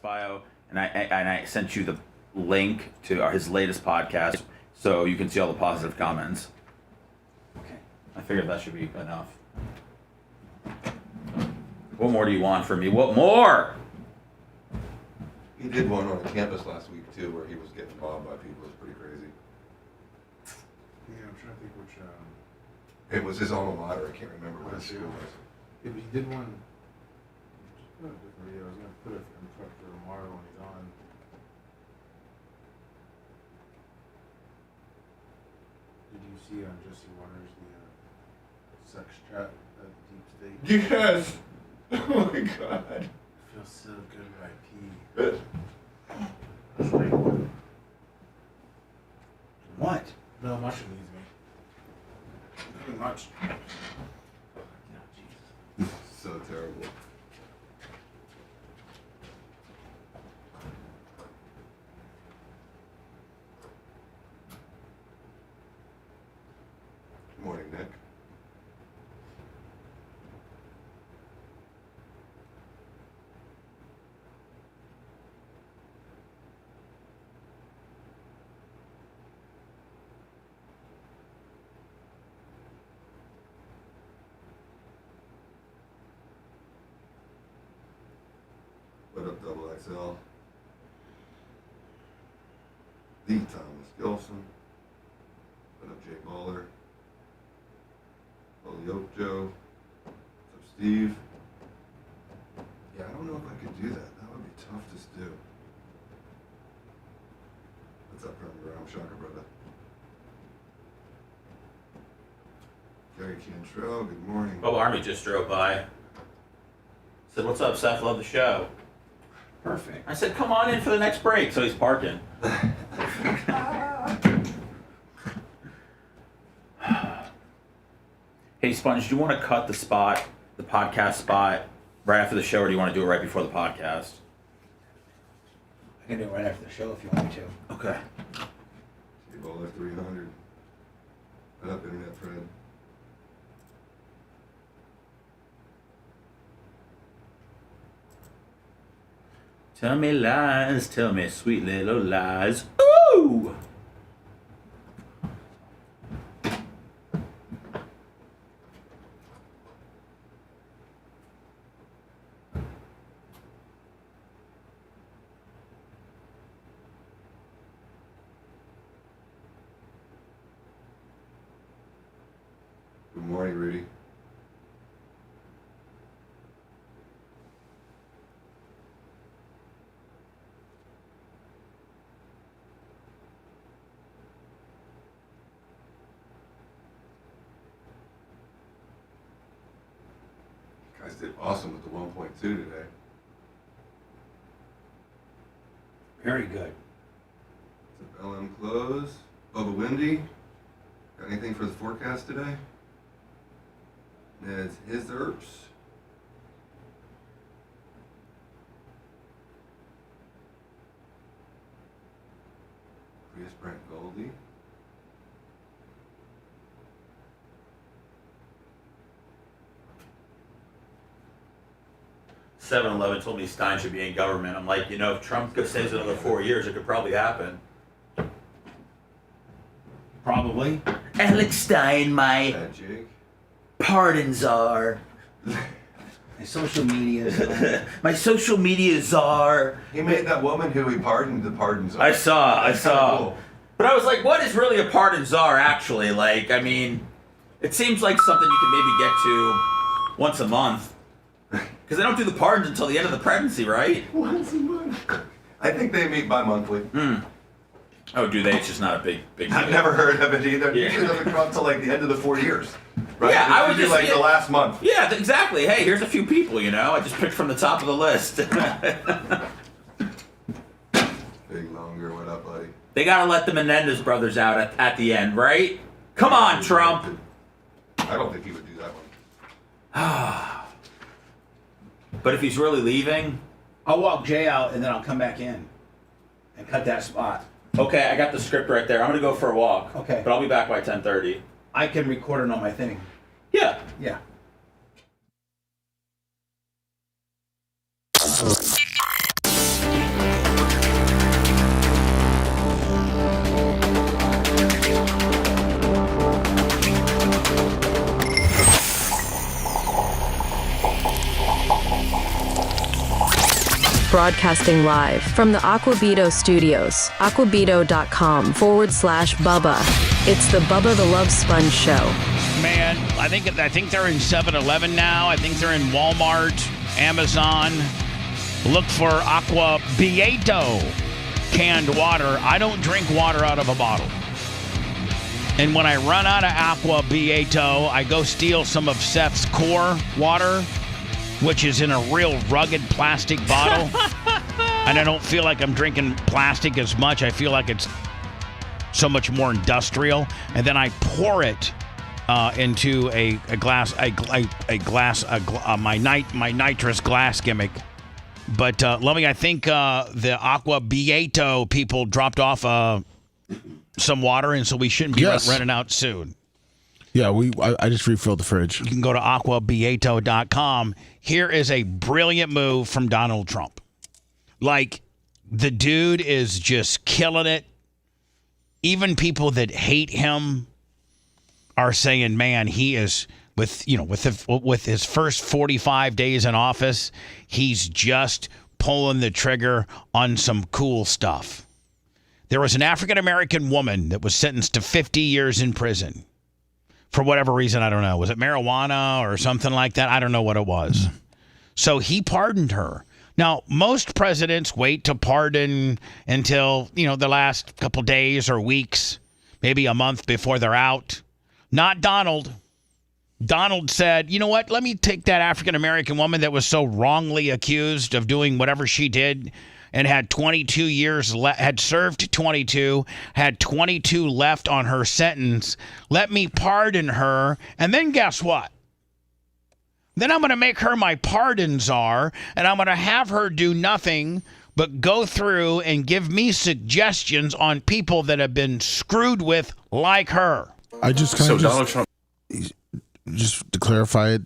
Bio, and I sent you the link to his latest podcast, so you can see all the positive comments. Okay, I figured that should be enough. What more do you want from me? What more? He did one on campus last week, too, where he was getting mobbed by people. It was pretty crazy. Yeah, I'm trying to think which. It was his alma mater. I can't remember what his school was. Yeah, but he did one. A different video. I was gonna put it in front for tomorrow when he's on. Did you see on Jesse Waters the sex chat at the Deep State? Yes. Oh my God. I feel so good when I pee. Good. What? No, mushroom needs me. Nothing much. So terrible. Good morning, Nick. What up, Double XL? The Thomas Gilson. What up, Jay Baller? Yoke Joe. What's up, Steve? Yeah, I don't know if I could do that. That would be tough to do. What's up, Ram Shocker, brother? Gary Cantrell, good morning. Bubba Army just drove by. Said, "What's up, Seth? Love the show." Perfect. I said, "Come on in for the next break." So he's parking. Hey, Sponge, do you want to cut the podcast spot, right after the show, or do you want to do it right before the podcast? I can do it right after the show if you want me to. Okay. Baller 300. What up, Internet Fred? Tell me lies, tell me sweet little lies. Ooh! Good morning, Rudy. Guys did awesome with the 1.2 today. Very good. What's up, LM Close? Bubba Windy? Got anything for the forecast today? Ned's His Herbs. Chris Brent Goldie. 7-Eleven told me Stein should be in government. I'm like, if Trump stays another 4 years, it could probably happen. Probably. Alex Stein, my pardon czar. My social media. My social media czar. He made that woman who he pardoned the pardon czar. I saw. That's kinda cool. But I was like, what is really a pardon czar, actually? Like, I mean, it seems like something you can maybe get to once a month. Because they don't do the pardons until the end of the pregnancy, right? Once a month. I think they meet bi-monthly. Oh, do they? It's just not a big I've deal. never heard of it either. Yeah. Usually doesn't come up till like the end of the 4 years. Right? Yeah, I It's would usually just like the last month. Yeah, exactly. Hey, here's a few people, I just picked from the top of the list. Big Longer, what up, buddy? They gotta let the Menendez brothers out at the end, right? Come on, Trump. I don't think he would do that one. But if he's really leaving, I'll walk Jay out and then I'll come back in and cut that spot. okay, I got the script right there. I'm gonna go for a walk. Okay. But I'll be back by 10:30. I can record it on my thing. Yeah. Yeah. Broadcasting live from the Aquabito studios, aquabito.com/Bubba. It's the Bubba the Love Sponge Show. Man, I think they're in 7-Eleven now. I think they're in Walmart, Amazon. Look for Aqua Beato canned water. I don't drink water out of a bottle. And when I run out of Aqua Beato, I go steal some of Seth's Core water, which is in a real rugged plastic bottle. And I don't feel like I'm drinking plastic as much. I feel like it's so much more industrial. And then I pour it into my nitrous glass gimmick. But Loving, I think the Aqua Beato people dropped off some water, and so we shouldn't be running out soon. Yeah, I just refilled the fridge. You can go to aquabeato.com. Here is a brilliant move from Donald Trump. Like, the dude is just killing it. Even people that hate him are saying, man, he is with his first 45 days in office, he's just pulling the trigger on some cool stuff. There was an African-American woman that was sentenced to 50 years in prison for whatever reason. I don't know. Was it marijuana or something like that? I don't know what it was. So he pardoned her. Now, most presidents wait to pardon until, the last couple days or weeks, maybe a month before they're out. Not Donald. Donald said, you know what? Let me take that African-American woman that was so wrongly accused of doing whatever she did and had 22 years had served 22, had 22 left on her sentence. Let me pardon her. And then guess what? Then I'm going to make her my pardon czar, and I'm going to have her do nothing but go through and give me suggestions on people that have been screwed with like her. I just Donald Trump, just to clarify it,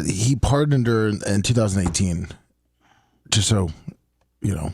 he pardoned her in 2018. Just so you know.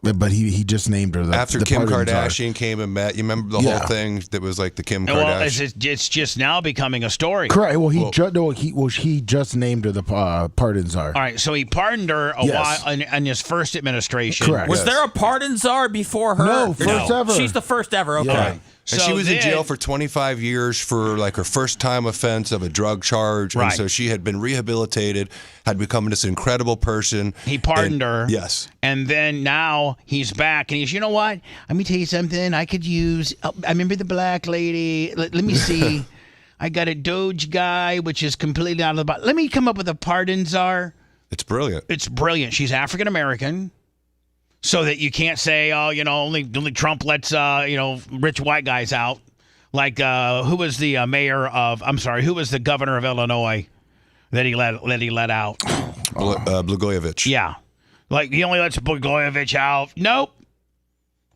But he just named her after the Kim pardon Kardashian czar. came and met. You remember the whole thing that was like the Kim Kardashian. Well, it's just now becoming a story. Correct. Well, he just named her the pardon czar. All right, so he pardoned her a while in his first administration. Correct. Was there a pardon czar before her? No, first ever. She's the first ever. Okay. Yeah. And So she was in then- jail for 25 years for like her first time offense of a drug charge. Right. And so she had been rehabilitated, had become this incredible person. He pardoned her. Yes. And then now he's back and he's, you know what? Let me tell you something. I could use, I remember the black lady. Let me see. I got a Doge guy, which is completely out of the box. Let me come up with a pardon czar. It's brilliant. It's brilliant. She's African American. So that you can't say, oh, only Trump lets, rich white guys out. Like, who was the who was the governor of Illinois that he let out? Blagojevich. Yeah. Like, he only lets Blagojevich out. Nope.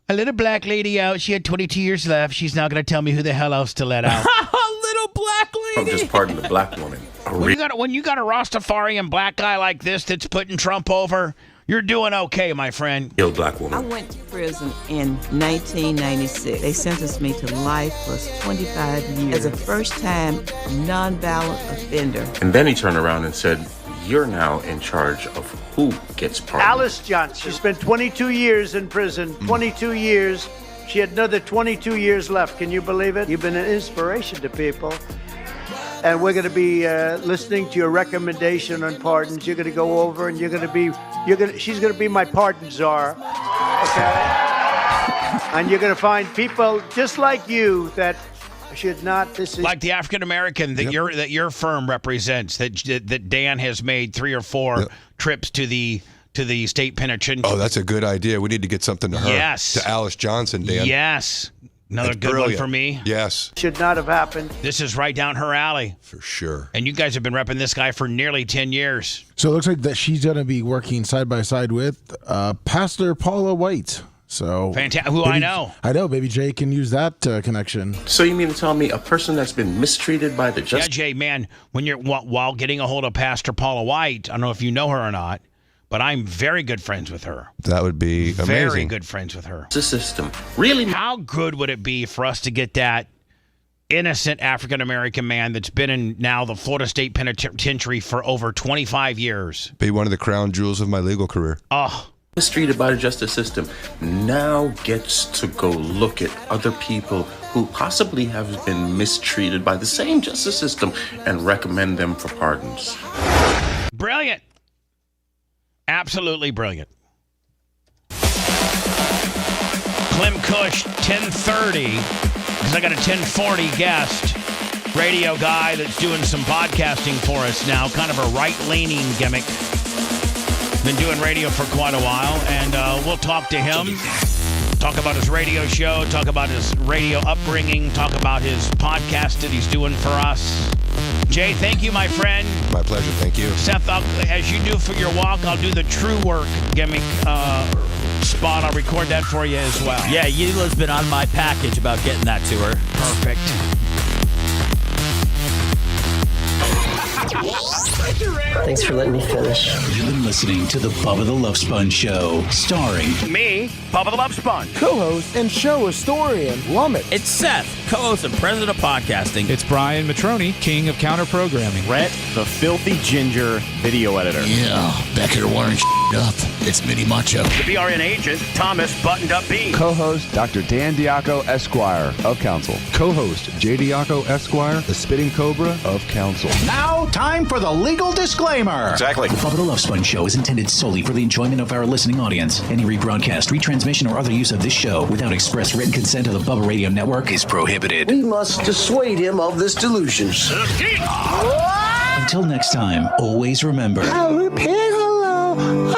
I let a black lady out. She had 22 years left. She's not going to tell me who the hell else to let out. A little black lady. I'm just pardoned the black woman. When you got a Rastafarian black guy like this that's putting Trump over, you're doing okay, my friend. Ill black woman. I went to prison in 1996. They sentenced me to life plus 25 years as a first-time nonviolent offender. And then he turned around and said, you're now in charge of who gets pardoned. Alice Johnson. She spent 22 years in prison. 22 years. She had another 22 years left. Can you believe it? You've been an inspiration to people. And we're going to be listening to your recommendation on pardons. You're going to go over and she's going to be my pardon czar. Okay? And you're going to find people just like you that should not. Like the African American that your firm represents. That Dan has made 3 or 4 trips to the state penitentiary. Oh, that's a good idea. We need to get something to her. Yes. To Alice Johnson, Dan. Yes. Another That's good brilliant. one for me. Yes. Should not have happened. This is right down her alley. For sure. And you guys have been repping this guy for nearly 10 years. So it looks like that she's going to be working side by side with Pastor Paula White. So Fantastic. Who I know. I know. Baby Jay can use that connection. So you mean to tell me a person that's been mistreated by the justice? Yeah, Jay, man, when you're while getting a hold of Pastor Paula White, I don't know if you know her or not, but I'm very good friends with her. That would be amazing. Very good friends with her. The system. Really? How good would it be for us to get that innocent African-American man that's been in now the Florida State Penitentiary for over 25 years? Be one of the crown jewels of my legal career. Oh. Mistreated by the justice system now gets to go look at other people who possibly have been mistreated by the same justice system and recommend them for pardons. Brilliant. Absolutely brilliant. Clem Kush, 10:30, because I got a 10:40 guest, radio guy that's doing some podcasting for us now, kind of a right-leaning gimmick. Been doing radio for quite a while, and we'll talk to him. Talk about his radio show, talk about his radio upbringing, talk about his podcast that he's doing for us. Jay, thank you, my friend. My pleasure. Thank you. Seth, as you do for your walk, I'll do the True Work gimmick spot. I'll record that for you as well. Yeah, Yila's been on my package about getting that to her. Perfect. Thanks for letting me finish. You've been listening to the Bubba the Love Sponge Show, starring me, Bubba the Love Sponge, co-host and show historian Lummit. It's Seth, co-host and president of podcasting. It's Brian Matroni, king of counter programming. Rhett, the filthy ginger video editor. Yeah, back here wiring up. It's Mini Macho. The BRN agent, Thomas Buttoned Up B. Co-host Dr. Dan Diaco, Esquire of Council. Co-host J. Diaco, Esquire, the Spitting Cobra of Council. Now, time for the legal disclaimer. Exactly. The Bubba the Love Sponge Show is intended solely for the enjoyment of our listening audience. Any rebroadcast, retransmission, or other use of this show without express written consent of the Bubba Radio Network is prohibited. We must dissuade him of this delusion. Until next time, always remember. I'll repeat hello.